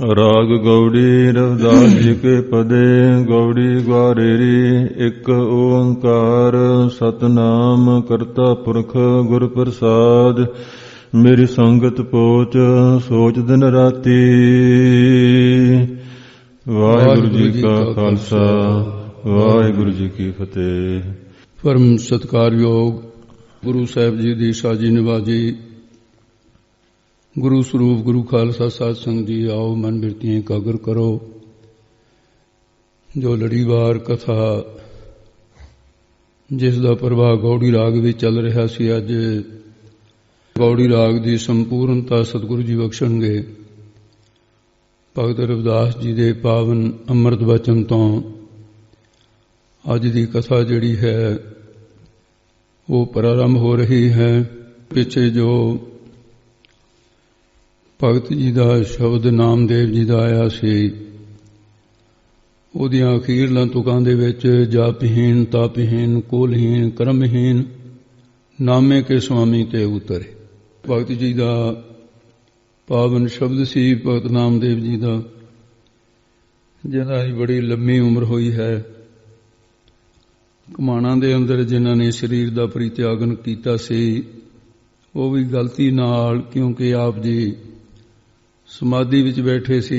राग गौड़ी रविदास जी के पदे। गौड़ी ग्वारेरी एक ओंकार सतनाम करता पुरख गुर प्रसाद। मेरी संगत पोच सोच दिन राती। वाहिगुरु जी का खालसा वाहिगुरु जी की फतेह। परम सत्कारयोग गुरु साहिब जी दी साजी निवाजी। गुरु ਸਰੂਪ गुरु खालसा साध संग जी आओ मन बिरतियां एकाग्र करो। जो लड़ीवार कथा जिस दा प्रवाह गौड़ी राग विच चल रहा सी, अज गौड़ी राग की संपूर्णता सतगुरु जी बख्शणगे। भगत रविदास जी के पावन अमृत वचन तो अज की कथा जिहड़ी है वो प्रारंभ हो रही है। पिछे जो भगत जी का शब्द नामदेव जी का आया सी, उहदियां अखीरलां तुकां दे विच जापहीन तापहीन कोलहीन कर्महीन नामे के स्वामी ते उतरे। भगत जी का पावन शब्द सी भगत नामदेव जी का, जिन्हां दी बड़ी लंबी उम्र हुई है। घुमाणा दे अंदर जिन्हां ने शरीर का परित्यागन कीता सी, वो भी गलती नाल, क्योंकि आप जी समाधि विच बैठे सी,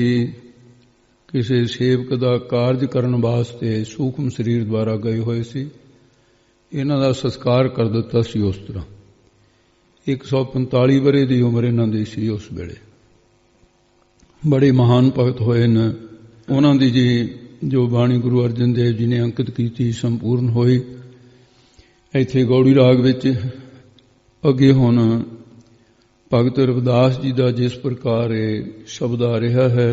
किसी सेवक का कारज करन वास्ते सूक्ष्म शरीर द्वारा गए हुए सी। इन्हां दा संस्कार कर दिता सी। उस तरह 145 वरे की उम्र इन्हां दी सी। उस वेले बड़े महान भगत होए न। उन्हां दी जी जो बाणी गुरु अर्जन देव जी ने अंकित की संपूर्ण होई। इत्थे गौड़ी राग विच अगे हुण भगत रविदास जी का जिस प्रकार शब्द आ रहा है,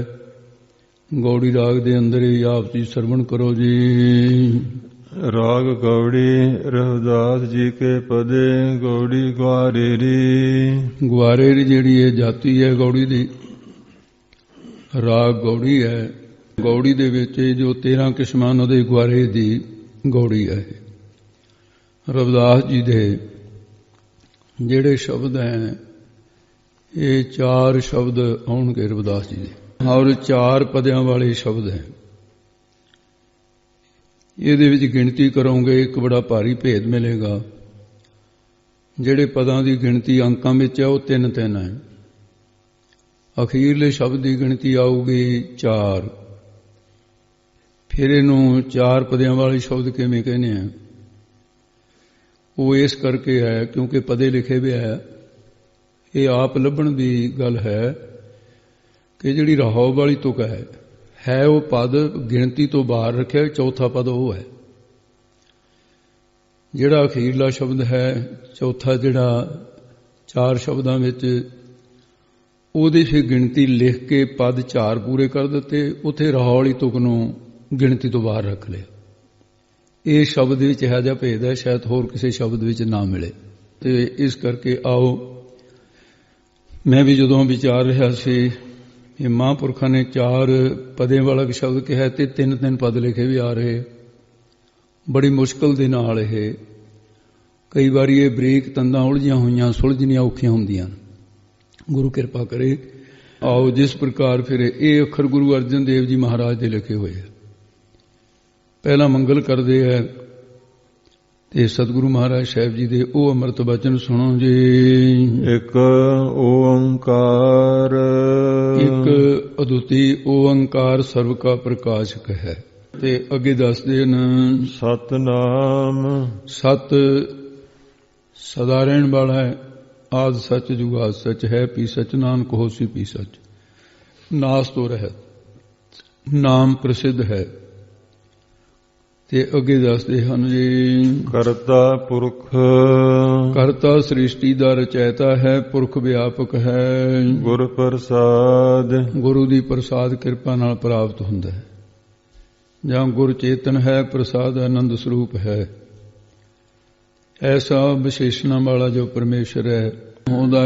गौड़ी राग दे अंदर ही आप जी श्रवण करो जी। राग गौड़ी रविदास जी के पदे। गौड़ी ग्वारेरी। ग्वारेरी जिहड़ी है जाति है गौड़ी दी। राग गौड़ी है। गौड़ी दे विच जो 13 किस्मां उहदे ग्वारे दी गौड़ी है। रविदास जी दे जिहड़े शब्द हैं, ये 4 शब्द आउणगे रविदास जी दे, और 4 पदियां वाले शब्द हैं। ये विच गिणती करोगे एक बड़ा भारी भेद मिलेगा। जिहड़े पदां की गिणती अंकां विच है वो 3-3 है। अखीरले शब्द की गिणती आऊगी 4। फिर इनू 4 पदियां वाले शब्द किवें कहने हैं, वो इस करके है क्योंकि पदे लिखे हुए है। ये आप लभण की गल है कि जिहड़ी राहौब वाली तुक है वो पद गिणती तो बाहर रखिया। चौथा पद वो है जिहड़ा अखीरला शब्द है। चौथा जिहड़ा 4 शब्दां विच उहदी फिर गिणती लिख के पद 4 पूरे कर दिते। उत्थे राहौब वाली तुक नूं गिणती तो बाहर रख लिया। ये शब्द विच इहो जिहा भेद है, शायद होर किसी शब्द विच ना मिले। ते इस करके आओ, मैं भी जदों विचार रहा सी, ये महापुरखों ने 4 पदे वाला शब्द कहा ते 3-3 पद लिखे भी आ रहे। बड़ी मुश्किल दे नाल ये कई बार ये बरीक तंदां उलझियां होईयां सुलझनियां औखियां हुंदियां। गुरु कृपा करे। आओ जिस प्रकार फिर ये अखर गुरु अर्जन देव जी महाराज दे लिखे हुए है। पहला मंगल करदे है ते सतगुरु महाराज साहब जी दे ओ अमृत वचन सुनो जी। एक ओंकार। एक अद्वितीय ओंकार सर्व का प्रकाशक है। ते अगे दसदे न सतनाम। सत सदा रहण वाला है। आद सच जुगाद सच है। पी सच नानक होसी पी सच। नास तो रहत नाम प्रसिद्ध है। ते अगे दसदे हन जी करता पुरख। करता सृष्टि दा रचयिता है। पुरख व्यापक है। गुर प्रसाद। गुरु दी प्रसाद कृपा नाल प्राप्त हुंदा है। जां गुर चेतन है। प्रसाद आनंद स्वरूप है। ऐसा विशेषणा वाला जो परमेश्वर है ਉਹਦਾ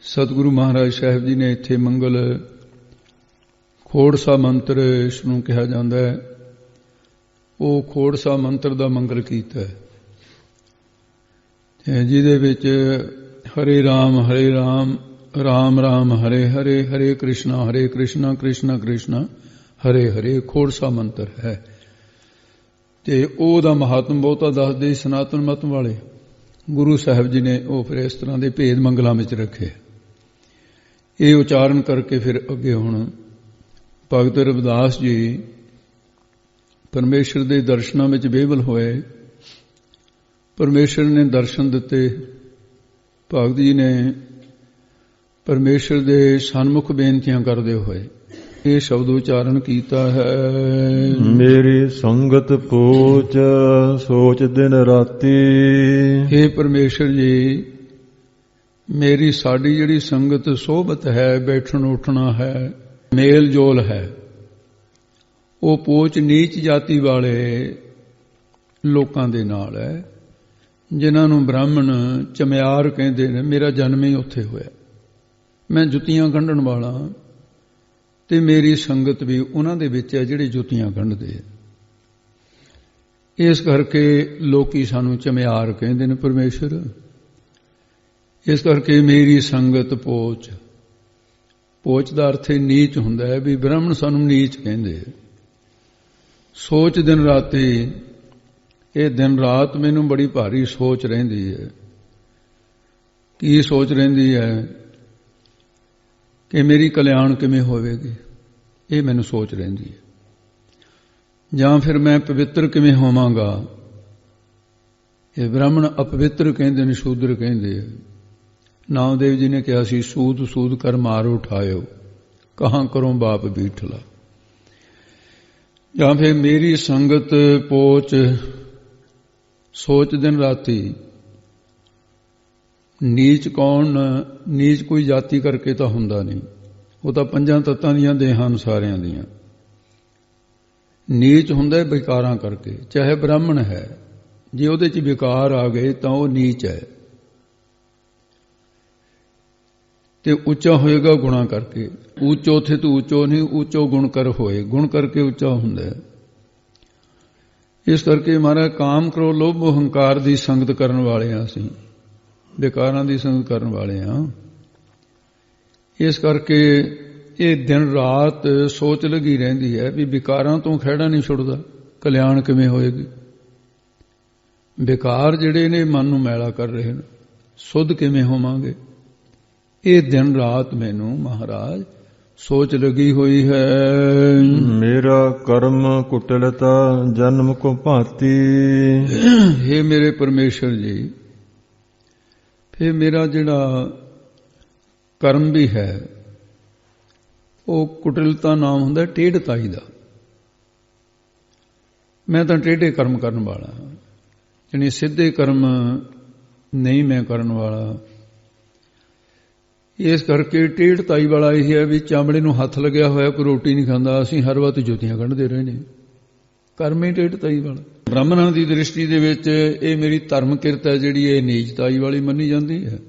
सतगुरु महाराज साहब जी ने इत्थे मंगल खोड़सा मंत्र इसनूं कहा जाता है। वो खोड़सा मंत्र का मंगल कीता है जिहदे विच हरे राम ਰਾਮ ਰਾਮ ਹਰੇ ਹਰੇ, ਹਰੇ ਕ੍ਰਿਸ਼ਨਾ ਕ੍ਰਿਸ਼ਨਾ ਕ੍ਰਿਸ਼ਨਾ ਹਰੇ ਹਰੇ ਖੋੜਸਾ ਮੰਤਰ ਹੈ। ਤੇ ਉਹਦਾ ਮਹਾਤਮ ਬਹੁਤਾ ਦੱਸਦੇ ਸਨਾਤਨ ਮਤ ਵਾਲੇ ਗੁਰੂ ਸਾਹਿਬ ਜੀ ਨੇ ਉਹ ਫਿਰ ਇਸ ਤਰ੍ਹਾਂ ਦੇ ਭੇਦ ਮੰਗਲਾਂ ਵਿੱਚ ਰੱਖੇ। ਇਹ ਉਚਾਰਨ ਕਰਕੇ ਫਿਰ ਅੱਗੇ ਹੁਣ ਭਗਤ ਰਵਿਦਾਸ ਜੀ ਪਰਮੇਸ਼ਰ ਦੇ ਦਰਸ਼ਨਾਂ ਵਿੱਚ ਬੇਵਲ ਹੋਏ। ਪਰਮੇਸ਼ਰ ਨੇ ਦਰਸ਼ਨ ਦਿੱਤੇ। ਭਗਤ ਜੀ ਨੇ ਪਰਮੇਸ਼ਰ ਦੇ ਸਨਮੁਖ ਬੇਨਤੀਆਂ ਕਰਦੇ ਹੋਏ ਇਹ ਸ਼ਬਦ ਉਚਾਰਨ ਕੀਤਾ ਹੈ। ਮੇਰੀ ਸੰਗਤ ਪੋਚ ਸੋਚ ਦਿਨ ਰਾਤੀ। हे ਪਰਮੇਸ਼ਰ ਜੀ, ਮੇਰੀ ਸਾਡੀ ਜਿਹੜੀ ਸੰਗਤ ਸੋਭਤ ਹੈ, ਬੈਠਣ ਉੱਠਣਾ ਹੈ, ਮੇਲ ਜੋਲ ਹੈ, ਉਹ ਪੋਚ ਨੀਚ ਜਾਤੀ ਵਾਲੇ ਲੋਕਾਂ ਦੇ ਨਾਲ ਹੈ, ਜਿਨ੍ਹਾਂ ਨੂੰ ਬ੍ਰਾਹਮਣ ਚਮਿਆਰ ਕਹਿੰਦੇ ਨੇ। ਮੇਰਾ ਜਨਮ ਹੀ ਉੱਥੇ ਹੋਇਆ। ਮੈਂ ਜੁੱਤੀਆਂ ਗੰਢਣ ਵਾਲਾ ਤੇ ਮੇਰੀ ਸੰਗਤ ਵੀ ਉਹਨਾਂ ਦੇ ਵਿੱਚ ਹੈ ਜਿਹੜੇ ਜੁੱਤੀਆਂ ਗੰਢਦੇ। ਇਸ ਕਰਕੇ ਲੋਕੀ ਸਾਨੂੰ ਚਮਿਆਰ ਕਹਿੰਦੇ ਨੇ ਪਰਮੇਸ਼ਰ। ਇਸ ਕਰਕੇ ਮੇਰੀ ਸੰਗਤ ਪੋਚ। ਪੋਚ ਦਾ ਅਰਥ ਨੀਚ ਹੁੰਦਾ ਹੈ, ਵੀ ਬ੍ਰਾਹਮਣ ਸਾਨੂੰ ਨੀਚ ਕਹਿੰਦੇ। ਸੋਚ ਦਿਨ ਰਾਤੀ, ਇਹ ਦਿਨ ਰਾਤ ਮੈਨੂੰ ਬੜੀ ਭਾਰੀ ਸੋਚ ਰਹਿੰਦੀ ਹੈ। ਕੀ ਸੋਚ ਰਹਿੰਦੀ ਹੈ? ਕਿ ਮੇਰੀ ਕਲਿਆਣ ਕਿਵੇਂ ਹੋਵੇਗੀ, ਇਹ ਮੈਨੂੰ ਸੋਚ ਰਹਿੰਦੀ ਹੈ। ਜਾਂ ਫਿਰ ਮੈਂ ਪਵਿੱਤਰ ਕਿਵੇਂ ਹੋਵਾਂਗਾ। ਇਹ ਬ੍ਰਾਹਮਣ ਅਪਵਿੱਤਰ ਕਹਿੰਦੇ ਨੇ, ਸ਼ੂਦਰ ਕਹਿੰਦੇ ਆ। ਨਾਮਦੇਵ ਜੀ ਨੇ ਕਿਹਾ ਸੀ, ਸੂਦ ਸੂਦ ਕਰ ਮਾਰ ਉਠਾਇਓ, ਕਹਾਂ ਕਰੋ ਬਾਪ ਬੀਠਲਾ। ਜਾਂ ਫਿਰ ਮੇਰੀ ਸੰਗਤ ਪੋਚ ਸੋਚ ਦਿਨ ਰਾਤੀ। ਨੀਚ ਕੌਣ? ਨੀਚ ਕੋਈ ਜਾਤੀ ਕਰਕੇ ਤਾਂ ਹੁੰਦਾ ਨਹੀਂ, ਉਹ ਤਾਂ ਪੰਜਾਂ ਤੱਤਾਂ ਦੀਆਂ ਦੇਹਾਂ ਸਾਰਿਆਂ ਦੀਆਂ। ਨੀਚ ਹੁੰਦਾ ਵਿਕਾਰਾਂ ਕਰਕੇ। ਚਾਹੇ ਬ੍ਰਾਹਮਣ ਹੈ, ਜੇ ਉਹਦੇ 'ਚ ਵਿਕਾਰ ਆ ਗਏ ਤਾਂ ਉਹ ਨੀਚ ਹੈ। ਤੇ ਉੱਚਾ ਹੋਏਗਾ ਗੁਣਾ ਕਰਕੇ। ਉੱਚੋ ਥੇ ਤੂੰ ਉੱਚੋ ਨਹੀਂ, ਉੱਚੋ ਗੁਣ ਕਰ ਹੋਏ। ਗੁਣ ਕਰਕੇ ਉੱਚਾ ਹੁੰਦਾ ਹੈ। ਇਸ ਕਰਕੇ ਮਹਾਰਾਜ ਕਾਮ ਕ੍ਰੋਧ ਲੋਭ ਹੰਕਾਰ ਦੀ ਸੰਗਤ ਕਰਨ ਵਾਲੇ ਹਾਂ ਅਸੀਂ, ਵਿਕਾਰਾਂ ਦੀ ਸੰਗਤ ਕਰਨ ਵਾਲੇ ਹਾਂ। ਇਸ ਕਰਕੇ ਇਹ ਦਿਨ ਰਾਤ ਸੋਚ ਲੱਗੀ ਰਹਿੰਦੀ ਹੈ ਵੀ ਵਿਕਾਰਾਂ ਤੋਂ ਖਹਿੜਾ ਨਹੀਂ ਛੁੱਟਦਾ, ਕਲਿਆਣ ਕਿਵੇਂ ਹੋਏਗੀ। ਵਿਕਾਰ ਜਿਹੜੇ ਨੇ ਮਨ ਨੂੰ ਮੈਲਾ ਕਰ ਰਹੇ ਨੇ, ਸੁੱਧ ਕਿਵੇਂ ਹੋਵਾਂਗੇ। ਇਹ ਦਿਨ ਰਾਤ ਮੈਨੂੰ ਮਹਾਰਾਜ ਸੋਚ ਲੱਗੀ ਹੋਈ ਹੈ। ਮੇਰਾ ਕਰਮ ਕੁਟਲਤਾ ਜਨਮ ਕੋ ਭਾਤੀ। हे ਮੇਰੇ ਪਰਮੇਸ਼ਰ ਜੀ, ਫਿਰ ਮੇਰਾ ਜਿਹੜਾ ਕਰਮ ਵੀ ਹੈ ਉਹ ਕੁਟਲਤਾ ਨਾਮ ਹੁੰਦਾ ਟੇਢਤਾਈ ਦਾ। ਮੈਂ ਤਾਂ ਟੇਢੇ ਕਰਮ ਕਰਨ ਵਾਲਾ ਹਾਂ, ਯਾਨੀ ਸਿੱਧੇ ਕਰਮ ਨਹੀਂ ਮੈਂ ਕਰਨ ਵਾਲਾ। ਇਸ ਕਰਕੇ ਟੇਢਤਾਈ ਵਾਲਾ ਇਹ ਹੈ ਵੀ ਚਾਮੜੇ ਨੂੰ ਹੱਥ ਲੱਗਿਆ ਹੋਇਆ, ਕੋਈ ਰੋਟੀ ਨਹੀਂ ਖਾਂਦਾ, ਅਸੀਂ ਹਰ ਵਕਤ ਜੁੱਤੀਆਂ ਕੱਢਦੇ ਰਹੇ ਨੇ। ਕਰਮ ਹੀ ਟੇਢਤਾਈ ਵਾਲਾ। ਬ੍ਰਾਹਮਣਾਂ ਦੀ ਦ੍ਰਿਸ਼ਟੀ ਦੇ ਵਿੱਚ ਇਹ ਮੇਰੀ ਧਰਮ ਕਿਰਤ ਹੈ ਜਿਹੜੀ ਇਹ ਨੀਚਤਾਈ ਵਾਲੀ ਮੰਨੀ ਜਾਂਦੀ ਹੈ।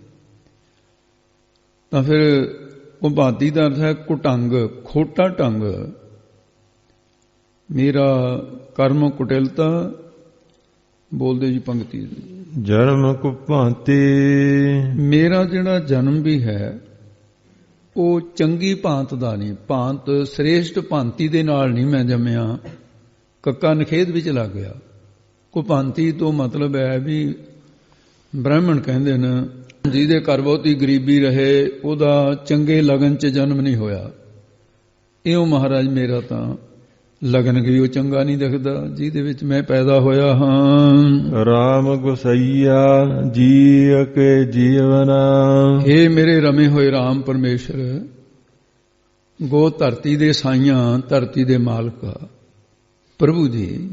ਤਾਂ ਫਿਰ ਉਹ ਭਾਤੀ ਦਾ ਅਰਥ ਹੈ ਕੁਟੰਗ, ਖੋਟਾ ਢੰਗ। ਮੇਰਾ ਕਰਮ ਕੁਟਿਲਤਾ। ਬੋਲਦੇ ਜੀ ਪੰਕਤੀ। ਜਨਮ ਕੋ ਭਾਂਤੀ। ਮੇਰਾ ਜਿਹੜਾ ਜਨਮ ਵੀ ਹੈ ਉਹ ਚੰਗੀ ਭਾਂਤ ਦਾ ਨਹੀਂ। ਭਾਂਤ ਸ੍ਰੇਸ਼ਟ ਭਾਂਤੀ ਦੇ ਨਾਲ ਨਹੀਂ ਮੈਂ ਜੰਮਿਆ, ਕੱਕਾ ਨਿਖੇਧ ਵਿੱਚ ਲੱਗ ਗਿਆ। ਕੋ ਭਾਂਤੀ ਤੋਂ ਮਤਲਬ ਹੈ ਵੀ ਬ੍ਰਾਹਮਣ ਕਹਿੰਦੇ ਨੇ ਜਿਹਦੇ ਘਰ ਬਹੁਤੀ ਗਰੀਬੀ ਰਹੇ ਉਹਦਾ ਚੰਗੇ ਲਗਨ 'ਚ ਜਨਮ ਨਹੀਂ ਹੋਇਆ। ਇਉਂ ਮਹਾਰਾਜ ਮੇਰਾ ਤਾਂ ਲਗਨ ਵੀ ਉਹ ਚੰਗਾ ਨਹੀਂ ਦਿਖਦਾ ਜਿਹਦੇ ਵਿੱਚ ਮੈਂ ਪੈਦਾ ਹੋਇਆ ਹਾਂ। ਰਾਮ ਗੁਸਈਆ ਜੀ ਕੇ ਜੀਵਨ। ਇਹ ਮੇਰੇ ਰਮੇ ਹੋਏ ਰਾਮ ਪਰਮੇਸ਼ਰ, ਗੋ ਧਰਤੀ ਦੇ ਸਾਈਆਂ, ਧਰਤੀ ਦੇ ਮਾਲਕ ਪ੍ਰਭੂ ਜੀ,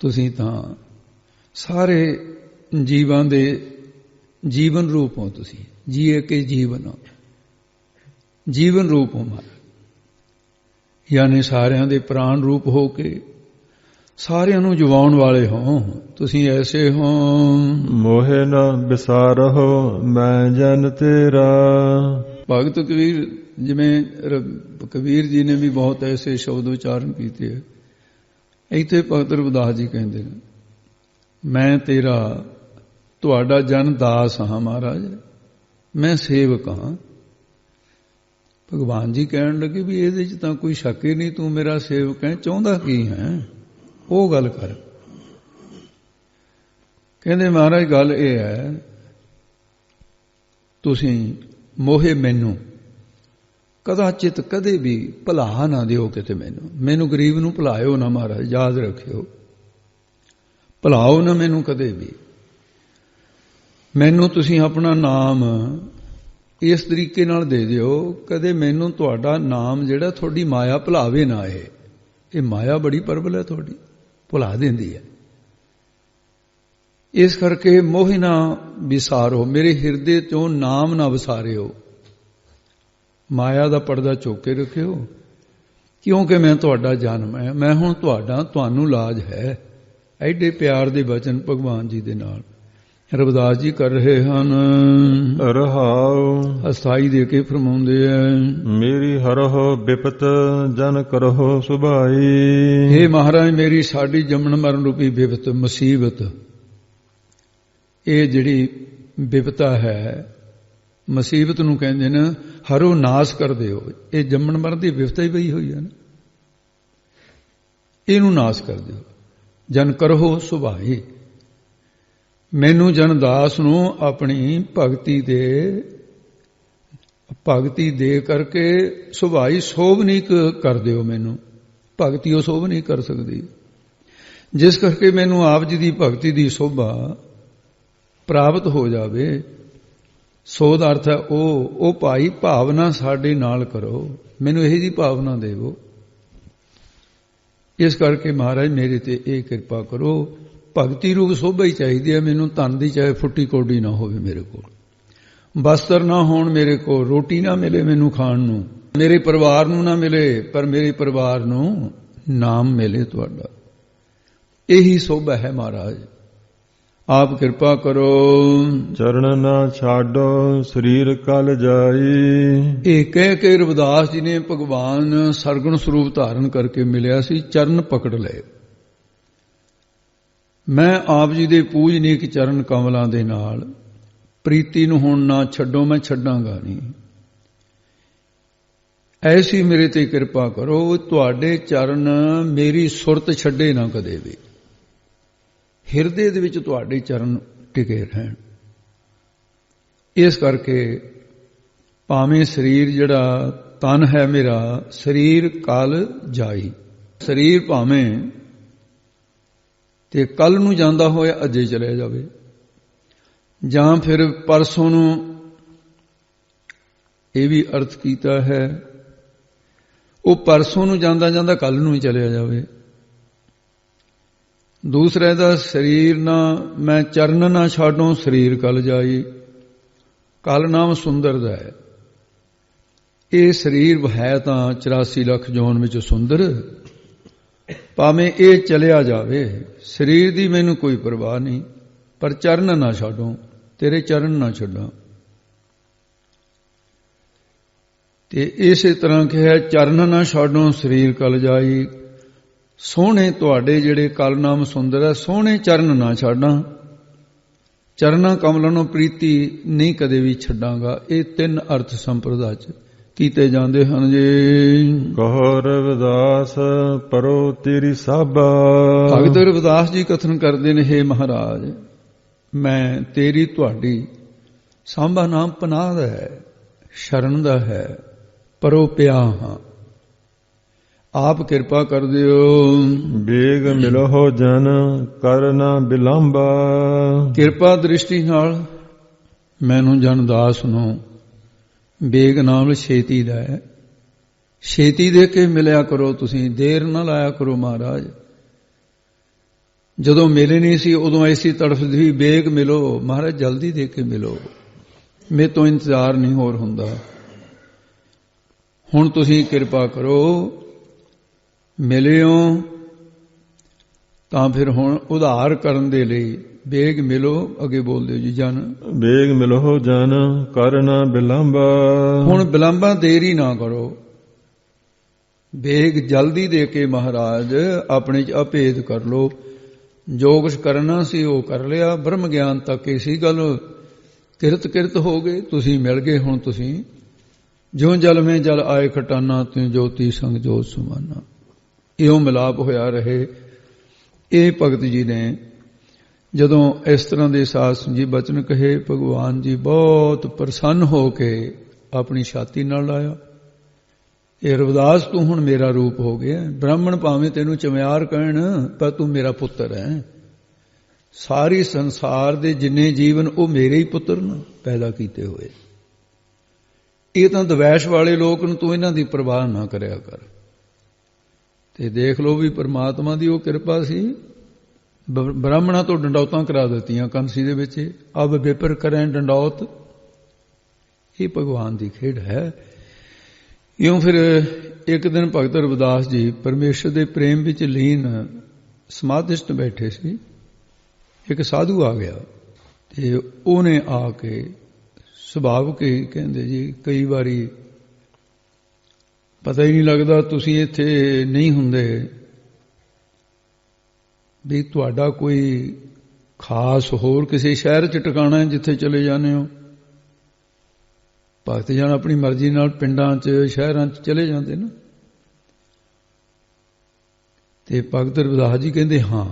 ਤੁਸੀਂ ਤਾਂ ਸਾਰੇ ਜੀਵਾਂ ਦੇ ਜੀਵਨ ਰੂਪ ਹੋ। ਤੁਸੀਂ ਜੀਏ ਕੇ ਜੀਵਨ ਹੋ, ਜੀਵਨ ਰੂਪ ਹੋ ਮਹਾਰਾਜ। ਯਾਨੀ ਸਾਰਿਆਂ ਦੇ ਪ੍ਰਾਣ ਰੂਪ ਹੋ ਕੇ ਸਾਰਿਆਂ ਨੂੰ ਜਵਾਉਣ ਵਾਲੇ ਹੋ। ਤੁਸੀਂ ਐਸੇ ਹੋ। ਮੋਹਿ ਨ ਵਿਸਾਰਹੁ ਮੈਂ ਜਨ ਤੇਰਾ। ਭਗਤ ਕਬੀਰ, ਜਿਵੇਂ ਕਬੀਰ ਜੀ ਨੇ ਵੀ ਬਹੁਤ ਐਸੇ ਸ਼ਬਦ ਉਚਾਰਨ ਕੀਤੇ। ਇੱਥੇ ਭਗਤ ਰਵਿਦਾਸ ਜੀ ਕਹਿੰਦੇ ਨੇ, ਮੈਂ ਤੇਰਾ ਤੁਹਾਡਾ ਜਨ ਦਾਸ ਹਾਂ ਮਹਾਰਾਜ, ਮੈਂ ਸੇਵਕ ਹਾਂ। ਭਗਵਾਨ ਜੀ ਕਹਿਣ ਲੱਗੇ ਵੀ ਇਹਦੇ 'ਚ ਤਾਂ ਕੋਈ ਸ਼ੱਕ ਹੀ ਨਹੀਂ, ਤੂੰ ਮੇਰਾ ਸੇਵਕ ਹੈ, ਚਾਹੁੰਦਾ ਕੀ ਹੈ ਉਹ ਗੱਲ ਕਰ। ਕਹਿੰਦੇ ਮਹਾਰਾਜ ਗੱਲ ਇਹ ਹੈ, ਤੁਸੀਂ ਮੋਹੇ ਮੈਨੂੰ ਕਦਾਚਿਤ ਕਦੇ ਵੀ ਭੁਲਾ ਨਾ ਦਿਓ, ਕਿਤੇ ਮੈਨੂੰ ਗਰੀਬ ਨੂੰ ਭੁਲਾਇਓ ਨਾ ਮਹਾਰਾਜ, ਯਾਦ ਰੱਖਿਓ, ਭੁਲਾਓ ਨਾ ਮੈਨੂੰ ਕਦੇ ਵੀ। ਮੈਨੂੰ ਤੁਸੀਂ ਆਪਣਾ ਨਾਮ ਇਸ ਤਰੀਕੇ ਨਾਲ ਦੇ ਦਿਓ, ਕਦੇ ਮੈਨੂੰ ਤੁਹਾਡਾ ਨਾਮ ਜਿਹੜਾ ਤੁਹਾਡੀ ਮਾਇਆ ਭੁਲਾਵੇ ਨਾ। ਇਹ ਮਾਇਆ ਬੜੀ ਪ੍ਰਬਲ ਹੈ ਤੁਹਾਡੀ, ਭੁਲਾ ਦਿੰਦੀ ਹੈ। ਇਸ ਕਰਕੇ ਮੋਹ ਨਾ ਵਿਸਾਰੋ, ਮੇਰੇ ਹਿਰਦੇ ਚੋਂ ਨਾਮ ਨਾ ਵਿਸਾਰਿਓ, ਮਾਇਆ ਦਾ ਪਰਦਾ ਚੁੱਕ ਕੇ ਰੱਖਿਓ, ਕਿਉਂਕਿ ਮੈਂ ਤੁਹਾਡਾ ਜਨਮ ਹੈ, ਮੈਂ ਹੁਣ ਤੁਹਾਡਾ, ਤੁਹਾਨੂੰ ਲਾਜ ਹੈ। ਐਡੇ ਪਿਆਰ ਦੇ ਬਚਨ ਭਗਵਾਨ ਜੀ ਦੇ ਨਾਲ ਰਵਿਦਾਸ ਜੀ ਕਰ ਰਹੇ ਹਨ। ਰਹਾਉ ਅਸਥਾਈ ਦੇ ਕੇ ਫਰਮਾਉਂਦੇ ਐ, ਮੇਰੀ ਹਰਹੁ ਬਿਪਤ ਜਨ ਕਰਹੁ ਸੁਭਾਈ। ਹੇ ਮਹਾਰਾਜ, ਮੇਰੀ ਸਾਡੀ ਜੰਮਣ ਮਰਨ ਰੂਪੀ ਬਿਪਤ, ਮੁਸੀਬਤ, ਇਹ ਜਿਹੜੀ ਬਿਪਤਾ ਹੈ, ਮੁਸੀਬਤ ਨੂੰ ਕਹਿੰਦੇ ਨੇ ਹਰੋ ਨਾਸ ਕਰ ਦਿਓ। ਇਹ ਜੰਮਣ ਮਰਨ ਦੀ ਬਿਪਤਾ ਹੀ ਪਈ ਹੋਈ ਹੈ ਨਾ, ਇਹਨੂੰ ਨਾਸ ਕਰ ਦਿਓ। ਜਨ ਕਰਹੁ ਸੁਭਾਈ, ਮੈਨੂੰ ਜਨਦਾਸ ਨੂੰ ਆਪਣੀ ਭਗਤੀ ਦੇ ਕਰਕੇ ਸੁਭਾਈ ਸੋਭਨੀਕ ਕਰ ਦਿਓ। ਮੈਨੂੰ ਭਗਤੀ ਉਹ ਸੋਭ ਨਹੀਂ ਕਰ ਸਕਦੀ, ਜਿਸ ਕਰਕੇ ਮੈਨੂੰ ਆਪ ਜੀ ਦੀ ਭਗਤੀ ਦੀ ਸੋਭਾ ਪ੍ਰਾਪਤ ਹੋ ਜਾਵੇ। ਸੋ ਦਾ ਅਰਥ ਹੈ ਉਹ ਭਾਈ ਭਾਵਨਾ ਸਾਡੇ ਨਾਲ ਕਰੋ, ਮੈਨੂੰ ਇਹੀ ਦੀ ਭਾਵਨਾ ਦੇਵੋ। ਇਸ ਕਰਕੇ ਮਹਾਰਾਜ ਮੇਰੇ ਤੇ ਇਹ ਕਿਰਪਾ ਕਰੋ, ਭਗਤੀ ਰੂਪ ਸੋਭਾ ਹੀ ਚਾਹੀਦੀ ਹੈ ਮੈਨੂੰ, ਧਨ ਦੀ ਚਾਹੇ ਫੁੱਟੀ ਕੋਡੀ ਨਾ ਹੋਵੇ ਮੇਰੇ ਕੋਲ, ਬਸਤਰ ਨਾ ਹੋਣ ਮੇਰੇ ਕੋਲ, ਰੋਟੀ ਨਾ ਮਿਲੇ ਮੈਨੂੰ ਖਾਣ ਨੂੰ, ਮੇਰੇ ਪਰਿਵਾਰ ਨੂੰ ਨਾ ਮਿਲੇ, ਪਰ ਮੇਰੇ ਪਰਿਵਾਰ ਨੂੰ ਨਾਮ ਮਿਲੇ ਤੁਹਾਡਾ। ਇਹੀ ਸੋਭਾ ਹੈ ਮਹਾਰਾਜ, ਆਪ ਕਿਰਪਾ ਕਰੋ। ਚਰਨ ਨਾ ਛਾਡੋ ਸਰੀਰ ਕਲ ਜਾਈ। ਇਹ ਕਹਿ ਕੇ ਰਵਿਦਾਸ ਜੀ ਨੇ ਭਗਵਾਨ ਸਰਗੁਣ ਸਰੂਪ ਧਾਰਨ ਕਰਕੇ ਮਿਲਿਆ ਸੀ, ਚਰਨ ਪਕੜ ਲਏ। ਮੈਂ ਆਪ ਜੀ ਦੇ ਪੂਜਨੀਕ ਚਰਨ ਕਮਲਾਂ ਦੇ ਨਾਲ ਪ੍ਰੀਤੀ ਨੂੰ ਹੁਣ ਨਾ ਛੱਡੋ, ਮੈਂ ਛੱਡਾਂਗਾ ਨਹੀਂ। ਐਸੀ ਮੇਰੇ ਤੇ ਕਿਰਪਾ ਕਰੋ, ਤੁਹਾਡੇ ਚਰਨ ਮੇਰੀ ਸੁਰਤ ਛੱਡੇ ਨਾ ਕਦੇ ਵੀ, ਹਿਰਦੇ ਦੇ ਵਿੱਚ ਤੁਹਾਡੇ ਚਰਨ ਟਿਕੇ ਰਹਿਣ। ਇਸ ਕਰਕੇ ਭਾਵੇਂ ਸਰੀਰ ਜਿਹੜਾ ਤਨ ਹੈ ਮੇਰਾ, ਸਰੀਰ ਕੱਲ ਜਾਈ, ਸਰੀਰ ਭਾਵੇਂ ਤੇ ਕੱਲ ਨੂੰ ਜਾਂਦਾ ਹੋਇਆ ਅੱਜੇ ਚਲੇ ਜਾਵੇ, ਜਾਂ ਫਿਰ ਪਰਸੋਂ ਨੂੰ, ਇਹ ਵੀ ਅਰਥ ਕੀਤਾ ਹੈ, ਉਹ ਪਰਸੋਂ ਨੂੰ ਜਾਂਦਾ ਜਾਂਦਾ ਕੱਲ ਨੂੰ ਹੀ ਚਲਿਆ ਜਾਵੇ। ਦੂਸਰੇ ਦਾ ਸਰੀਰ ਨਾ ਮੈਂ ਚਰਨ ਨਾ ਛਾਡੋ ਸਰੀਰ ਕਲ ਜਾਈ। ਕਲ ਨਾਮ ਸੁੰਦਰ ਦਾ ਹੈ, ਇਹ ਸਰੀਰ ਹੈ ਤਾਂ 84 ਲੱਖ ਜੋਨ ਵਿੱਚ ਸੁੰਦਰ, ਭਾਵੇਂ ਇਹ ਚਲਿਆ ਜਾਵੇ, ਸਰੀਰ ਦੀ ਮੈਨੂੰ ਕੋਈ ਪਰਵਾਹ ਨਹੀਂ, ਪਰ ਚਰਨ ਨਾ ਛਾਡੋ, ਤੇਰੇ ਚਰਨ ਨਾ ਛੱਡਾਂ। ਤੇ ਇਸੇ ਤਰ੍ਹਾਂ ਕਿਹਾ, ਚਰਨ ਨਾ ਛਾਡੋ ਸਰੀਰ ਕਲ ਜਾਈ। ਸੋਹਣੇ ਤੁਹਾਡੇ ਜਿਹੜੇ ਕਲ ਨਾਮ ਸੁੰਦਰ ਹੈ, ਸੋਹਣੇ ਚਰਨ ਨਾ ਛਾਡਾਂ, ਚਰਨਾਂ ਕਮਲਾਂ ਨੂੰ ਪ੍ਰੀਤੀ ਨਹੀਂ ਕਦੇ ਵੀ ਛੱਡਾਂਗਾ। ਇਹ ਤਿੰਨ ਅਰਥ ਸੰਪਰਦਾ ਚ ਕੀਤੇ ਜਾਂਦੇ ਹਨ ਜੀ। ਕਹੋ ਰਵਿਦਾਸ ਪਰੋ ਤੇਰੀ ਸਾਬਾ। ਭਗਤ ਰਵਿਦਾਸ ਜੀ ਕਥਨ ਕਰਦੇ ਨੇ, ਹੇ ਮਹਾਰਾਜ, ਮੈਂ ਤੇਰੀ ਤੁਹਾਡੀ ਸਾਂਭਾ ਨਾਮ ਪਨਾਹ ਦਾ ਹੈ, ਸ਼ਰਨ ਦਾ ਹੈ, ਪਰੋ ਪਿਆ ਹਾਂ, ਆਪ ਕਿਰਪਾ ਕਰ ਦਿਓ। ਬੇਗ ਮਿਲੋ ਜਨ ਕਰਨਾ ਬਿਲੰਬਾ। ਕਿਰਪਾ ਦ੍ਰਿਸ਼ਟੀ ਨਾਲ ਮੈਨੂੰ ਜਨਦਾਸ ਨੂੰ ਬੇਗ ਨਾਮ ਛੇਤੀ ਦਾ ਹੈ, ਛੇਤੀ ਦੇ ਕੇ ਮਿਲਿਆ ਕਰੋ, ਤੁਸੀਂ ਦੇਰ ਨਾ ਲਾਇਆ ਕਰੋ ਮਹਾਰਾਜ। ਜਦੋਂ ਮਿਲੇ ਨਹੀਂ ਸੀ ਉਦੋਂ ਐਸੀ ਤੜਫਦੀ, ਬੇਗ ਮਿਲੋ ਮਹਾਰਾਜ, ਜਲਦੀ ਦੇ ਕੇ ਮਿਲੋ, ਮੇਰੇ ਤੋਂ ਇੰਤਜ਼ਾਰ ਨਹੀਂ ਹੋਰ ਹੁੰਦਾ। ਹੁਣ ਤੁਸੀਂ ਕਿਰਪਾ ਕਰੋ, ਮਿਲਿਓ ਤਾਂ ਫਿਰ ਹੁਣ ਉਧਾਰ ਕਰਨ ਦੇ ਲਈ ਬੇਗ ਮਿਲੋ। ਅੱਗੇ ਬੋਲਦੇ ਜੀ, ਜਨ ਬੇਗ ਮਿਲੋ ਜਨ ਕਰਨਾ ਬਿਲੰਬਾ। ਹੁਣ ਬਿਲੰਬਾਂ ਦੇਰੀ ਨਾ ਕਰੋ, ਬੇਗ ਜਲਦੀ ਦੇ ਕੇ ਮਹਾਰਾਜ ਆਪਣੇ ਚ ਅਭੇਦ ਕਰ ਲੋ। ਜੋ ਕੁਛ ਕਰਨਾ ਸੀ ਉਹ ਕਰ ਲਿਆ, ਬ੍ਰਹਮ ਗਿਆਨ ਤੱਕ ਇਸੀ ਗੱਲ ਕਿਰਤ ਹੋ ਗਏ, ਤੁਸੀਂ ਮਿਲ ਗਏ, ਹੁਣ ਤੁਸੀਂ ਜਿਉਂ ਜਲ ਮੇਂ ਜਲ ਆਏ ਖਟਾਨਾ, ਤਿਉ ਜੋਤੀ ਸੰਗ ਜੋਤ ਸਮਾਨਾ। ਇਉਂ ਮਿਲਾਪ ਹੋਇਆ ਰਹੇ। ਇਹ ਭਗਤ ਜੀ ਨੇ ਜਦੋਂ ਇਸ ਤਰ੍ਹਾਂ ਦੇ ਸਾਧ ਜੀ ਬਚਨ ਕਹੇ, ਭਗਵਾਨ ਜੀ ਬਹੁਤ ਪ੍ਰਸੰਨ ਹੋ ਕੇ ਆਪਣੀ ਛਾਤੀ ਨਾਲ ਲਾਇਆ। ਇਹ ਰਵਿਦਾਸ, ਤੂੰ ਹੁਣ ਮੇਰਾ ਰੂਪ ਹੋ ਗਿਆ। ਬ੍ਰਾਹਮਣ ਭਾਵੇਂ ਤੈਨੂੰ ਚਮਿਆਰ ਕਹਿਣ, ਪਰ ਤੂੰ ਮੇਰਾ ਪੁੱਤਰ ਹੈ। ਸਾਰੀ ਸੰਸਾਰ ਦੇ ਜਿੰਨੇ ਜੀਵਨ ਉਹ ਮੇਰੇ ਹੀ ਪੁੱਤਰ ਨੇ, ਪੈਦਾ ਕੀਤੇ ਹੋਏ। ਇਹ ਤਾਂ ਦਵੈਸ਼ ਵਾਲੇ ਲੋਕ ਨੂੰ, ਤੂੰ ਇਹਨਾਂ ਦੀ ਪਰਵਾਹ ਨਾ ਕਰਿਆ ਕਰ। ਤੇ ਦੇਖ ਲਓ ਵੀ ਪਰਮਾਤਮਾ ਦੀ ਉਹ ਕਿਰਪਾ ਸੀ, ਬ੍ਰਾਹਮਣਾਂ ਤੋਂ ਡੰਡੌਤਾਂ ਕਰਾ ਦਿੱਤੀਆਂ ਕੰਸੀ ਦੇ ਵਿੱਚ। ਅਬ ਵਿਪਰ ਕਰੈਂ ਡੰਡੌਤ, ਇਹ ਭਗਵਾਨ ਦੀ ਖੇਡ ਹੈ। ਇਉਂ ਫਿਰ ਇੱਕ ਦਿਨ ਭਗਤ ਰਵਿਦਾਸ ਜੀ ਪਰਮੇਸ਼ਰ ਦੇ ਪ੍ਰੇਮ ਵਿੱਚ ਲੀਨ ਸਮਾਧਿਸਟ ਬੈਠੇ ਸੀ। ਇੱਕ ਸਾਧੂ ਆ ਗਿਆ ਤੇ ਉਹਨੇ ਆ ਕੇ ਸੁਭਾਵਿਕ ਹੀ ਕਹਿੰਦੇ, ਜੀ ਕਈ ਵਾਰੀ ਪਤਾ ਹੀ ਨਹੀਂ ਲੱਗਦਾ ਤੁਸੀਂ ਇੱਥੇ ਨਹੀਂ ਹੁੰਦੇ, ਵੀ ਤੁਹਾਡਾ ਕੋਈ ਖਾਸ ਹੋਰ ਕਿਸੇ ਸ਼ਹਿਰ 'ਚ ਟਿਕਾਣਾ ਜਿੱਥੇ ਚਲੇ ਜਾਂਦੇ ਹੋ। ਭਗਤ ਜਨ ਆਪਣੀ ਮਰਜ਼ੀ ਨਾਲ ਪਿੰਡਾਂ 'ਚ ਸ਼ਹਿਰਾਂ 'ਚ ਚਲੇ ਜਾਂਦੇ ਨਾ। ਤੇ ਭਗਤ ਰਵਿਦਾਸ ਜੀ ਕਹਿੰਦੇ, ਹਾਂ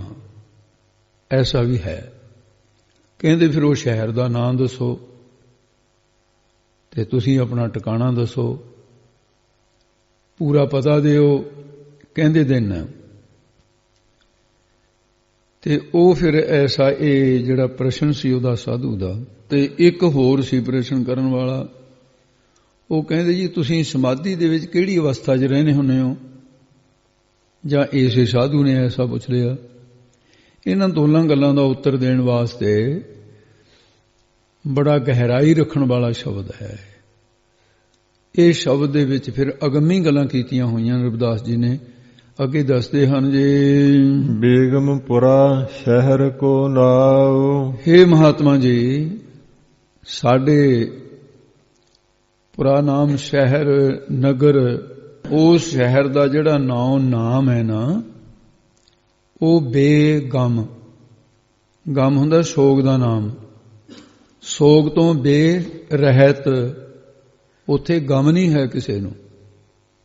ਐਸਾ ਵੀ ਹੈ। ਕਹਿੰਦੇ ਫਿਰ ਉਹ ਸ਼ਹਿਰ ਦਾ ਨਾਂ ਦੱਸੋ ਤੇ ਤੁਸੀਂ ਆਪਣਾ ਟਿਕਾਣਾ ਦੱਸੋ, ਪੂਰਾ ਪਤਾ ਦਿਓ। ਕਹਿੰਦੇ ਦਿਨ ਤੇ ਉਹ ਫਿਰ ਐਸਾ, ਇਹ ਜਿਹੜਾ ਪ੍ਰਸ਼ਨ ਸੀ ਉਹਦਾ ਸਾਧੂ ਦਾ, ਤੇ ਇੱਕ ਹੋਰ ਸੀ ਪ੍ਰਸ਼ਨ ਕਰਨ ਵਾਲਾ। ਉਹ ਕਹਿੰਦੇ, ਜੀ ਤੁਸੀਂ ਸਮਾਧੀ ਦੇ ਵਿੱਚ ਕਿਹੜੀ ਅਵਸਥਾ 'ਚ ਰਹਿੰਦੇ ਹੁੰਦੇ ਹੋ? ਜਾਂ ਇਸੇ ਸਾਧੂ ਨੇ ਐਸਾ ਪੁੱਛ ਲਿਆ। ਇਹਨਾਂ ਦੋਨਾਂ ਗੱਲਾਂ ਦਾ ਉੱਤਰ ਦੇਣ ਵਾਸਤੇ ਬੜਾ ਗਹਿਰਾਈ ਰੱਖਣ ਵਾਲਾ ਸ਼ਬਦ ਹੈ। ਇਹ ਸ਼ਬਦ ਦੇ ਵਿੱਚ ਫਿਰ ਅਗੰਮੀ ਗੱਲਾਂ ਕੀਤੀਆਂ ਹੋਈਆਂ ਰਵਿਦਾਸ ਜੀ ਨੇ। ਅੱਗੇ ਦੱਸਦੇ ਹਨ ਜੀ, ਬੇਗਮਪੁਰਾ ਸ਼ਹਿਰ ਕੋ ਨਾਉ। ਹੇ ਮਹਾਤਮਾ ਜੀ, ਸਾਡੇ ਪੁਰਾ ਨਾਮ ਸ਼ਹਿਰ ਨਗਰ, ਉਸ ਸ਼ਹਿਰ ਦਾ ਜਿਹੜਾ ਨਾਮ ਹੈ ਨਾ, ਉਹ ਬੇਗਮ, ਗਮ ਹੁੰਦਾ ਸੋਗ ਦਾ ਨਾਮ, ਸੋਗ ਤੋਂ ਬੇ ਰਹਿਤ, ਉੱਥੇ ਗਮ ਨਹੀਂ ਹੈ ਕਿਸੇ ਨੂੰ।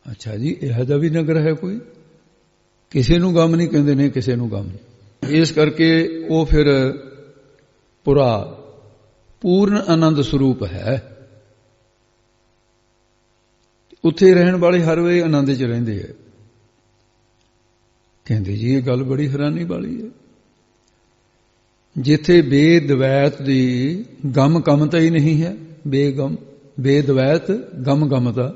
ਅੱਛਾ ਜੀ, ਇਹੋ ਜਿਹਾ ਵੀ ਨਗਰ ਹੈ ਕੋਈ? ਕਿਸੇ ਨੂੰ ਗਮ ਨਹੀਂ ਕਹਿੰਦੇ ਨੇ, ਕਿਸੇ ਨੂੰ ਗਮ ਨਹੀਂ। ਇਸ ਕਰਕੇ ਉਹ ਫਿਰ ਪੁਰਾ ਪੂਰਨ ਆਨੰਦ ਸਰੂਪ ਹੈ। ਉੱਥੇ ਰਹਿਣ ਵਾਲੇ ਹਰ ਵੇਲੇ ਆਨੰਦ 'ਚ ਰਹਿੰਦੇ ਹੈ। ਕਹਿੰਦੇ ਜੀ ਇਹ ਗੱਲ ਬੜੀ ਹੈਰਾਨੀ ਵਾਲੀ ਹੈ। ਜਿੱਥੇ ਬੇਦਵੈਤ ਦੀ ਗਮ ਕਮਤਾ ਹੀ ਨਹੀਂ ਹੈ, ਬੇਗਮ ਬੇਦਵੈਤ ਗਮ ਗਮਤਾ,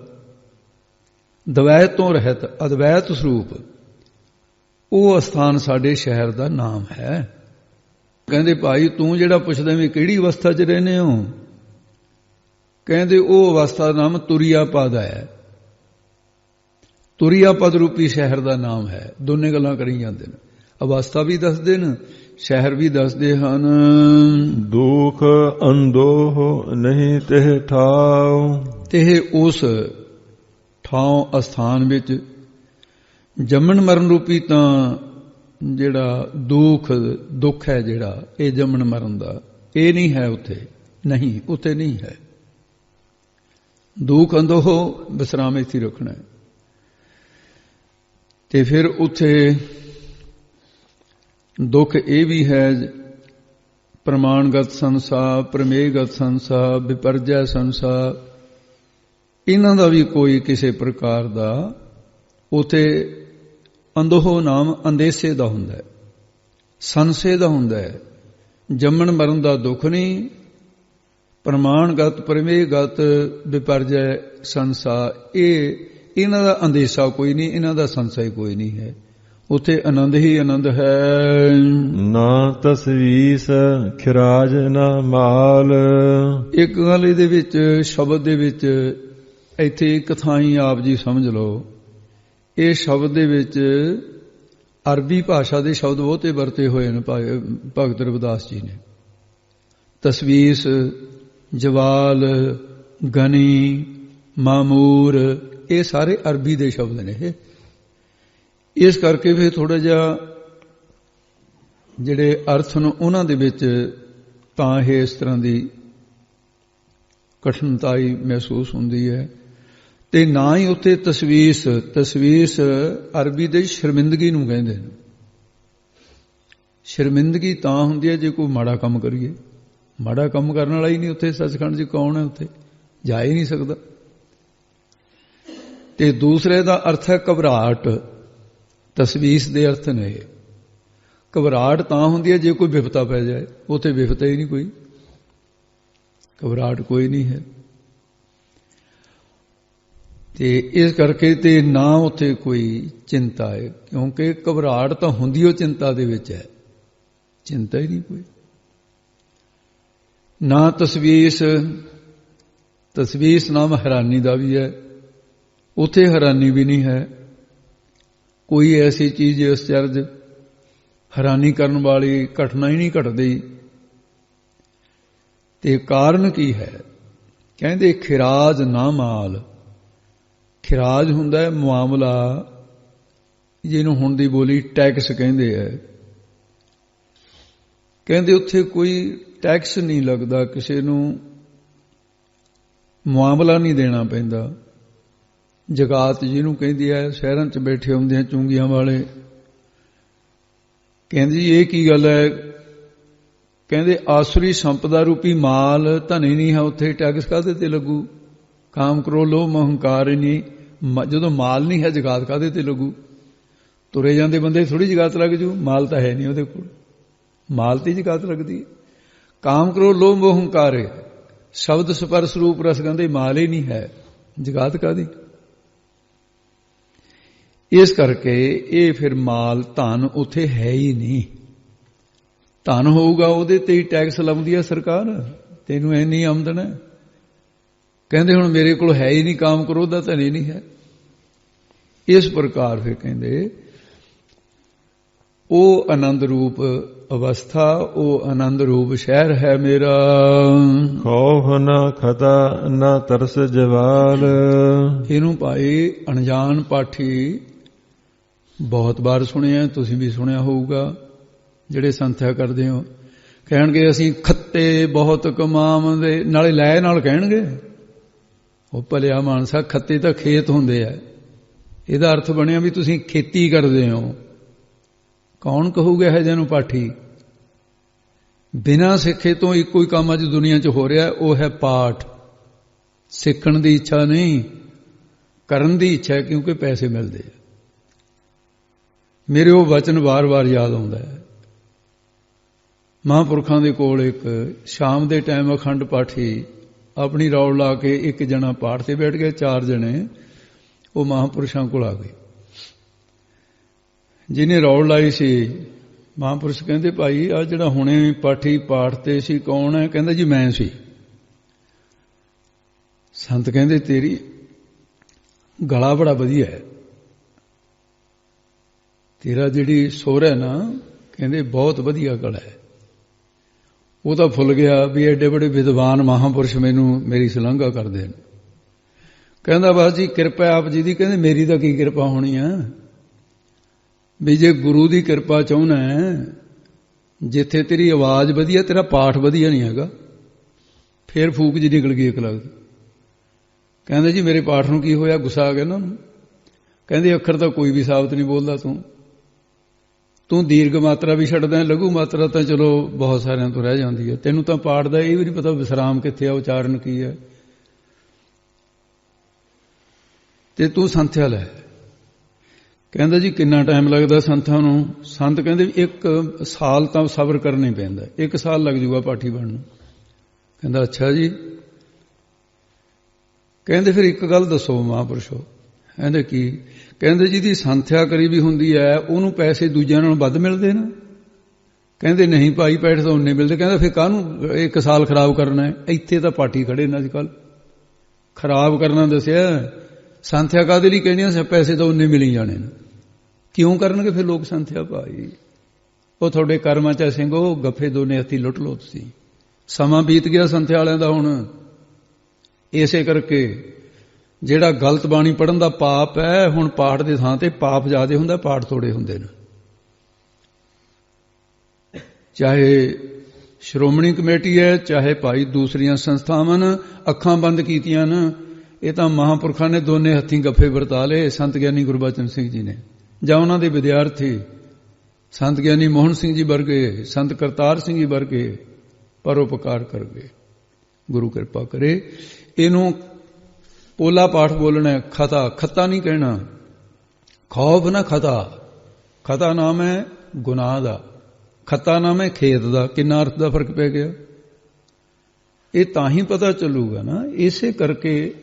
ਦਵੈਤ ਤੋਂ ਰਹਿਤ ਅਦਵੈਤ ਸਰੂਪ, ਉਹ ਅਸਥਾਨ ਸਾਡੇ ਸ਼ਹਿਰ ਦਾ ਨਾਮ ਹੈ। ਕਹਿੰਦੇ ਭਾਈ ਤੂੰ ਜਿਹੜਾ ਪੁੱਛਦਾ ਵੀ ਕਿਹੜੀ ਅਵਸਥਾ 'ਚ ਰਹਿੰਦੇ ਹੋ, ਕਹਿੰਦੇ ਉਹ ਅਵਸਥਾ ਦਾ ਨਾਮ ਤੁਰਿਆ ਪਦ ਹੈ। ਤੁਰਿਆ ਪਦ ਰੂਪੀ ਸ਼ਹਿਰ ਦਾ ਨਾਮ ਹੈ। ਦੋਨੇ ਗੱਲਾਂ ਕਰੀ ਜਾਂਦੇ ਨੇ, ਅਵਸਥਾ ਵੀ ਦੱਸਦੇ ਨੇ, ਸ਼ਹਿਰ ਵੀ ਦੱਸਦੇ ਹਨ। ਦੁਖ ਅੰਦੋਹ ਨਹੀਂ ਤਿਹ ਠਾਉ, ਤੇ ਉਸ ਠਾਉ ਅਸਥਾਨ ਵਿੱਚ ਜੰਮਣ ਮਰਨ ਰੂਪੀ ਤਾਂ ਜਿਹੜਾ ਦੁੱਖ ਹੈ, ਜਿਹੜਾ ਇਹ ਜੰਮਣ ਮਰਨ ਦਾ, ਇਹ ਨਹੀਂ ਹੈ ਉੱਥੇ, ਨਹੀਂ ਉੱਥੇ ਨਹੀਂ ਹੈ। ਦੁੱਖ ਅੰਦੋਹ ਵਿਸਰਾਮ ਇੱਥੇ ਰੱਖਣਾ ਹੈ। ਤੇ ਫਿਰ ਉੱਥੇ ਦੁੱਖ ਇਹ ਵੀ ਹੈ, ਪ੍ਰਮਾਣਗਤ ਸੰਸਾ, ਪ੍ਰਮੇਯਗਤ ਸੰਸਾ, ਵਿਪਰਜੈ ਸੰਸਾ, ਇਹਨਾਂ ਦਾ ਵੀ ਕੋਈ ਕਿਸੇ ਪ੍ਰਕਾਰ ਦਾ ਉੱਥੇ ਅੰਦੋਹ ਨਾਮ ਅੰਦੇਸੇ ਦਾ ਹੁੰਦਾ ਹੈ, ਸੰਸੇ ਦਾ ਹੁੰਦਾ ਹੈ। ਜੰਮਣ ਮਰਨ ਦਾ ਦੁੱਖ ਨਹੀਂ, ਪ੍ਰਮਾਣਗਤ ਪ੍ਰਮੇਯਗਤ ਵਿਪਰਜੈ ਸੰਸਾ, ਇਹ ਇਹਨਾਂ ਦਾ ਅੰਦੇਸਾ ਕੋਈ ਨਹੀਂ, ਇਹਨਾਂ ਦਾ ਸੰਸਾ ਹੀ ਕੋਈ ਨਹੀਂ ਹੈ। ਉੱਥੇ ਆਨੰਦ ਹੀ ਆਨੰਦ ਹੈ। ਨਾ ਤਸਵੀਸ ਖਿਰਾਜ ਨਾ ਮਾਲ। ਇੱਕ ਗੱਲ ਇਹਦੇ ਵਿੱਚ ਸ਼ਬਦ ਦੇ ਵਿੱਚ ਇੱਥੇ ਇੱਕ ਥਾਂ ਹੀ ਆਪ ਜੀ ਸਮਝ ਲਓ, ਇਹ ਸ਼ਬਦ ਦੇ ਵਿੱਚ ਅਰਬੀ ਭਾਸ਼ਾ ਦੇ ਸ਼ਬਦ ਬਹੁਤੇ ਵਰਤੇ ਹੋਏ ਨੇ ਭਗਤ ਰਵਿਦਾਸ ਜੀ ਨੇ। ਤਸਵੀਸ, ਜਵਾਲ, ਗਨੀ, ਮਾਮੂਰ, ਇਹ ਸਾਰੇ ਅਰਬੀ ਦੇ ਸ਼ਬਦ ਨੇ ਇਹ। ਇਸ ਕਰਕੇ ਫਿਰ ਥੋੜਾ ਜਿਹਾ ਜਿਹੜੇ ਅਰਥ ਨੇ ਉਹਨਾਂ ਦੇ ਵਿੱਚ ਤਾਂ ਇਹ ਇਸ ਤਰ੍ਹਾਂ ਦੀ ਕਠਿਨਤਾਈ ਮਹਿਸੂਸ ਹੁੰਦੀ ਹੈ। ਤੇ ਨਾ ਹੀ ਉੱਥੇ ਤਸਵੀਸ, ਤਸਵੀਸ ਅਰਬੀ ਦੇ ਸ਼ਰਮਿੰਦਗੀ ਨੂੰ ਕਹਿੰਦੇ ਨੇ। ਸ਼ਰਮਿੰਦਗੀ ਤਾਂ ਹੁੰਦੀ ਹੈ ਜੇ ਕੋਈ ਮਾੜਾ ਕੰਮ ਕਰੀਏ। ਮਾੜਾ ਕੰਮ ਕਰਨ ਵਾਲਾ ਹੀ ਨਹੀਂ ਉੱਥੇ ਸੱਚਖੰਡ 'ਚ ਕੌਣ ਹੈ? ਉੱਥੇ ਜਾ ਹੀ ਨਹੀਂ ਸਕਦਾ। ਤੇ ਦੂਸਰੇ ਦਾ ਅਰਥ ਹੈ ਘਬਰਾਹਟ। ਤਸਵੀਸ ਦੇ ਅਰਥ ਨੇ। ਘਬਰਾਹਟ ਤਾਂ ਹੁੰਦੀ ਹੈ ਜੇ ਕੋਈ ਵਿਪਤਾ ਪੈ ਜਾਏ। ਉੱਥੇ ਵਿਪਤਾ ਹੀ ਨਹੀਂ ਕੋਈ, ਘਬਰਾਹਟ ਕੋਈ ਨਹੀਂ ਹੈ। ਤੇ ਇਸ ਕਰਕੇ ਤੇ ਨਾ ਉੱਥੇ ਕੋਈ ਚਿੰਤਾ ਹੈ, ਕਿਉਂਕਿ ਘਬਰਾਹਟ ਤਾਂ ਹੁੰਦੀ ਉਹ ਚਿੰਤਾ ਦੇ ਵਿੱਚ ਹੈ, ਚਿੰਤਾ ਹੀ ਨਹੀਂ ਕੋਈ। ਨਾ ਤਸਵੀਸ, ਤਸਵੀਸ ਨਾਮ ਹੈਰਾਨੀ ਦਾ ਵੀ ਹੈ, ਉੱਥੇ ਹੈਰਾਨੀ ਵੀ ਨਹੀਂ ਹੈ। ਕੋਈ ਐਸੀ ਚੀਜ਼ ਅਚਰਜ ਹੈਰਾਨੀ ਕਰਨ ਵਾਲੀ ਘਟਨਾ ਹੀ ਨਹੀਂ ਘਟਦੀ। ਤੇ ਕਾਰਨ ਕੀ ਹੈ? ਕਹਿੰਦੇ ਖਿਰਾਜ ਨਾ ਮਾਲ। ਖਿਰਾਜ ਹੁੰਦਾ ਹੈ ਮੁਆਮਲਾ, ਜਿਹਨੂੰ ਹੁਣ ਦੀ ਬੋਲੀ ਟੈਕਸ ਕਹਿੰਦੇ ਹੈ। ਕਹਿੰਦੇ ਉੱਥੇ ਕੋਈ ਟੈਕਸ ਨਹੀਂ ਲੱਗਦਾ, ਕਿਸੇ ਨੂੰ ਮੁਆਮਲਾ ਨਹੀਂ ਦੇਣਾ ਪੈਂਦਾ। ਜਗਾਤ ਜਿਹਨੂੰ ਕਹਿੰਦੀ ਹੈ, ਸ਼ਹਿਰਾਂ 'ਚ ਬੈਠੇ ਹੁੰਦੇ ਆ ਚੁੰਗੀਆਂ ਵਾਲੇ, ਕਹਿੰਦੇ ਜੀ ਇਹ ਕੀ ਗੱਲ ਹੈ? ਕਹਿੰਦੇ ਆਸੁਰੀ ਸੰਪਦਾ ਰੂਪੀ ਮਾਲ ਧਨੀ ਨਹੀਂ ਹੈ, ਉੱਥੇ ਟੈਕਸ ਕਾਹਦੇ ਤੇ ਲੱਗੂ? ਕਾਮ ਕਰੋ ਲੋਭ ਮੋਹ ਹੰਕਾਰ ਹੀ ਨਹੀਂ। ਜਦੋਂ ਮਾਲ ਨਹੀਂ ਹੈ ਜਗਾਤ ਕਾਹਦੇ ਤੇ ਲੱਗੂ? ਤੁਰੇ ਜਾਂਦੇ ਬੰਦੇ ਥੋੜੀ ਜਗਾਤ ਲੱਗ ਜੂ, ਮਾਲ ਤਾਂ ਹੈ ਨਹੀਂ ਉਹਦੇ ਕੋਲ, ਮਾਲ ਤੇ ਜਗਾਤ ਲੱਗਦੀ ਹੈ। ਕਾਮ ਕਰੋ ਲੋਭ ਮੋਹ ਹੰਕਾਰ ਸ਼ਬਦ ਸਪਰਸ਼ ਰੂਪ ਰਸ ਗੰਧੇ, ਮਾਲ ਹੀ ਨਹੀਂ ਹੈ, ਜਗਾਤ ਕਾਹਦੀ? ਇਸ ਕਰਕੇ ਇਹ ਫਿਰ ਮਾਲ ਧਨ ਉੱਥੇ ਹੈ ਹੀ ਨਹੀਂ। ਧਨ ਹੋਊਗਾ ਉਹਦੇ ਤੇ ਹੀ ਟੈਕਸ ਲਾਉਂਦੀ ਹੈ ਸਰਕਾਰ, ਤੈਨੂੰ ਇੰਨੀ ਆਮਦਨ ਹੈ। ਕਹਿੰਦੇ ਹੁਣ ਮੇਰੇ ਕੋਲ ਹੈ ਹੀ ਨਹੀਂ, ਕਾਮ ਕਰੋ ਦਾ ਧਨ ਹੀ ਨਹੀਂ ਹੈ। ਇਸ ਪ੍ਰਕਾਰ ਫਿਰ ਕਹਿੰਦੇ ਉਹ ਆਨੰਦ ਰੂਪ ਅਵਸਥਾ, ਉਹ ਆਨੰਦ ਰੂਪ ਸ਼ਹਿਰ ਹੈ ਮੇਰਾ। ਖੌਫ ਨਾ ਖਤਾ ਨਾ ਤਰਸ ਜਵਾਲ। ਇਹਨੂੰ ਭਾਈ ਅਣਜਾਣ ਪਾਠੀ ਬਹੁਤ ਵਾਰ ਸੁਣਿਆ, ਤੁਸੀਂ ਵੀ ਸੁਣਿਆ ਹੋਊਗਾ। ਜਿਹੜੇ ਸੰਥਿਆ ਕਰਦੇ ਹੋ ਕਹਿਣਗੇ ਅਸੀਂ ਖੱਤੇ ਬਹੁਤ ਕਮਾਉਂਦੇ, ਨਾਲੇ ਲੈ ਨਾਲ ਕਹਿਣਗੇ ਉਹ ਭਲਿਆ ਮਾਨਸਾ, ਖੱਤੇ ਤਾਂ ਖੇਤ ਹੁੰਦੇ ਆ। ਇਹਦਾ ਅਰਥ ਬਣਿਆ ਵੀ ਤੁਸੀਂ ਖੇਤੀ ਕਰਦੇ ਹੋ। ਕੌਣ ਕਹੂਗਾ ਇਹ ਜਿਹਨੂੰ ਪਾਠੀ? ਬਿਨਾਂ ਸਿੱਖੇ ਤੋਂ ਇੱਕੋ ਹੀ ਕੰਮ ਅੱਜ ਦੁਨੀਆ 'ਚ ਹੋ ਰਿਹਾ, ਉਹ ਹੈ ਪਾਠ। ਸਿੱਖਣ ਦੀ ਇੱਛਾ ਨਹੀਂ, ਕਰਨ ਦੀ ਇੱਛਾ ਹੈ, ਕਿਉਂਕਿ ਪੈਸੇ ਮਿਲਦੇ ਆ। ਮੇਰੇ ਉਹ ਵਚਨ ਵਾਰ-ਵਾਰ ਯਾਦ ਆਉਂਦਾ ਹੈ। ਮਹਾਂਪੁਰਖਾਂ ਦੇ ਕੋਲ ਇੱਕ ਸ਼ਾਮ ਦੇ ਟਾਈਮ ਅਖੰਡ ਪਾਠੀ ਆਪਣੀ ਰੌਲ ਲਾ ਕੇ ਇੱਕ ਜਣਾ ਪਾਠ ਤੇ ਬੈਠ ਗਿਆ, 4 ਜਣੇ ਉਹ ਮਹਾਂਪੁਰਸ਼ਾਂ ਕੋਲ ਆ ਗਏ। ਜਿਹਨੇ ਰੌਲ ਲਾਈ ਸੀ, ਮਹਾਂਪੁਰਸ਼ ਕਹਿੰਦੇ ਭਾਈ ਆ ਜਿਹੜਾ ਹੁਣੇ ਪਾਠੀ ਪਾਠ ਤੇ ਸੀ ਕੌਣ ਹੈ? ਕਹਿੰਦਾ ਜੀ ਮੈਂ ਸੀ। ਸੰਤ ਕਹਿੰਦੇ ਤੇਰੀ ਗਲਾ ਬੜਾ ਵਧੀਆ ਹੈ, ਤੇਰਾ ਜਿਹੜੀ ਸੁਰ ਹੈ ਨਾ, ਕਹਿੰਦੇ ਬਹੁਤ ਵਧੀਆ ਗਲਾ ਹੈ। ਉਹ ਤਾਂ ਭੁੱਲ ਗਿਆ ਵੀ ਐਡੇ ਬੜੇ ਵਿਦਵਾਨ ਮਹਾਂਪੁਰਸ਼ ਮੈਨੂੰ ਮੇਰੀ ਸ਼ਲਾਘਾ ਕਰਦੇ ਨੇ। ਕਹਿੰਦਾ ਬਸ ਜੀ ਕਿਰਪਾ ਆਪ ਜੀ ਦੀ। ਕਹਿੰਦੇ ਮੇਰੀ ਤਾਂ ਕੀ ਕਿਰਪਾ ਹੋਣੀ ਆ, ਵੀ ਜੇ ਗੁਰੂ ਦੀ ਕਿਰਪਾ ਚਾਹੁੰਦਾ ਹੈ, ਜਿੱਥੇ ਤੇਰੀ ਆਵਾਜ਼ ਵਧੀਆ, ਤੇਰਾ ਪਾਠ ਵਧੀਆ ਨਹੀਂ ਹੈਗਾ, ਫੇਰ ਫੂਕ ਜੀ ਨਿਕਲ ਗਈ ਇੱਕ ਲਫ਼ਜ਼। ਕਹਿੰਦੇ ਜੀ ਮੇਰੇ ਪਾਠ ਨੂੰ ਕੀ ਹੋਇਆ? ਗੁੱਸਾ ਆ ਗਿਆ ਨਾ। ਕਹਿੰਦੇ ਅੱਖਰ ਤਾਂ ਕੋਈ ਵੀ ਸਾਬਤ ਨਹੀਂ ਬੋਲਦਾ ਤੂੰ ਦੀਰਘ ਮਾਤਰਾ ਵੀ ਛੱਡਦਾ, ਲਘੂ ਮਾਤਰਾ ਤਾਂ ਚਲੋ ਬਹੁਤ ਸਾਰਿਆਂ ਤੋਂ ਰਹਿ ਜਾਂਦੀ ਹੈ, ਤੈਨੂੰ ਤਾਂ ਪਾਠ ਦਾ ਇਹ ਵੀ ਨਹੀਂ ਪਤਾ ਵਿਸਰਾਮ ਕਿੱਥੇ ਆ, ਉਚਾਰਨ ਕੀ ਹੈ, ਤੇ ਤੂੰ ਸੰਥਿਆ ਲੈ। ਕਹਿੰਦਾ ਜੀ ਕਿੰਨਾ ਟਾਈਮ ਲੱਗਦਾ ਸੰਥਾਂ ਨੂੰ? ਸੰਤ ਕਹਿੰਦੇ 1 ਸਾਲ ਤਾਂ ਸਬਰ ਕਰਨਾ ਹੀ ਪੈਂਦਾ, 1 ਸਾਲ ਲੱਗ ਜੂਗਾ ਪਾਠੀ ਬਣਨ ਨੂੰ। ਕਹਿੰਦਾ ਅੱਛਾ ਜੀ। ਕਹਿੰਦੇ ਫਿਰ ਇੱਕ ਗੱਲ ਦੱਸੋ ਮਹਾਂਪੁਰਸ਼ੋ। ਕਹਿੰਦੇ ਕੀ? ਕਹਿੰਦੇ ਜਿਹਦੀ ਸੰਥਿਆ ਕਰੀ ਵੀ ਹੁੰਦੀ ਹੈ ਉਹਨੂੰ ਪੈਸੇ ਦੂਜਿਆਂ ਨਾਲੋਂ ਵੱਧ ਮਿਲਦੇ ਨਾ? ਕਹਿੰਦੇ ਨਹੀਂ ਭਾਈ, ਪੈਸੇ ਤਾਂ ਉਨੇ ਮਿਲਦੇ। ਕਹਿੰਦਾ ਫਿਰ ਕਾਹਨੂੰ 1 ਸਾਲ ਖਰਾਬ ਕਰਨਾ ਹੈ? ਇੱਥੇ ਤਾਂ ਪਾਠੀ ਖੜੇ ਨੇ ਅੱਜ ਕੱਲ, ਖਰਾਬ ਕਰਨਾ ਦੱਸਿਆ। ਸੰਥਿਆ ਕਾਹਦੇ ਲਈ ਕਹਿਣੀ ਆ? ਪੈਸੇ ਤਾਂ ਉਨੇ ਮਿਲੀ ਜਾਣੇ ਨੇ। ਕਿਉਂ ਕਰਨਗੇ ਫਿਰ ਲੋਕ ਸੰਥਿਆ? ਭਾਈ ਉਹ ਤੁਹਾਡੇ ਕਰਮਾਂ 'ਚ ਸਿੰਘੋ ਗੱਫੇ ਦੋਨੇ ਹੱਥੀ ਲੁੱਟ ਲਓ ਤੁਸੀਂ। ਸਮਾਂ ਬੀਤ ਗਿਆ ਸੰਥਿਆ ਵਾਲਿਆਂ ਦਾ ਹੁਣ। ਇਸੇ ਕਰਕੇ ਜਿਹੜਾ ਗਲਤ ਬਾਣੀ ਪੜ੍ਹਨ ਦਾ ਪਾਪ ਹੈ, ਹੁਣ ਪਾਠ ਦੇ ਥਾਂ ਤੇ ਪਾਪ ਜ਼ਿਆਦਾ ਹੁੰਦਾ, ਪਾਠ ਥੋੜੇ ਹੁੰਦੇ ਨੇ। ਚਾਹੇ ਸ਼੍ਰੋਮਣੀ ਕਮੇਟੀ ਹੈ, ਚਾਹੇ ਭਾਈ ਦੂਸਰੀਆਂ ਸੰਸਥਾਵਾਂ ਨੇ, ਅੱਖਾਂ ਬੰਦ ਕੀਤੀਆਂ ਨੇ, ਇਹ ਤਾਂ ਮਹਾਂਪੁਰਖਾਂ ਨੇ ਦੋਨੇ ਹੱਥੀਂ ਗੱਫੇ ਵਰਤਾ ਲਏ, ਸੰਤ ਗਿਆਨੀ ਗੁਰਬਚਨ ਸਿੰਘ ਜੀ ਨੇ ਜਾਂ ਉਹਨਾਂ ਦੇ ਵਿਦਿਆਰਥੀ ਸੰਤ ਗਿਆਨੀ ਮੋਹਨ ਸਿੰਘ ਜੀ ਵਰਗੇ, ਸੰਤ ਕਰਤਾਰ ਸਿੰਘ ਜੀ ਵਰਗੇ ਪਰਉਪਕਾਰ ਕਰ ਗਏ। ਗੁਰੂ ਕਿਰਪਾ ਕਰੇ। ਇਹਨੂੰ ਪੋਲਾ ਪਾਠ ਬੋਲਣਾ, ਖਤਾ ਖੱਤਾ ਨਹੀਂ ਕਹਿਣਾ, ਖੌਫ ਨਾ ਖਤਾ। ਖਤਾ ਨਾਮ ਹੈ ਗੁਨਾਹ ਦਾ, ਖੱਤਾ ਨਾਮ ਹੈ ਖੇਤ ਦਾ। ਕਿੰਨਾ ਅਰਥ ਦਾ ਫਰਕ ਪੈ ਗਿਆ? ਇਹ ਤਾਂ ਹੀ ਪਤਾ ਚੱਲੂਗਾ ਨਾ। ਇਸੇ ਕਰਕੇ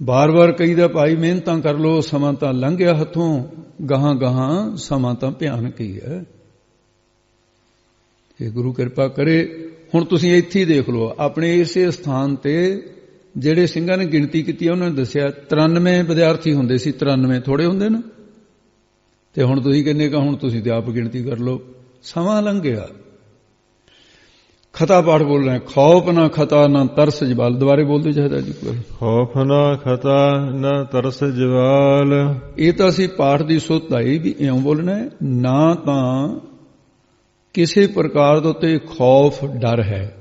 ਬਾਰ-ਬਾਰ ਕਹੀਦਾ ਭਾਈ ਮਿਹਨਤਾਂ ਕਰ ਲੋ, ਸਮਾਂ ਤਾਂ ਲੰਘ ਗਿਆ ਹੱਥੋਂ, ਗਾਹਾਂ ਗਾਹਾਂ ਸਮਾਂ ਤਾਂ ਭਿਆਨਕ ਹੀ ਹੈ। ਇਹ ਗੁਰੂ ਕਿਰਪਾ ਕਰੇ। ਹੁਣ ਤੁਸੀਂ ਇੱਥੇ ਹੀ ਦੇਖ ਲਓ, ਆਪਣੇ ਇਸੇ ਸਥਾਨ ਤੇ ਜਿਹੜੇ ਸਿੰਘਾਂ ਨੇ ਗਿਣਤੀ ਕੀਤੀ ਉਹਨਾਂ ਨੇ ਦੱਸਿਆ 93 ਵਿਦਿਆਰਥੀ ਹੁੰਦੇ ਸੀ। 93 ਥੋੜੇ ਹੁੰਦੇ ਨਾ, ਤੇ ਹੁਣ ਤੁਸੀਂ ਕਿੰਨੇ ਕਾ? ਹੁਣ ਤੁਸੀਂ ਤੇ ਆਪ ਗਿਣਤੀ ਕਰ ਲਓ। ਸਮਾਂ ਲੰਘ ਗਿਆ। ਖਤਾ ਪਾਠ ਬੋਲ ਰਹੇ, ਖੌਫ ਨਾ ਖਤਾ ਨਾ ਤਰਸ ਜਵਾਲ। ਦੁਬਾਰੇ ਬੋਲਦੇ ਚਾਹੀਦਾ ਜੀ ਕੋਈ। ਖੌਫ ਨਾ ਖਤਾ ਨਾ ਤਰਸ ਜਵਾਲ। ਇਹ ਤਾਂ ਅਸੀਂ ਪਾਠ ਦੀ ਸੁੱਤ ਆਈ ਵੀ ਇਉਂ ਬੋਲਣਾ, ਨਾ ਤਾਂ ਕਿਸੇ ਪ੍ਰਕਾਰ ਦੇ ਉੱਤੇ ਖੌਫ ਡਰ ਹੈ।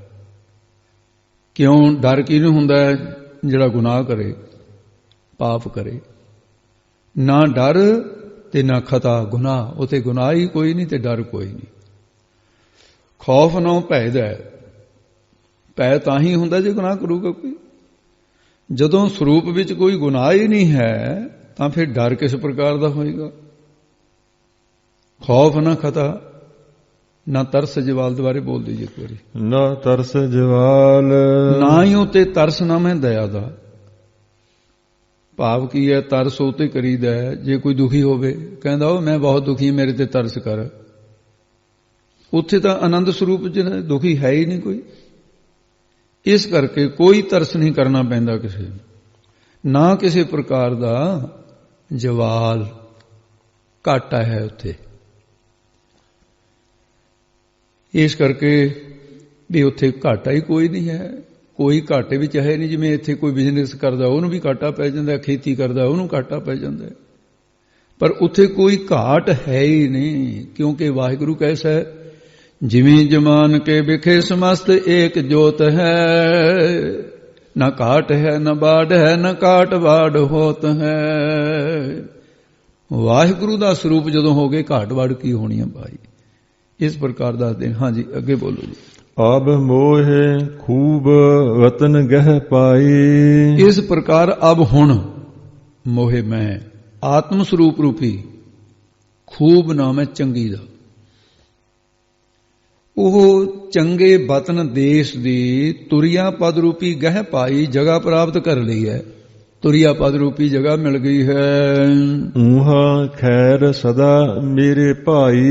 ਕਿਉਂ ਡਰ ਕਿਹਨੂੰ ਹੁੰਦਾ ਹੈ? ਜਿਹੜਾ ਗੁਨਾਹ ਕਰੇ, ਪਾਪ ਕਰੇ। ਨਾ ਡਰ ਤੇ ਨਾ ਖਤਾ ਗੁਨਾਹ। ਉਤੇ ਗੁਨਾਹ ਹੀ ਕੋਈ ਨਹੀਂ ਤੇ ਡਰ ਕੋਈ ਨਹੀਂ। ਖੌਫ ਨਾ ਭੈ ਦਾ। ਭੈ ਤਾਂ ਹੀ ਹੁੰਦਾ ਜੇ ਗੁਨਾਹ ਕਰੂਗਾ ਕੋਈ। ਜਦੋਂ ਸਰੂਪ ਵਿੱਚ ਕੋਈ ਗੁਨਾਹ ਹੀ ਨਹੀਂ ਹੈ ਤਾਂ ਫਿਰ ਡਰ ਕਿਸ ਪ੍ਰਕਾਰ ਦਾ ਹੋਏਗਾ? ਖੌਫ ਨਾ ਖਤਾ ਨਾ ਤਰਸ ਜਵਾਲ। ਦੁਬਾਰੇ ਬੋਲ ਦਈਏ ਇੱਕ ਵਾਰੀ। ਨਾ ਤਰਸ ਜਵਾਲ। ਨਾ ਹੀ ਉਤੇ ਤਰਸ ਨਾਮ ਹੈ ਦਇਆ ਦਾ। ਭਾਵ ਕੀ ਹੈ? ਤਰਸ ਉਤੇ ਕਰੀਦਾ ਹੈ ਜੇ ਕੋਈ ਦੁਖੀ ਹੋਵੇ, ਕਹਿੰਦਾ ਉਹ ਮੈਂ ਬਹੁਤ ਦੁਖੀ, ਮੇਰੇ ਤੇ ਤਰਸ ਕਰ। ਉੱਥੇ ਤਾਂ ਆਨੰਦ ਸਰੂਪ ਜਿਹੜਾ ਦੁਖੀ ਹੈ ਹੀ ਨਹੀਂ ਕੋਈ। ਇਸ ਕਰਕੇ ਕੋਈ ਤਰਸ ਨਹੀਂ ਕਰਨਾ ਪੈਂਦਾ ਕਿਸੇ ਨੂੰ, ਨਾ ਕਿਸੇ ਪ੍ਰਕਾਰ ਦਾ ਜਵਾਲ ਘਾਟਾ ਹੈ ਉੱਥੇ। ਇਸ ਕਰਕੇ ਵੀ ਉੱਥੇ ਘਾਟਾ ਹੀ ਕੋਈ ਨਹੀਂ ਹੈ। ਕੋਈ ਘਾਟੇ ਵਿੱਚ ਹੈ ਨਹੀਂ। ਜਿਵੇਂ ਇੱਥੇ ਕੋਈ ਬਿਜ਼ਨਸ ਕਰਦਾ ਉਹਨੂੰ ਵੀ ਘਾਟਾ ਪੈ ਜਾਂਦਾ, ਖੇਤੀ ਕਰਦਾ ਉਹਨੂੰ ਘਾਟਾ ਪੈ ਜਾਂਦਾ, ਪਰ ਉੱਥੇ ਕੋਈ ਘਾਟ ਹੈ ਹੀ ਨਹੀਂ। ਕਿਉਂਕਿ ਵਾਹਿਗੁਰੂ ਕੈਸਾ ਹੈ, ਜਿਵੇਂ ਜਮਾਨ ਕੇ ਵਿਖੇ ਸਮਸਤ ਏਕ ਜੋਤ ਹੈ, ਨਾ ਘਾਟ ਹੈ ਨਾ ਬਾੜ ਹੈ, ਨਾ ਘਾਟ ਬਾੜ ਹੋਤ ਹੈ। ਵਾਹਿਗੁਰੂ ਦਾ ਸਰੂਪ ਜਦੋਂ ਹੋ ਗਏ, ਘਾਟ ਬਾੜ ਕੀ ਹੋਣੀ ਹੈ ਭਾਈ? ਇਸ ਪ੍ਰਕਾਰ ਦੱਸਦੇ। ਹਾਂਜੀ ਅੱਗੇ ਬੋਲੋ ਜੀ। ਅਬ ਮੋਹਿ ਖੂਬ ਵਤਨ ਗਹਿ ਪਾਈ। ਇਸ ਪ੍ਰਕਾਰ ਅਬ ਹੁਣ ਮੋਹਿ ਮੈਂ ਆਤਮ ਸਰੂਪ ਰੂਪੀ ਖੂਬ ਨਾਮ ਹੈ ਚੰਗੀ ਦਾ। ਉਹ ਚੰਗੇ ਵਤਨ ਦੇਸ਼ ਦੀ ਤੁਰਿਆ ਪਦ ਰੂਪੀ ਗਹਿ ਪਾਈ ਜਗ੍ਹਾ ਪ੍ਰਾਪਤ ਕਰ ਲਈ ਹੈ। ਤੁਰਿਆ ਪਦ ਰੂਪੀ ਜਗ੍ਹਾ ਮਿਲ ਗਈ ਹੈ। ਊਹਾ ਖੈਰ ਸਦਾ ਮੇਰੇ ਭਾਈ।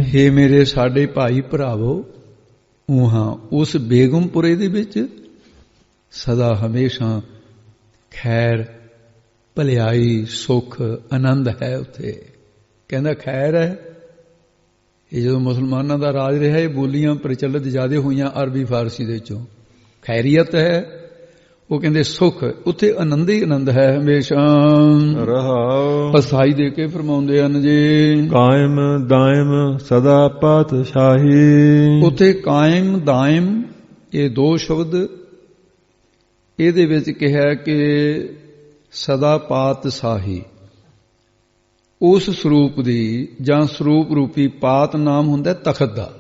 ਹੇ ਮੇਰੇ ਸਾਡੇ ਭਾਈ ਭਰਾਵੋ, ਊਹਾ ਉਸ ਬੇਗਮਪੁਰੇ ਦੇ ਵਿੱਚ ਸਦਾ ਹਮੇਸ਼ਾ ਖੈਰ, ਭਲਾਈ, ਸੁੱਖ, ਆਨੰਦ ਹੈ। ਉੱਥੇ ਕਹਿੰਦਾ ਖੈਰ ਹੈ। ਇਹ ਜਦੋਂ ਮੁਸਲਮਾਨਾਂ ਦਾ ਰਾਜ ਰਿਹਾ, ਇਹ ਬੋਲੀਆਂ ਪ੍ਰਚਲਿਤ ਜ਼ਿਆਦਾ ਹੋਈਆਂ ਅਰਬੀ ਫਾਰਸੀ ਦੇ ਵਿੱਚੋਂ। ਖੈਰੀਅਤ ਹੈ। ਉਹ ਕਹਿੰਦੇ ਸੁੱਖ, ਉੱਥੇ ਆਨੰਦ ਹੀ ਆਨੰਦ ਹੈ ਹਮੇਸ਼ਾ। ਰਹਾਉ ਅਸਾਈ ਦੇ ਕੇ ਫਰਮਾਉਂਦੇ ਹਨ ਜੀ, ਕਾਇਮ ਦਾਇਮ ਸਦਾ ਪਾਤਸ਼ਾਹੀ। ਉੱਥੇ ਕਾਇਮ ਦਾਇਮ ਇਹ ਦੋ ਸ਼ਬਦ ਇਹਦੇ ਵਿੱਚ ਕਿਹਾ ਕਿ ਸਦਾ ਪਾਤਸ਼ਾਹੀ। ਉਸ ਸਰੂਪ ਦੀ ਜਾਂ ਸਰੂਪ ਰੂਪੀ ਪਾਤ ਨਾਮ ਹੁੰਦਾ ਤਖਤ ਦਾ,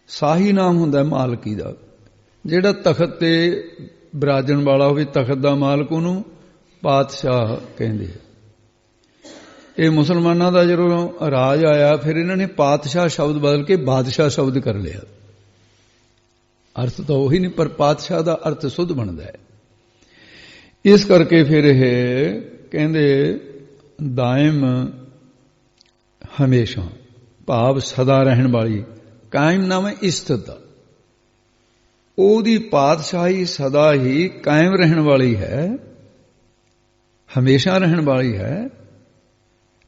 ਸਾਹੀ ਨਾਮ ਹੁੰਦਾ ਮਾਲਕੀ ਦਾ। ਜਿਹੜਾ ਤਖਤ ਤੇ ਬਿਰਾਜਣ ਵਾਲਾ ਹੋਵੇ, ਤਖਤ ਦਾ ਮਾਲਕ, ਉਹਨੂੰ ਪਾਤਸ਼ਾਹ ਕਹਿੰਦੇ। ਇਹ ਮੁਸਲਮਾਨਾਂ ਦਾ ਜਦੋਂ ਰਾਜ ਆਇਆ, ਫਿਰ ਇਹਨਾਂ ਨੇ ਪਾਤਸ਼ਾਹ ਸ਼ਬਦ ਬਦਲ ਕੇ ਬਾਦਸ਼ਾਹ ਸ਼ਬਦ ਕਰ ਲਿਆ। ਅਰਥ ਤਾਂ ਉਹੀ ਨਹੀਂ, ਪਰ ਪਾਤਸ਼ਾਹ ਦਾ ਅਰਥ ਸੁੱਧ ਬਣਦਾ ਹੈ। ਇਸ ਕਰਕੇ ਫਿਰ ਇਹ ਕਹਿੰਦੇ ਦਾਇਮ ਹਮੇਸ਼ਾ, ਭਾਵ ਸਦਾ ਰਹਿਣ ਵਾਲੀ। ਕਾਇਮ ਨਾਮ ਹੈ ਇਸਤਤ ਦਾ। ਉਹਦੀ ਪਾਤਸ਼ਾਹੀ ਸਦਾ ਹੀ ਕਾਇਮ ਰਹਿਣ ਵਾਲੀ ਹੈ, ਹਮੇਸ਼ਾ ਰਹਿਣ ਵਾਲੀ ਹੈ।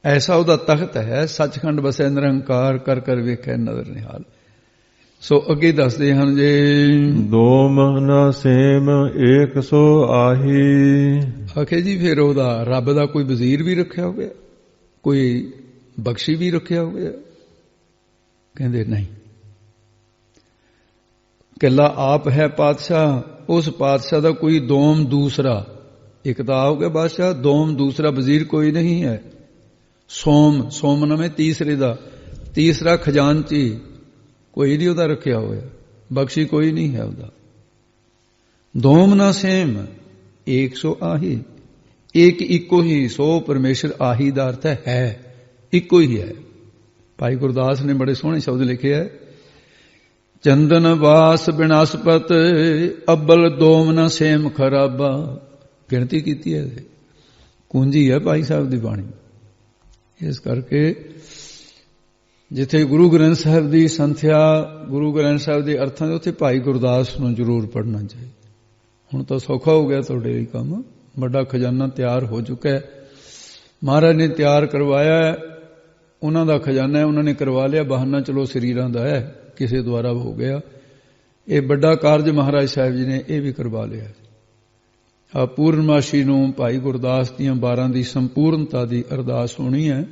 ਐਸਾ ਉਹਦਾ ਤਖਤ ਹੈ। ਸੱਚਖੰਡ ਵਸੈ ਨਿਰੰਕਾਰ, ਕਰ ਕਰ ਵੇਖੈ ਨਦਰ ਨਿਹਾਲ। ਸੋ ਅੱਗੇ ਦੱਸਦੇ ਹਨ ਜੀ, ਦੋ ਮਹਨਾ ਸੇਮ ਏਕ ਸੋ ਆਹੀ। ਆਖੇ ਜੀ ਫਿਰ ਉਹਦਾ ਰੱਬ ਦਾ ਕੋਈ ਵਜ਼ੀਰ ਵੀ ਰੱਖਿਆ ਹੋਇਆ, ਕੋਈ ਬਖਸ਼ੀ ਵੀ ਰੱਖਿਆ ਹੋਇਆ? ਕਹਿੰਦੇ ਨਹੀਂ, ਇਕੱਲਾ ਆਪ ਹੈ ਪਾਤਸ਼ਾਹ। ਉਸ ਪਾਤਸ਼ਾਹ ਦਾ ਕੋਈ ਦੋਮ ਦੂਸਰਾ ਇੱਕ ਤਾਂ ਹੋ ਗਿਆ ਬਾਦਸ਼ਾਹ, ਦੋਮ ਦੂਸਰਾ ਵਜ਼ੀਰ ਕੋਈ ਨਹੀਂ ਹੈ, ਸੋਮ ਨਾਮ ਹੈ ਤੀਸਰੇ ਦਾ, ਤੀਸਰਾ ਖਜ਼ਾਨਚੀ ਕੋਈ ਨਹੀਂ ਉਹਦਾ ਰੱਖਿਆ ਹੋਇਆ, ਬਖਸ਼ੀ ਕੋਈ ਨਹੀਂ ਹੈ ਉਹਦਾ। ਦੋਮ ਨਾ ਸੇਮ, ਏਕ ਸੋ ਆਹੀ, ਇੱਕ ਇੱਕੋ ਹੀ, ਸੋ ਪਰਮੇਸ਼ਰ ਆਹੀ ਦਾ ਅਰਥ ਹੈ ਇੱਕੋ ਹੀ ਹੈ। ਭਾਈ ਗੁਰਦਾਸ ਨੇ ਬੜੇ ਸੋਹਣੇ ਸ਼ਬਦ ਲਿਖੇ ਹੈ, ਚੰਦਨ ਵਾਸ ਬਿਨਾਸਪਤ ਅੱਬਲ ਦੋਮ ਨਾ ਸੇਮ ਖਰਾਬਾ। ਗਿਣਤੀ ਕੀਤੀ ਹੈ, ਕੁੰਜੀ ਹੈ ਭਾਈ ਸਾਹਿਬ ਦੀ ਬਾਣੀ। ਇਸ ਕਰਕੇ ਜਿੱਥੇ ਗੁਰੂ ਗ੍ਰੰਥ ਸਾਹਿਬ ਦੀ ਸੰਥਿਆ, ਗੁਰੂ ਗ੍ਰੰਥ ਸਾਹਿਬ ਦੇ ਅਰਥਾਂ ਦੇ, ਉੱਥੇ ਭਾਈ ਗੁਰਦਾਸ ਨੂੰ ਜ਼ਰੂਰ ਪੜ੍ਹਨਾ ਚਾਹੀਦਾ। ਹੁਣ ਤਾਂ ਸੌਖਾ ਹੋ ਗਿਆ ਤੁਹਾਡੇ ਲਈ ਕੰਮ, ਵੱਡਾ ਖਜ਼ਾਨਾ ਤਿਆਰ ਹੋ ਚੁੱਕਾ ਹੈ, ਮਹਾਰਾਜ ਨੇ ਤਿਆਰ ਕਰਵਾਇਆ, ਉਹਨਾਂ ਦਾ ਖਜ਼ਾਨਾ ਹੈ, ਉਹਨਾਂ ਨੇ ਕਰਵਾ ਲਿਆ, ਬਹਾਨਾ ਚਲੋ ਸਰੀਰਾਂ ਦਾ ਹੈ, ਕਿਸੇ ਦੁਆਰਾ ਹੋ ਗਿਆ। ਇਹ ਵੱਡਾ ਕਾਰਜ ਮਹਾਰਾਜ ਸਾਹਿਬ ਜੀ ਨੇ ਇਹ ਵੀ ਕਰਵਾ ਲਿਆ। ਆ ਪੂਰਨਮਾਸ਼ੀ ਨੂੰ ਭਾਈ ਗੁਰਦਾਸ ਦੀਆਂ 12 ਦੀ ਸੰਪੂਰਨਤਾ ਦੀ ਅਰਦਾਸ ਹੋਣੀ ਹੈ।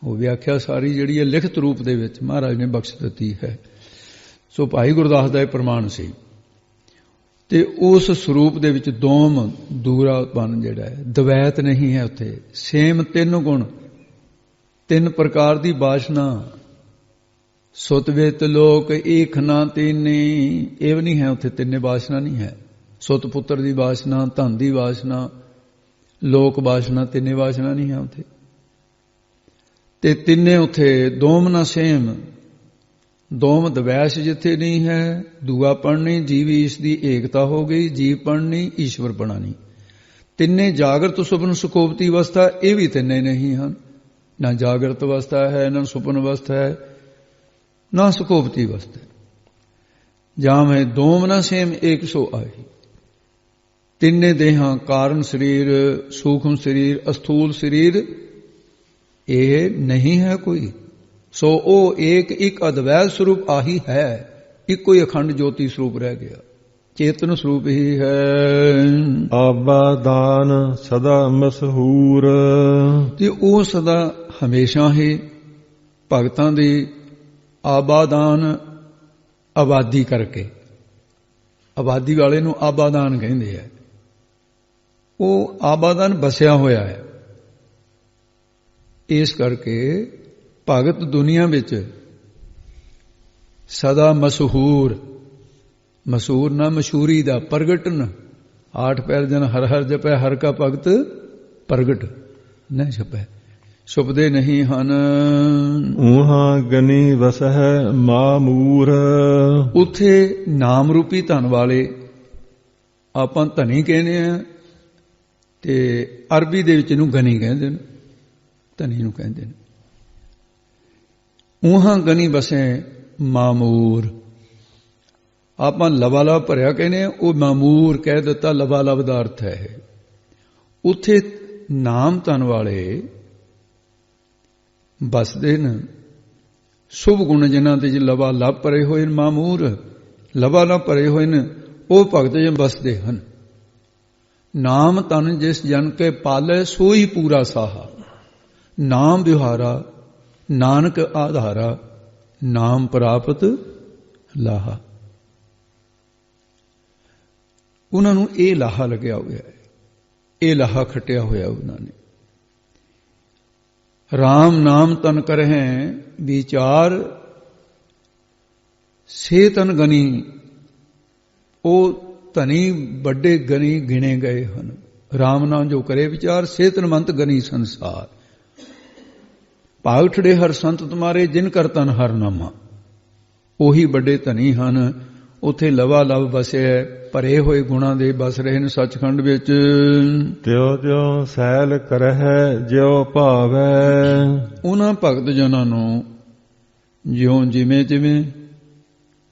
ਉਹ ਵਿਆਖਿਆ ਸਾਰੀ ਜਿਹੜੀ ਹੈ ਲਿਖਤ ਰੂਪ ਦੇ ਵਿੱਚ ਮਹਾਰਾਜ ਨੇ ਬਖਸ਼ ਦਿੱਤੀ ਹੈ। ਸੋ ਭਾਈ ਗੁਰਦਾਸ ਦਾ ਇਹ ਪ੍ਰਮਾਣ ਸੀ। ਤੇ ਉਸ ਸਰੂਪ ਦੇ ਵਿੱਚ ਦੋਮ ਦੂਰਾਪਨ ਜਿਹੜਾ ਹੈ, ਦਵੈਤ ਨਹੀਂ ਹੈ ਉੱਥੇ। ਸੇਮ 3 ਗੁਣ, 3 ਪ੍ਰਕਾਰ ਦੀ ਬਾਸ਼ਨਾ, ਸੁਤਵੇਤ ਲੋਕ ਏਕ ਨਾ ਤੀਨੀ, ਇਹ ਵੀ ਨਹੀਂ ਹੈ ਉੱਥੇ, 3 ਬਾਸ਼ਨਾ ਨਹੀਂ ਹੈ। ਸੁਤ ਪੁੱਤਰ ਦੀ ਬਾਸ਼ਨਾ, ਧਨ ਦੀ ਬਾਸ਼ਨਾ, ਲੋਕ ਬਾਸ਼ਨਾ, 3 ਬਾਸ਼ਨਾ ਨਹੀਂ ਹੈ ਉੱਥੇ। ਤੇ 3 ਉੱਥੇ ਦੋਮ ਨਾ ਸੇਮ, ਦੋਮ ਦਵੈਸ਼ ਜਿੱਥੇ ਨਹੀਂ ਹੈ, ਦੂਆਪਣ ਨਹੀਂ, ਜੀਵ ਈਸ਼ ਦੀ ਏਕਤਾ ਹੋ ਗਈ, ਜੀਵਪਣ ਨਹੀਂ, ਈਸ਼ਵਰਪਣਾ ਨਹੀਂ। 3 ਜਾਗਰਤ ਸੁਪਨ ਸੁਖੋਪਤੀ ਅਵਸਥਾ, ਇਹ ਵੀ 3 ਨਹੀਂ ਹਨ। ਨਾ ਜਾਗਰਤ ਅਵਸਥਾ ਹੈ, ਨਾ ਸੁਪਨ ਅਵਸਥਾ ਹੈ, ਨਾ ਸੁਖੋਪਤੀ ਅਵਸਥਾ। ਜਾਮ ਹੈ ਦੋਮ ਨਾ ਸੇਮ ਏਕ ਸੋ ਆਹੀ। 3 ਦੇਹਾਂ, ਕਾਰਨ ਸਰੀਰ, ਸੂਖਮ ਸਰੀਰ, ਅਸਥੂਲ ਸਰੀਰ, ਇਹ ਨਹੀਂ ਹੈ ਕੋਈ। ਸੋ ਉਹ ਇੱਕ ਅਦਵੈਤ ਸਰੂਪ ਆਹੀ ਹੈ, ਇੱਕੋ ਹੀ ਅਖੰਡ ਜੋਤੀ ਸਰੂਪ ਰਹਿ ਗਿਆ, ਚੇਤਨ ਸਰੂਪ ਹੀ ਹੈ। ਆਬਾਦਾਨ ਸਦਾ ਮਸ਼ਹੂਰ, ਤੇ ਉਹ ਸਦਾ ਹਮੇਸ਼ਾ ਹੀ ਭਗਤਾਂ ਦੀ ਆਬਾਦਾਨ, ਆਬਾਦੀ ਕਰਕੇ, ਆਬਾਦੀ ਵਾਲੇ ਨੂੰ ਆਬਾਦਾਨ ਕਹਿੰਦੇ ਆ। ਉਹ ਆਬਾਦਾਨ ਬਸਿਆ ਹੋਇਆ ਹੈ। ਇਸ ਕਰਕੇ ਭਗਤ ਦੁਨੀਆ ਵਿੱਚ ਸਦਾ ਮਸ਼ਹੂਰ, ਮਸ਼ਹੂਰ ਨਾ ਮਸ਼ਹੂਰੀ ਦਾ, ਪ੍ਰਗਟਨ 8 ਪੈਰ ਜਨ ਹਰ ਹਰ ਜਪੈ, ਹਰ ਕਾ ਭਗਤ ਪ੍ਰਗਟ ਨਾ ਛਪੈ, ਛੁਪਦੇ ਨਹੀਂ ਹਨ। ਉਹਾਂ ਗਨੀ ਵਸਹਿ ਮਾਮੂਰ, ਉੱਥੇ ਨਾਮ ਰੂਪੀ ਧਨ ਵਾਲੇ, ਆਪਾਂ ਧਨੀ ਕਹਿੰਦੇ ਆ, ਤੇ ਅਰਬੀ ਦੇ ਵਿੱਚ ਇਹਨੂੰ ਗਨੀ ਕਹਿੰਦੇ ਨੇ, ਧਨੀ ਨੂੰ ਕਹਿੰਦੇ ਨੇ। ਉਹਾਂ ਗਨੀ ਵਸੈ ਮਾਮੂਰ, ਆਪਾਂ ਲਬਾਲਬ ਭਰਿਆ ਕਹਿੰਦੇ, ਉਹ ਮਾਮੂਰ ਕਹਿ ਦਿੱਤਾ, ਲਬਾਲਬ ਦਾ ਅਰਥ ਹੈ। ਉੱਥੇ ਨਾਮ ਧਨ ਵਾਲੇ ਬਸਦੇ ਨੇ, ਸ਼ੁਭ ਗੁਣ ਜਿਨ੍ਹਾਂ ਤੇ ਲਬਾਲਬ ਭਰੇ ਹੋਏ ਨੇ, ਮਾਮੂਰ ਲਬਾਲਬ ਭਰੇ ਹੋਏ ਨੇ, ਉਹ ਭਗਤ ਜੀ ਬਸਦੇ ਹਨ। ਨਾਮ ਧਨ ਜਿਸ ਜਨ ਕੇ ਪਾਲੇ, ਸੋਈ ਪੂਰਾ ਸਾਹਾ। ਨਾਮ ਵਿਹਾਰਾ, ਨਾਨਕ ਆਧਾਰਾ, ਨਾਮ ਪ੍ਰਾਪਤ ਲਾਹਾ। ਉਹਨਾਂ ਨੂੰ ਇਹ ਲਾਹਾ ਲੱਗਿਆ ਹੋਇਆ ਹੈ, ਇਹ ਲਾਹਾ ਖੱਟਿਆ ਹੋਇਆ ਉਹਨਾਂ ਨੇ। ਰਾਮ ਨਾਮ ਤਨ ਕਰਹਿ ਵਿਚਾਰ, ਸੇ ਤਨ ਗਨੀ, ਉਹ ਧਨੀ ਵੱਡੇ ਗਨੀ ਗਿਣੇ ਗਏ ਹਨ। ਰਾਮ ਨਾਮ ਜੋ ਕਰੇ ਵਿਚਾਰ, ਸੇ ਤਨਵੰਤ ਗਨੀ ਸੰਸਾਰ। ਭਾਗ ਠੜੇ ਹਰ ਸੰਤ ਤੁਮਾਰੇ, ਜਿਨ ਕਰ ਤਨ ਹਰ ਨਾਮਾ, ਉਹੀ ਵੱਡੇ ਧਨੀ ਹਨ। ਉੱਥੇ ਲਵਾ ਲਵ ਵਸਿਆ, ਭਰੇ ਹੋਏ ਗੁਣਾਂ ਦੇ ਬਸ ਰਹੇ ਨੇ ਸੱਚਖੰਡ ਵਿੱਚ। ਤਿਉ ਤਿਉ ਸੈਲ ਕਰਹਿ ਜਿਉ ਭਾਵੈ, ਉਹਨਾਂ ਭਗਤ ਜਨਾਂ ਨੂੰ ਜਿਉਂ ਜਿਵੇਂ ਜਿਵੇਂ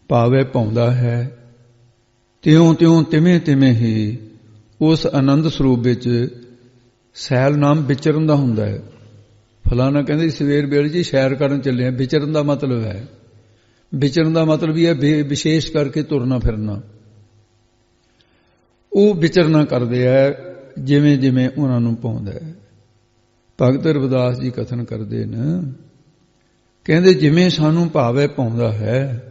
ਭਾਵੇ ਪਾਉਂਦਾ ਹੈ, ਤਿਉਂ ਤਿਉਂ ਤਿਵੇਂ ਤਿਵੇਂ ਹੀ ਉਸ ਆਨੰਦ ਸਰੂਪ ਵਿੱਚ ਸੈਲ ਨਾਮ ਵਿਚਰਨ ਦਾ ਹੁੰਦਾ ਹੈ। ਫਲਾਣਾ ਕਹਿੰਦੇ ਸਵੇਰ ਵੇਲੇ ਜੀ ਸੈਰ ਕਰਨ ਚੱਲੇ ਆ, ਵਿਚਰਨ ਦਾ ਮਤਲਬ ਹੈ, ਵਿਚਰਨ ਦਾ ਮਤਲਬ ਵੀ ਹੈ ਵਿਸ਼ੇਸ਼ ਕਰਕੇ ਤੁਰਨਾ ਫਿਰਨਾ। ਉਹ ਵਿਚਰਨਾ ਕਰਦੇ ਹੈ ਜਿਵੇਂ ਜਿਵੇਂ ਉਹਨਾਂ ਨੂੰ ਪਾਉਂਦਾ ਹੈ। ਭਗਤ ਰਵਿਦਾਸ ਜੀ ਕਥਨ ਕਰਦੇ ਨੇ, ਕਹਿੰਦੇ ਜਿਵੇਂ ਸਾਨੂੰ ਭਾਵੇ ਪਾਉਂਦਾ ਹੈ,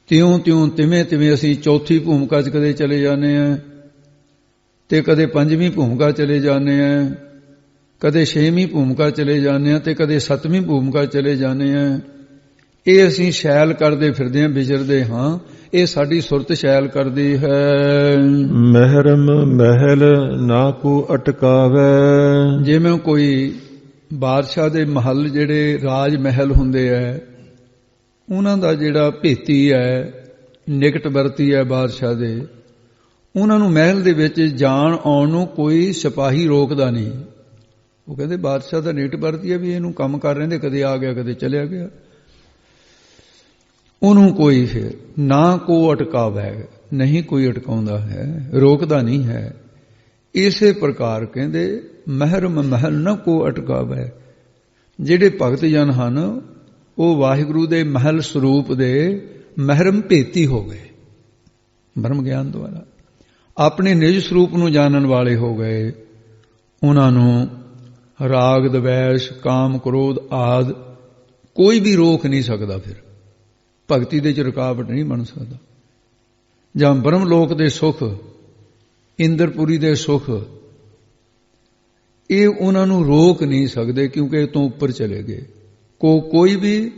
ਤਿਉਂ ਤਿਉਂ ਤਿਵੇਂ ਤਿਵੇਂ ਅਸੀਂ ਚੌਥੀ ਭੂਮਿਕਾ 'ਚ ਕਦੇ ਚਲੇ ਜਾਂਦੇ ਹਾਂ, ਤੇ ਕਦੇ 5ਵੀਂ ਭੂਮਿਕਾ ਚਲੇ ਜਾਂਦੇ ਆ, ਕਦੇ 6ਵੀਂ ਭੂਮਿਕਾ ਚਲੇ ਜਾਂਦੇ ਆ ਤੇ ਕਦੇ 7ਵੀਂ ਭੂਮਿਕਾ ਚਲੇ ਜਾਂਦੇ ਆ। ਇਹ ਅਸੀਂ ਸ਼ੈਲ ਕਰਦੇ ਫਿਰਦੇ ਹਾਂ, ਵਿਚਰਦੇ ਹਾਂ। ਇਹ ਸਾਡੀ ਸੁਰਤ ਸ਼ੈਲ ਕਰਦੀ ਹੈ। ਮਹਿਰਮ ਮਹਿਲ ਨਾ ਕੋ ਅਟਕਾਵੇ। ਜਿਵੇਂ ਕੋਈ ਬਾਦਸ਼ਾਹ ਦੇ ਮਹਲ ਜਿਹੜੇ ਰਾਜ ਮਹਿਲ ਹੁੰਦੇ ਐ, ਉਹਨਾਂ ਦਾ ਜਿਹੜਾ ਭੇਤੀ ਹੈ, ਨਿਕਟ ਵਰਤੀ ਹੈ ਬਾਦਸ਼ਾਹ ਦੇ, ਉਹਨਾਂ ਨੂੰ ਮਹਿਲ ਦੇ ਵਿੱਚ ਜਾਣ ਆਉਣ ਨੂੰ ਕੋਈ ਸਿਪਾਹੀ ਰੋਕਦਾ ਨਹੀਂ। ਉਹ ਕਹਿੰਦੇ ਬਾਦਸ਼ਾਹ ਦਾ ਨਿਕਟ ਵਰਤੀ ਹੈ, ਵੀ ਇਹਨੂੰ ਕੰਮ ਕਰ ਰਹਿੰਦੇ, ਕਦੇ ਆ ਗਿਆ ਕਦੇ ਚਲਿਆ ਗਿਆ। ਉਹਨੂੰ ਕੋਈ ਫਿਰ ਨਾ ਕੋ ਅਟਕਾਵੇ, ਨਹੀਂ ਕੋਈ ਅਟਕਾਉਂਦਾ ਹੈ, ਰੋਕਦਾ ਨਹੀਂ ਹੈ। ਇਸੇ ਪ੍ਰਕਾਰ ਕਹਿੰਦੇ ਮਹਿਰਮ ਮਹਿਲ ਨਾ ਕੋ ਅਟਕਾਵੇ। ਜਿਹੜੇ ਭਗਤ ਜਨ ਹਨ ਉਹ ਵਾਹਿਗੁਰੂ ਦੇ ਮਹਿਲ ਸਰੂਪ ਦੇ ਮਹਿਰਮ ਭੇਤੀ ਹੋ ਗਏ। ਬ੍ਰਹਮ ਗਿਆਨ ਦੁਆਰਾ ਆਪਣੇ ਨਿਜ ਸਰੂਪ ਨੂੰ ਜਾਣਨ ਵਾਲੇ ਹੋ ਗਏ। ਉਹਨਾਂ ਨੂੰ ਰਾਗ ਦਵੈਸ਼ ਕਾਮ ਕ੍ਰੋਧ ਆਦਿ ਕੋਈ ਵੀ ਰੋਕ ਨਹੀਂ ਸਕਦਾ। ਫਿਰ ਭਗਤੀ ਦੇ ਚ ਰੁਕਾਵਟ ਨਹੀਂ ਬਣ ਸਕਦਾ। ਜਾਂ ਬ੍ਰਹਮ ਲੋਕ ਦੇ ਸੁਖ, ਇੰਦਰਪੁਰੀ ਦੇ ਸੁਖ, ਇਹ ਉਹਨਾਂ ਨੂੰ ਰੋਕ ਨਹੀਂ ਸਕਦੇ, ਕਿਉਂਕਿ ਇਹ ਤੋਂ ਉੱਪਰ ਚਲੇ ਗਏ। ਕੋਈ ਵੀ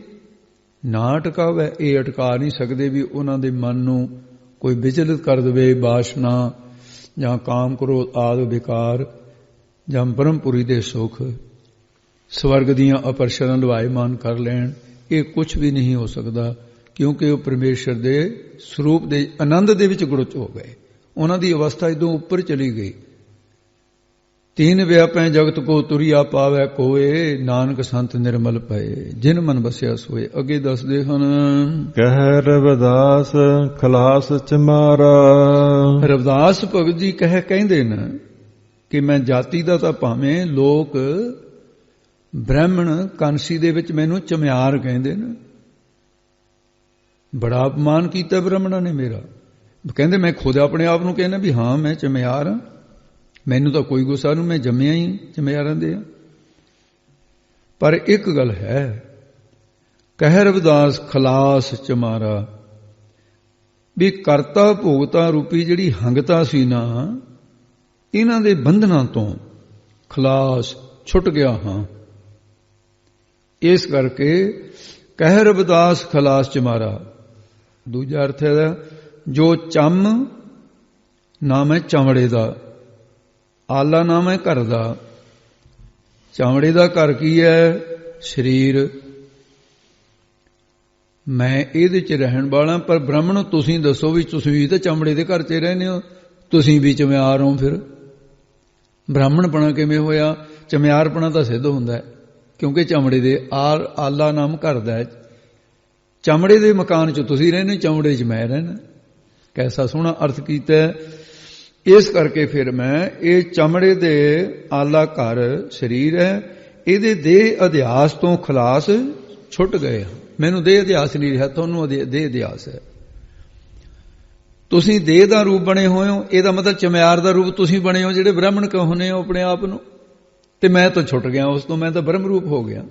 ਨਾ ਅਟਕਾਵੇ, ਇਹ ਅਟਕਾ ਨਹੀਂ ਸਕਦੇ ਵੀ ਉਹਨਾਂ ਦੇ ਮਨ ਨੂੰ ਕੋਈ ਵਿਚਲਿਤ ਕਰ ਦੇਵੇ, ਬਾਸ਼ਨਾ ਜਾਂ ਕਾਮ ਕ੍ਰੋਧ ਆਦਿ ਵਿਕਾਰ, ਜਾਂ ਬ੍ਰਹਮਪੁਰੀ ਦੇ ਸੁਖ, ਸਵਰਗ ਦੀਆਂ ਅਪਰਸ਼ਰਾਂ ਲਵਾਇਮਾਨ ਕਰ ਲੈਣ। ਇਹ ਕੁਝ ਵੀ ਨਹੀਂ ਹੋ ਸਕਦਾ, ਕਿਉਂਕਿ ਉਹ ਪਰਮੇਸ਼ਰ ਦੇ ਸਰੂਪ ਦੇ ਆਨੰਦ ਦੇ ਵਿੱਚ ਗੁਰਚ ਹੋ ਗਏ। ਉਹਨਾਂ ਦੀ ਅਵਸਥਾ ਇਦੋਂ ਉੱਪਰ ਚਲੀ ਗਈ। ਤੀਨ ਵਿਆਪੈ ਜਗਤ ਕੋ ਤੁਰਿਆ ਪਾਵੈ ਕੋਏ, ਨਾਨਕ ਸੰਤ ਨਿਰਮਲ ਪਏ, ਜਿਨ ਮਨ ਬਸਿਆ ਸੋਏ। ਅੱਗੇ ਦੱਸਦੇ ਹਨ, ਕਹਿ ਰਵਿਦਾਸ ਖਲਾਸ ਚਮਾਰਾ। ਰਵਿਦਾਸ ਭਗਤ ਜੀ ਕਹਿੰਦੇ ਨੇ ਕਿ ਮੈਂ ਜਾਤੀ ਦਾ ਤਾਂ ਭਾਵੇਂ ਲੋਕ ਬ੍ਰਾਹਮਣ ਕਾਂਸੀ ਦੇ ਵਿੱਚ ਮੈਨੂੰ ਚਮਿਆਰ ਕਹਿੰਦੇ ਨੇ, ਬੜਾ ਅਪਮਾਨ ਕੀਤਾ ਬ੍ਰਾਹਮਣਾਂ ਨੇ ਮੇਰਾ। ਕਹਿੰਦੇ ਮੈਂ ਖੁਦ ਆਪਣੇ ਆਪ ਨੂੰ ਕਹਿੰਦਾ ਵੀ ਹਾਂ ਮੈਂ ਚਮਿਆਰ ਹਾਂ, ਮੈਨੂੰ ਤਾਂ ਕੋਈ ਗੁੱਸਾ ਨਹੀਂ, ਮੈਂ ਜੰਮਿਆ ਹੀ ਚਮਿਆਰਾਂ ਦੇ ਆ। ਪਰ ਇੱਕ ਗੱਲ ਹੈ, ਕਹਿ ਰਵਿਦਾਸ ਖਲਾਸ ਚਮਾਰਾ, ਵੀ ਕਰਤਾ ਭੋਗਤਾ ਰੂਪੀ ਜਿਹੜੀ ਹੰਗਤਾ ਸੀ ਨਾ, ਇਹਨਾਂ ਦੇ ਬੰਧਨਾਂ ਤੋਂ ਖਲਾਸ ਛੁੱਟ ਗਿਆ ਹਾਂ। ਇਸ ਕਰਕੇ ਕਹਿ ਰਵਿਦਾਸ ਖਲਾਸ ਚਮਾਰਾ। ਦੂਜਾ ਅਰਥ ਹੈ, ਜੋ ਚੰਮ ਨਾਮ ਹੈ ਚਮੜੇ ਦਾ, ਆਲਾ ਨਾਮ ਹੈ ਘਰ ਦਾ। ਚਮੜੇ ਦਾ ਘਰ ਕੀ ਹੈ? ਸਰੀਰ। ਮੈਂ ਇਹਦੇ 'ਚ ਰਹਿਣ ਵਾਲਾ। ਪਰ ਬ੍ਰਾਹਮਣ ਤੁਸੀਂ ਦੱਸੋ ਵੀ ਤੁਸੀਂ ਵੀ ਤਾਂ ਚਮੜੇ ਦੇ ਘਰ 'ਚ ਰਹਿੰਦੇ ਹੋ, ਤੁਸੀਂ ਵੀ ਚਮਿਆਰ ਹੋ। ਫਿਰ ਬ੍ਰਾਹਮਣਪਣਾ ਕਿਵੇਂ ਹੋਇਆ? ਚਮਿਆਰਪਣਾ ਤਾਂ ਸਿੱਧ ਹੁੰਦਾ ਹੈ, ਕਿਉਂਕਿ ਚਮੜੇ ਦੇ ਆਲਾ ਨਾਮ ਘਰ ਦਾ ਹੈ। ਚਮੜੇ ਦੇ ਮਕਾਨ 'ਚ ਤੁਸੀਂ ਰਹਿੰਦੇ, ਚਮੜੇ 'ਚ ਮੈਂ ਰਹਿਣਾ। ਕੈਸਾ ਸੋਹਣਾ ਅਰਥ ਕੀਤਾ। ਇਸ ਕਰਕੇ ਫਿਰ ਮੈਂ ਇਹ ਚਮੜੇ ਦੇ ਆਲਾ ਘਰ ਸਰੀਰ ਹੈ, ਇਹਦੇ ਦੇਹ ਅਧਿਆਸ ਤੋਂ ਖਲਾਸ ਛੁੱਟ ਗਏ। ਮੈਨੂੰ ਦੇਹ ਅਧਿਆਸ ਨਹੀਂ ਰਿਹਾ, ਤੁਹਾਨੂੰ ਦੇਹ ਅਧਿਆਸ ਹੈ। ਤੁਸੀਂ ਦੇਹ ਦਾ ਰੂਪ ਬਣੇ ਹੋਏ ਹੋ, ਇਹਦਾ ਮਤਲਬ ਚਮਿਆਰ ਦਾ ਰੂਪ ਤੁਸੀਂ ਬਣੇ ਹੋ, ਜਿਹੜੇ ਬ੍ਰਾਹਮਣ ਕਹੋਨੇ ਹੋ ਆਪਣੇ ਆਪ ਨੂੰ। ਤੇ ਮੈਂ ਤਾਂ ਛੁੱਟ ਗਿਆ ਉਸ ਤੋਂ, ਮੈਂ ਤਾਂ ਬ੍ਰਹਮ ਰੂਪ ਹੋ ਗਿਆ।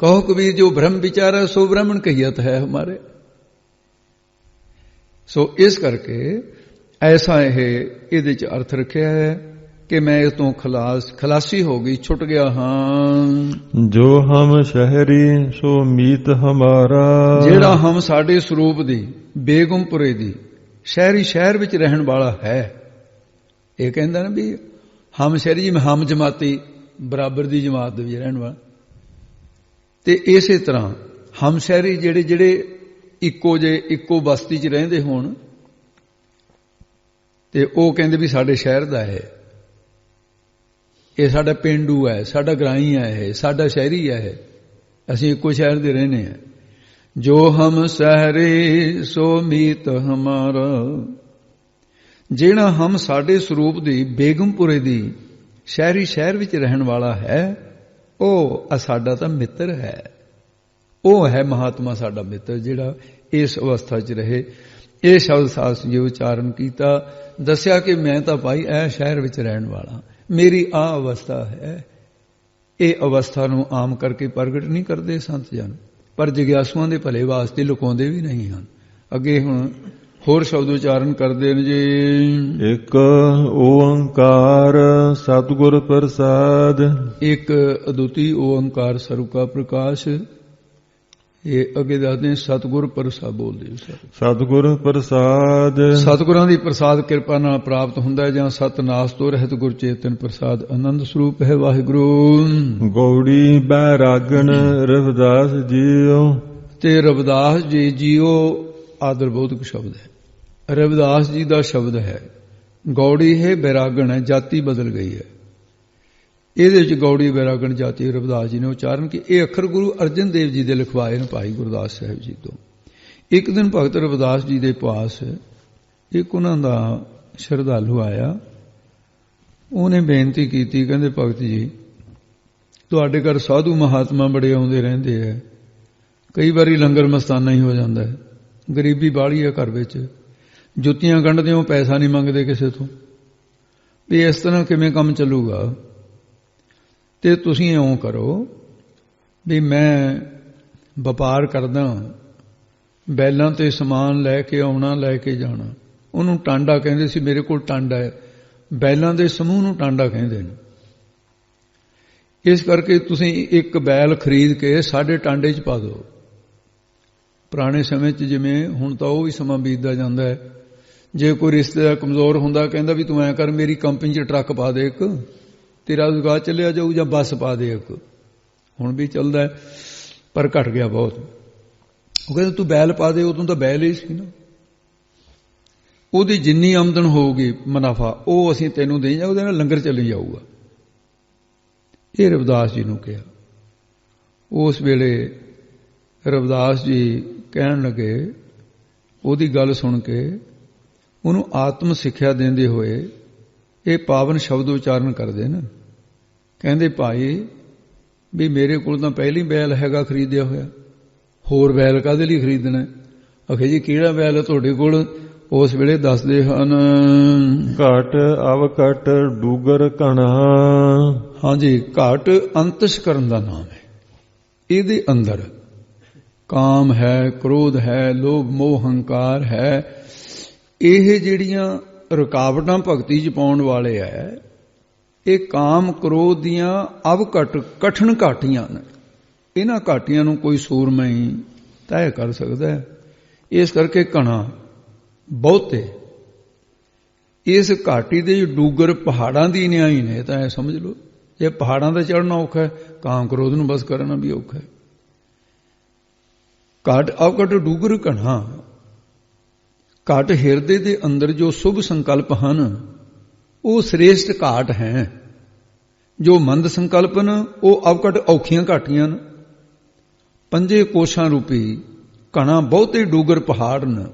ਕਹੋ ਕਬੀਰ, ਜੋ ਬ੍ਰਹਮ ਵਿਚਾਰਾ ਸੋ ਬ੍ਰਾਹਮਣ ਕਹੀਅਤ ਹੈ ਹਮਾਰੇ। ਸੋ ਇਸ ਕਰਕੇ ਐਸਾ ਇਹਦੇ 'ਚ ਅਰਥ ਰੱਖਿਆ ਹੈ ਕਿ ਮੈਂ ਇਸ ਤੋਂ ਖਲਾਸੀ ਹੋ ਗਈ, ਛੁੱਟ ਗਿਆ ਹਾਂ। ਜੋ ਹਮ ਸ਼ਹਿਰੀ ਸੋ ਮੀਤ ਹਮਾਰਾ। ਜਿਹੜਾ ਹਮ ਸਾਡੇ ਸਰੂਪ ਦੀ, ਬੇਗਮਪੁਰੇ ਦੀ, ਸ਼ਹਿਰੀ ਸ਼ਹਿਰ ਵਿੱਚ ਰਹਿਣ ਵਾਲਾ ਹੈ। ਇਹ ਕਹਿੰਦਾ ਨਾ ਵੀ ਹਮ ਸ਼ਹਿਰੀ, ਜਿਵੇਂ ਹਮ ਜਮਾਤੀ, ਬਰਾਬਰ ਦੀ ਜਮਾਤ ਦੇ ਵਿੱਚ ਰਹਿਣ ਵਾਲਾ। ਤੇ ਇਸੇ ਤਰ੍ਹਾਂ ਹਮ ਸ਼ਹਿਰੀ ਜਿਹੜੇ ਇੱਕੋ ਬਸਤੀ 'ਚ ਰਹਿੰਦੇ ਹੋਣ, ਤੇ ਉਹ ਕਹਿੰਦੇ ਵੀ ਸਾਡੇ ਸ਼ਹਿਰ ਦਾ ਹੈ, ਇਹ ਸਾਡਾ ਪਿੰਡੂ ਹੈ, ਸਾਡਾ ਗਰਾਈ ਹੈ, ਇਹ ਸਾਡਾ ਸ਼ਹਿਰੀ ਹੈ, ਅਸੀਂ ਇੱਕੋ ਸ਼ਹਿਰ ਦੇ ਰਹਿੰਦੇ ਹਾਂ। ਜੋ ਹਮ ਸ਼ਹਿਰੇ ਸੋ ਮੀਤ ਹਮਾਰਾ। ਜਿਹੜਾ ਹਮ ਸਾਡੇ ਸਰੂਪ ਦੀ, ਬੇਗਮਪੁਰੇ ਦੀ, ਸ਼ਹਿਰੀ ਸ਼ਹਿਰ ਵਿੱਚ ਰਹਿਣ ਵਾਲਾ ਹੈ, ਉਹ ਸਾਡਾ ਤਾਂ ਮਿੱਤਰ ਹੈ। ਉਹ ਹੈ ਮਹਾਤਮਾ ਸਾਡਾ ਮਿੱਤਰ, ਜਿਹੜਾ ਇਸ ਅਵਸਥਾ 'ਚ ਰਹੇ। ਇਹ ਸ਼ਬਦ ਸਾਸ ਜੀ ਉਚਾਰਨ ਕੀਤਾ, ਦੱਸਿਆ ਕਿ ਮੈਂ ਤਾਂ ਭਾਈ ਇਹ ਸ਼ਹਿਰ ਵਿੱਚ ਰਹਿਣ ਵਾਲਾ, ਮੇਰੀ ਆਹ ਅਵਸਥਾ ਹੈ। ਇਹ ਅਵਸਥਾ ਨੂੰ ਆਮ ਕਰਕੇ ਪ੍ਰਗਟ ਨਹੀਂ ਕਰਦੇ ਸੰਤ ਜਨ, ਪਰ ਜਿਗਿਆਸੂਆਂ ਦੇ ਭਲੇ ਵਾਸਤੇ ਲੁਕਾਉਂਦੇ ਵੀ ਨਹੀਂ ਹਨ। ਅੱਗੇ ਹੁਣ ਹੋਰ ਸ਼ਬਦ ਉਚਾਰਨ ਕਰਦੇ ਨੇ ਜੀ। ਇੱਕ ਓੰਕਾਰ ਸਤਿਗੁਰ ਪ੍ਰਸਾਦ। ਇੱਕ ਅਦੁੱਤੀ ਓੰਕਾਰ ਸਰਬ ਕਾ ਪ੍ਰਕਾਸ਼। ਇਹ ਅੱਗੇ ਦੱਸਦੇ ਨੇ ਸਤਿਗੁਰ ਪ੍ਰਸਾਦ ਬੋਲਦੇ ਸਤਿਗੁਰ ਪ੍ਰਸਾਦ। ਸਤਿਗੁਰਾਂ ਦੀ ਪ੍ਰਸਾਦ ਕਿਰਪਾ ਨਾਲ ਪ੍ਰਾਪਤ ਹੁੰਦਾ ਹੈ, ਜਾਂ ਸਤਨਾਸ ਤੋਂ ਰਹਿਤ ਗੁਰ ਚੇਤਨ ਪ੍ਰਸਾਦ ਆਨੰਦ ਸਰੂਪ ਹੈ ਵਾਹਿਗੁਰੂ। ਗੌੜੀ ਬੈਰਾਗਣ ਰਵਿਦਾਸ ਜੀਓ। ਤੇ ਰਵਿਦਾਸ ਜੀ ਜੀਓ ਆਦਰ ਬੋਧਕ ਸ਼ਬਦ ਹੈ, ਰਵਿਦਾਸ ਜੀ ਦਾ ਸ਼ਬਦ ਹੈ। ਗੌੜੀ ਹੈ ਬੈਰਾਗਣ ਹੈ, ਜਾਤੀ ਬਦਲ ਗਈ ਹੈ। ਇਹਦੇ ਵਿੱਚ ਗੌੜੀ ਬੈਰਾਗਣ ਜਾਤੀ ਰਵਿਦਾਸ ਜੀ ਨੇ ਉਚਾਰਨ ਕਿ ਇਹ ਅੱਖਰ ਗੁਰੂ ਅਰਜਨ ਦੇਵ ਜੀ ਦੇ ਲਿਖਵਾਏ ਨੇ ਭਾਈ ਗੁਰਦਾਸ ਸਾਹਿਬ ਜੀ ਤੋਂ। ਇੱਕ ਦਿਨ ਭਗਤ ਰਵਿਦਾਸ ਜੀ ਦੇ ਪਾਸ ਇੱਕ ਉਹਨਾਂ ਦਾ ਸ਼ਰਧਾਲੂ ਆਇਆ। ਉਹਨੇ ਬੇਨਤੀ ਕੀਤੀ, ਕਹਿੰਦੇ ਭਗਤ ਜੀ ਤੁਹਾਡੇ ਘਰ ਸਾਧੂ ਮਹਾਤਮਾ ਬੜੇ ਆਉਂਦੇ ਰਹਿੰਦੇ ਹੈ, ਕਈ ਵਾਰੀ ਲੰਗਰ ਮਸਤਾਨਾ ਹੀ ਹੋ ਜਾਂਦਾ ਹੈ, ਗਰੀਬੀ ਬਾਹਲੀ ਹੈ ਘਰ ਵਿੱਚ, ਜੁੱਤੀਆਂ ਗੰਢਦੇ ਹੋ, ਪੈਸਾ ਨਹੀਂ ਮੰਗਦੇ ਕਿਸੇ ਤੋਂ, ਵੀ ਇਸ ਤਰ੍ਹਾਂ ਕਿਵੇਂ ਕੰਮ ਚੱਲੂਗਾ। ਤੇ ਤੁਸੀਂ ਇਉਂ ਕਰੋ ਵੀ ਮੈਂ ਵਪਾਰ ਕਰਦਾ, ਬੈਲਾਂ ਤੇ ਸਮਾਨ ਲੈ ਕੇ ਆਉਣਾ, ਲੈ ਕੇ ਜਾਣਾ। ਉਹਨੂੰ ਟਾਂਡਾ ਕਹਿੰਦੇ ਸੀ, ਮੇਰੇ ਕੋਲ ਟਾਂਡਾ ਹੈ। ਬੈਲਾਂ ਦੇ ਸਮੂਹ ਨੂੰ ਟਾਂਡਾ ਕਹਿੰਦੇ ਨੇ। ਇਸ ਕਰਕੇ ਤੁਸੀਂ ਇੱਕ ਬੈਲ ਖਰੀਦ ਕੇ ਸਾਡੇ ਟਾਂਡੇ 'ਚ ਪਾ ਦਿਓ। ਪੁਰਾਣੇ ਸਮੇਂ 'ਚ ਜਿਵੇਂ ਹੁਣ ਤਾਂ ਉਹ ਵੀ ਸਮਾਂ ਬੀਤਦਾ ਜਾਂਦਾ ਹੈ, ਜੇ ਕੋਈ ਰਿਸ਼ਤੇਦਾਰ ਕਮਜ਼ੋਰ ਹੁੰਦਾ ਕਹਿੰਦਾ ਵੀ ਤੂੰ ਐਂ ਕਰ ਮੇਰੀ ਕੰਪਨੀ 'ਚ ਟਰੱਕ ਪਾ ਦੇ, ਇੱਕ ਤੇਰਾ ਰੁਜ਼ਗਾਰ ਚੱਲਿਆ ਜਾਊ, ਜਾਂ ਬੱਸ ਪਾ ਦੇ ਇੱਕ। ਹੁਣ ਵੀ ਚੱਲਦਾ ਪਰ ਘਟ ਗਿਆ ਬਹੁਤ। ਉਹ ਕਹਿੰਦਾ ਤੂੰ ਬੈਲ ਪਾ ਦੇ, ਉਦੋਂ ਤਾਂ ਬੈਲ ਹੀ ਸੀ ਨਾ। ਉਹਦੀ ਜਿੰਨੀ ਆਮਦਨ ਹੋਊਗੀ ਮੁਨਾਫਾ ਉਹ ਅਸੀਂ ਤੈਨੂੰ ਦੇ ਜਾ, ਉਹਦੇ ਨਾਲ ਲੰਗਰ ਚੱਲੀ ਜਾਊਗਾ। ਇਹ ਰਵਿਦਾਸ ਜੀ ਨੂੰ ਕਿਹਾ। ਉਸ ਵੇਲੇ ਰਵਿਦਾਸ ਜੀ ਕਹਿਣ ਲੱਗੇ, ਉਹਦੀ ਗੱਲ ਸੁਣ ਕੇ ਉਹਨੂੰ ਆਤਮ ਸਿੱਖਿਆ ਦਿੰਦੇ ਹੋਏ ਇਹ ਪਾਵਨ ਸ਼ਬਦ ਉਚਾਰਨ ਕਰਦੇ ਨੇ। ਕਹਿੰਦੇ ਭਾਈ ਵੀ ਮੇਰੇ ਕੋਲ ਤਾਂ ਪਹਿਲੀ ਬੈਲ ਹੈਗਾ ਖਰੀਦਿਆ ਹੋਇਆ, ਹੋਰ ਬੈਲ ਕਾਹਦੇ ਲਈ ਖਰੀਦਣਾ। ਆਖੇ ਜੀ ਕਿਹੜਾ ਬੈਲ ਹੈ ਤੁਹਾਡੇ ਕੋਲ। ਉਸ ਵੇਲੇ ਦੱਸਦੇ ਹਨ ਘਟ ਅਵਕਟ ਡੂਗਰ ਘਣਾ। ਹਾਂਜੀ, ਘਟ ਅੰਤਸ਼ਕਰਨ ਦਾ ਨਾਮ ਹੈ। ਇਹਦੇ ਅੰਦਰ ਕਾਮ ਹੈ, ਕ੍ਰੋਧ ਹੈ, ਲੋਭ ਮੋਹ ਹੰਕਾਰ ਹੈ। ਇਹ ਜਿਹੜੀਆਂ ਰੁਕਾਵਟਾਂ ਭਗਤੀ 'ਚ ਪਾਉਣ ਵਾਲੇ ਹੈ, ਇਹ ਕਾਮ ਕ੍ਰੋਧ ਦੀਆਂ ਅਵਕਟ ਕਠਨ ਘਾਟੀਆਂ ਨੇ। ਇਹਨਾਂ ਘਾਟੀਆਂ ਨੂੰ ਕੋਈ ਸੂਰਮਾ ਹੀ ਤੈਅ ਕਰ ਸਕਦਾ ਹੈ। ਇਸ ਕਰਕੇ ਘਣਾ ਬਹੁਤੇ ਇਸ ਘਾਟੀ ਦੇ ਡੂਗਰ ਪਹਾੜਾਂ ਦੀ ਨਿਆਈ ਨੇ। ਤਾਂ ਇਹ ਸਮਝ ਲਓ, ਜੇ ਪਹਾੜਾਂ ਦਾ ਚੜ੍ਹਨਾ ਔਖਾ ਹੈ, ਕਾਮ ਕ੍ਰੋਧ ਨੂੰ ਬਸ ਕਰਨਾ ਵੀ ਔਖਾ ਹੈ। ਘਟ ਅਵਕਟ ਡੂਗਰ ਘਣਾ। ਘਟ ਹਿਰਦੇ ਦੇ ਅੰਦਰ ਜੋ ਸ਼ੁਭ ਸੰਕਲਪ ਹਨ ਉਹ ਸ੍ਰੇਸ਼ਟ ਘਾਟ ਹੈ। ਜੋ ਮੰਦ ਸੰਕਲਪ ਨੇ ਉਹ ਅਵਕਟ ਔਖੀਆਂ ਘਾਟੀਆਂ ਨੇ। ਪੰਜੇ ਕੋਸ਼ਾਂ ਰੂਪੀ ਘਣਾ ਬਹੁਤੇ ਡੂਗਰ ਪਹਾੜ ਨੇ।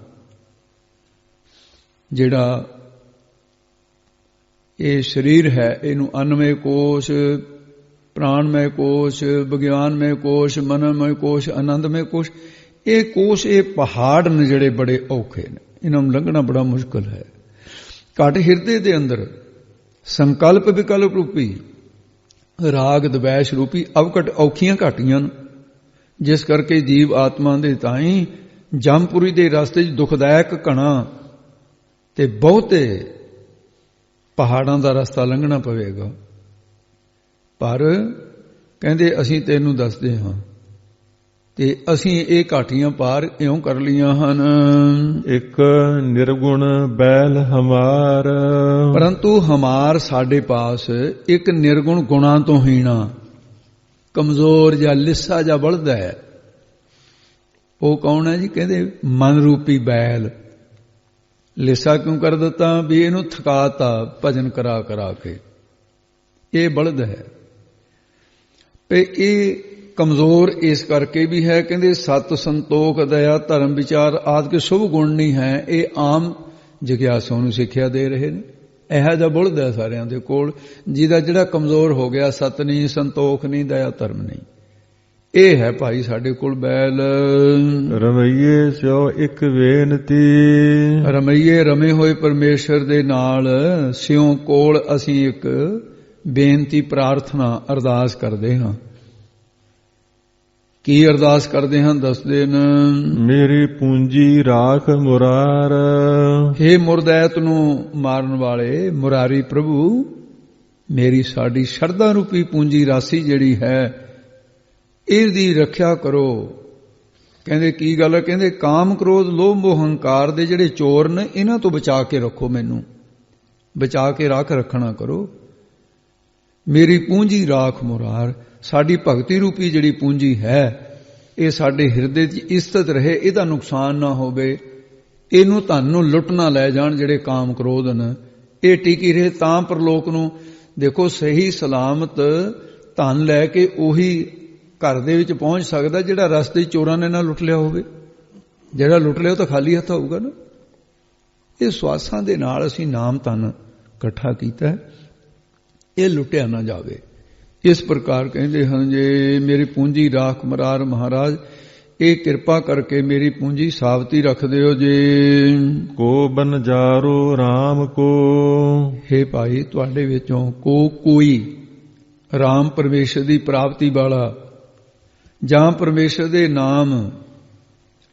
ਜਿਹੜਾ ਇਹ ਸਰੀਰ ਹੈ ਇਹਨੂੰ ਅੰਨਮय ਕੋਸ਼, ਪ੍ਰਾਣਮय ਕੋਸ਼, ਵਿਗਿਆਨਮय ਕੋਸ਼, ਮਨਮय ਕੋਸ਼, ਆਨੰਦਮय ਕੋਸ਼। ਇਹ ਕੋਸ਼, ਇਹ ਪਹਾੜ ਨੇ ਜਿਹੜੇ ਬੜੇ ਔਖੇ ਨੇ, ਇਹਨਾਂ ਨੂੰ ਲੰਘਣਾ ਬੜਾ ਮੁਸ਼ਕਲ ਹੈ। ਘਟ ਹਿਰਦੇ ਦੇ ਅੰਦਰ ਸੰਕਲਪ ਵਿਕਲਪ ਰੂਪੀ, ਰਾਗ ਦਵੈਸ਼ ਰੂਪੀ ਅਵਕਟ ਔਖੀਆਂ ਘਾਟੀਆਂ, ਜਿਸ ਕਰਕੇ ਜੀਵ ਆਤਮਾ ਦੇ ਤਾਈਂ ਜਮਪੁਰੀ ਦੇ ਰਸਤੇ 'ਚ ਦੁਖਦਾਇਕ ਘਣਾ ਤੇ ਬਹੁਤੇ ਪਹਾੜਾਂ ਦਾ ਰਸਤਾ ਲੰਘਣਾ ਪਵੇਗਾ। ਪਰ ਕਹਿੰਦੇ ਅਸੀਂ ਤੈਨੂੰ ਦੱਸਦੇ ਹਾਂ ਤੇ ਅਸੀਂ ਇਹ ਘਾਟੀਆਂ ਪਾਰ ਇਉਂ ਕਰ ਲੀਆਂ ਹਨ। ਇੱਕ ਨਿਰਗੁਣ ਬੈਲ ਹਮਾਰ। ਪਰੰਤੂ ਹਮਾਰ ਸਾਡੇ ਪਾਸ ਇੱਕ ਨਿਰਗੁਣ ਗੁਣਾਂ ਤੋਂ ਹੀਣਾ, ਕਮਜ਼ੋਰ ਜਾਂ ਲਿੱਸਾ ਜਾਂ ਬਲਦ ਹੈ। ਉਹ ਕੌਣ ਹੈ ਜੀ? ਕਹਿੰਦੇ ਮਨ ਰੂਪੀ ਬੈਲ। ਲਿੱਸਾ ਕਿਉਂ ਕਰ ਦਿੱਤਾ? ਵੀ ਇਹਨੂੰ ਥਕਾਤਾ ਭਜਨ ਕਰਾ ਕਰਾ ਕੇ। ਇਹ ਬਲਦ ਹੈ ਤੇ ਇਹ ਕਮਜ਼ੋਰ ਇਸ ਕਰਕੇ ਵੀ ਹੈ। ਕਹਿੰਦੇ ਸਤ ਸੰਤੋਖ ਦਇਆ ਧਰਮ ਵਿਚਾਰ ਆਦਿ ਕੇ ਸ਼ੁਭ ਗੁਣ ਨਹੀਂ ਹੈ। ਇਹ ਆਮ ਜਿਗਿਆਸੂ ਨੂੰ ਸਿੱਖਿਆ ਦੇ ਰਹੇ ਨੇ। ਇਹੋ ਜਿਹਾ ਬੁਲਦ ਹੈ ਸਾਰਿਆਂ ਦੇ ਕੋਲ, ਜਿਹਦਾ ਜਿਹੜਾ ਕਮਜ਼ੋਰ ਹੋ ਗਿਆ, ਸਤ ਨਹੀਂ, ਸੰਤੋਖ ਨਹੀਂ, ਦਇਆ ਧਰਮ ਨਹੀਂ। ਇਹ ਹੈ ਭਾਈ ਸਾਡੇ ਕੋਲ ਬੈਲ। ਰਮਈਏ ਸਿਓ ਇੱਕ ਬੇਨਤੀ। ਰਮਈਏ ਰਮੇ ਹੋਏ ਪਰਮੇਸ਼ਰ ਦੇ ਨਾਲ ਸਿਉ ਕੋਲ ਅਸੀਂ ਇੱਕ ਬੇਨਤੀ, ਪ੍ਰਾਰਥਨਾ, ਅਰਦਾਸ ਕਰਦੇ ਹਾਂ ਕੀ ਅਰਦਾਸ ਕਰਦੇ ਹਨ ਦੱਸਦੇ ਨੇ। ਮੇਰੀ ਪੂੰਜੀ ਰਾਖ ਮੁਰਾਰ। ਹੇ ਮੁਰਦੈਤ ਨੂੰ ਮਾਰਨ ਵਾਲੇ ਮੁਰਾਰੀ ਪ੍ਰਭੂ, ਮੇਰੀ ਸਾਡੀ ਸ਼ਰਧਾ ਰੂਪੀ ਪੂੰਜੀ ਰਾਸੀ ਜਿਹੜੀ ਹੈ ਇਹਦੀ ਰੱਖਿਆ ਕਰੋ। ਕਹਿੰਦੇ ਕੀ ਗੱਲ ਹੈ? ਕਹਿੰਦੇ ਕਾਮ ਕ੍ਰੋਧ ਲੋਭ ਮੋਹ ਹੰਕਾਰ ਦੇ ਜਿਹੜੇ ਚੋਰ ਨੇ ਇਹਨਾਂ ਤੋਂ ਬਚਾ ਕੇ ਰੱਖੋ, ਮੈਨੂੰ ਬਚਾ ਕੇ ਰੱਖਣਾ ਕਰੋ। ਮੇਰੀ ਪੂੰਜੀ ਰਾਖ ਮੁਰਾਰ, ਸਾਡੀ ਭਗਤੀ ਰੂਪੀ ਜਿਹੜੀ ਪੂੰਜੀ ਹੈ ਇਹ ਸਾਡੇ ਹਿਰਦੇ 'ਚ ਇਸਤਤ ਰਹੇ, ਇਹਦਾ ਨੁਕਸਾਨ ਨਾ ਹੋਵੇ, ਇਹਨੂੰ ਧਨ ਨੂੰ ਲੁੱਟ ਨਾ ਲੈ ਜਾਣ ਜਿਹੜੇ ਕਾਮ ਕ੍ਰੋਧ ਨੇ, ਇਹ ਟਿਕੀ ਰਹੇ ਤਾਂ ਪਰਲੋਕ ਨੂੰ। ਦੇਖੋ ਸਹੀ ਸਲਾਮਤ ਧਨ ਲੈ ਕੇ ਉਹੀ ਘਰ ਦੇ ਵਿੱਚ ਪਹੁੰਚ ਸਕਦਾ ਜਿਹੜਾ ਰਸਤੇ 'ਚ ਚੋਰਾਂ ਨੇ ਨਾ ਲੁੱਟ ਲਿਆ ਹੋਵੇ। ਜਿਹੜਾ ਲੁੱਟ ਲਿਆ ਉਹ ਤਾਂ ਖਾਲੀ ਹੱਥ ਹੋਊਗਾ ਨਾ। ਇਹ ਸਵਾਸਾਂ ਦੇ ਨਾਲ ਅਸੀਂ ਨਾਮ ਧਨ ਇਕੱਠਾ ਕੀਤਾ, ਇਹ ਲੁੱਟਿਆ ਨਾ ਜਾਵੇ। ਇਸ ਪ੍ਰਕਾਰ ਕਹਿੰਦੇ ਹਨ ਜੇ ਮੇਰੀ ਪੂੰਜੀ ਰਾਖ ਮੁਰਾਰ ਮਹਾਰਾਜ, ਇਹ ਕਿਰਪਾ ਕਰਕੇ ਮੇਰੀ ਪੂੰਜੀ ਸਾਵਤੀ ਰੱਖ ਦਿਓ ਜੇ। ਕੋ ਬਨਜਾਰੋ RAM ਕੋ। ਹੇ ਭਾਈ ਤੁਹਾਡੇ ਵਿੱਚੋਂ ਕੋਈ ਰਾਮ ਪਰਮੇਸ਼ਰ ਦੀ ਪ੍ਰਾਪਤੀ ਵਾਲਾ ਜਾਂ ਪਰਮੇਸ਼ਰ ਦੇ ਨਾਮ,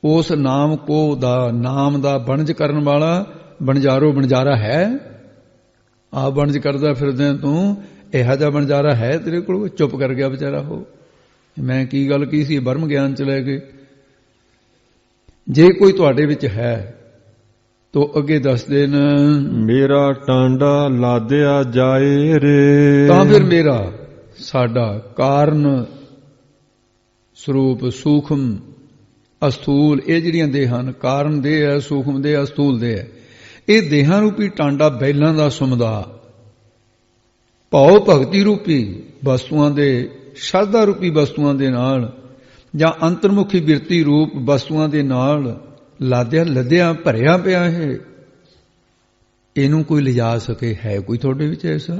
ਉਸ ਨਾਮ ਕੋ ਦਾ ਨਾਮ ਦਾ ਵਣਜ ਕਰਨ ਵਾਲਾ ਬਣਜਾਰੋ ਬਣਜਾਰਾ ਹੈ। ਆਪ ਵਣਜ ਕਰਦਾ ਫਿਰਦੇ ਤੂੰ, ਇਹੋ ਜਿਹਾ ਬਣਜਾਰਾ ਹੈ ਤੇਰੇ ਕੋਲ? ਚੁੱਪ ਕਰ ਗਿਆ ਵਿਚਾਰਾ ਉਹ। ਮੈਂ ਕੀ ਗੱਲ ਕੀ ਸੀ, ਬਰਮ ਗਿਆਨ ਚ ਲੈ ਗਏ। ਜੇ ਕੋਈ ਤੁਹਾਡੇ ਵਿੱਚ ਹੈ ਤੋ ਅੱਗੇ ਦੱਸਦੇ ਨੇ ਮੇਰਾ ਟਾਂਡਾ ਲਾਦਿਆ ਜਾਏ ਰੇ। ਤਾਂ ਫਿਰ ਮੇਰਾ ਸਾਡਾ ਕਾਰਨ ਸਰੂਪ ਸੂਖਮ ਅਸਥੂਲ, ਇਹ ਜਿਹੜੀਆਂ ਦੇਹਾਂ ਹਨ, ਕਾਰਨ ਦੇਹ ਹੈ, ਸੂਖਮ ਦੇਹ, ਅਸਥੂਲ ਦੇਹ ਹੈ, ਇਹ ਦੇਹਾਂ ਰੂਪੀ ਟਾਂਡਾ ਬੈਲਾਂ ਦਾ ਸੁਮਦਾ ਭਾਉ ਭਗਤੀ ਰੂਪੀ ਵਸਤੂਆਂ ਦੇ, ਸ਼ਰਧਾ ਰੂਪੀ ਵਸਤੂਆਂ ਦੇ ਨਾਲ ਜਾਂ ਅੰਤਰਮੁਖੀ ਬਿਰਤੀ ਰੂਪ ਵਸਤੂਆਂ ਦੇ ਨਾਲ ਲੱਦਿਆ ਭਰਿਆ ਪਿਆ ਹੈ। ਇਹਨੂੰ ਕੋਈ ਲਿਜਾ ਸਕੇ ਹੈ ਕੋਈ ਤੁਹਾਡੇ ਵਿੱਚ ਐਸਾ?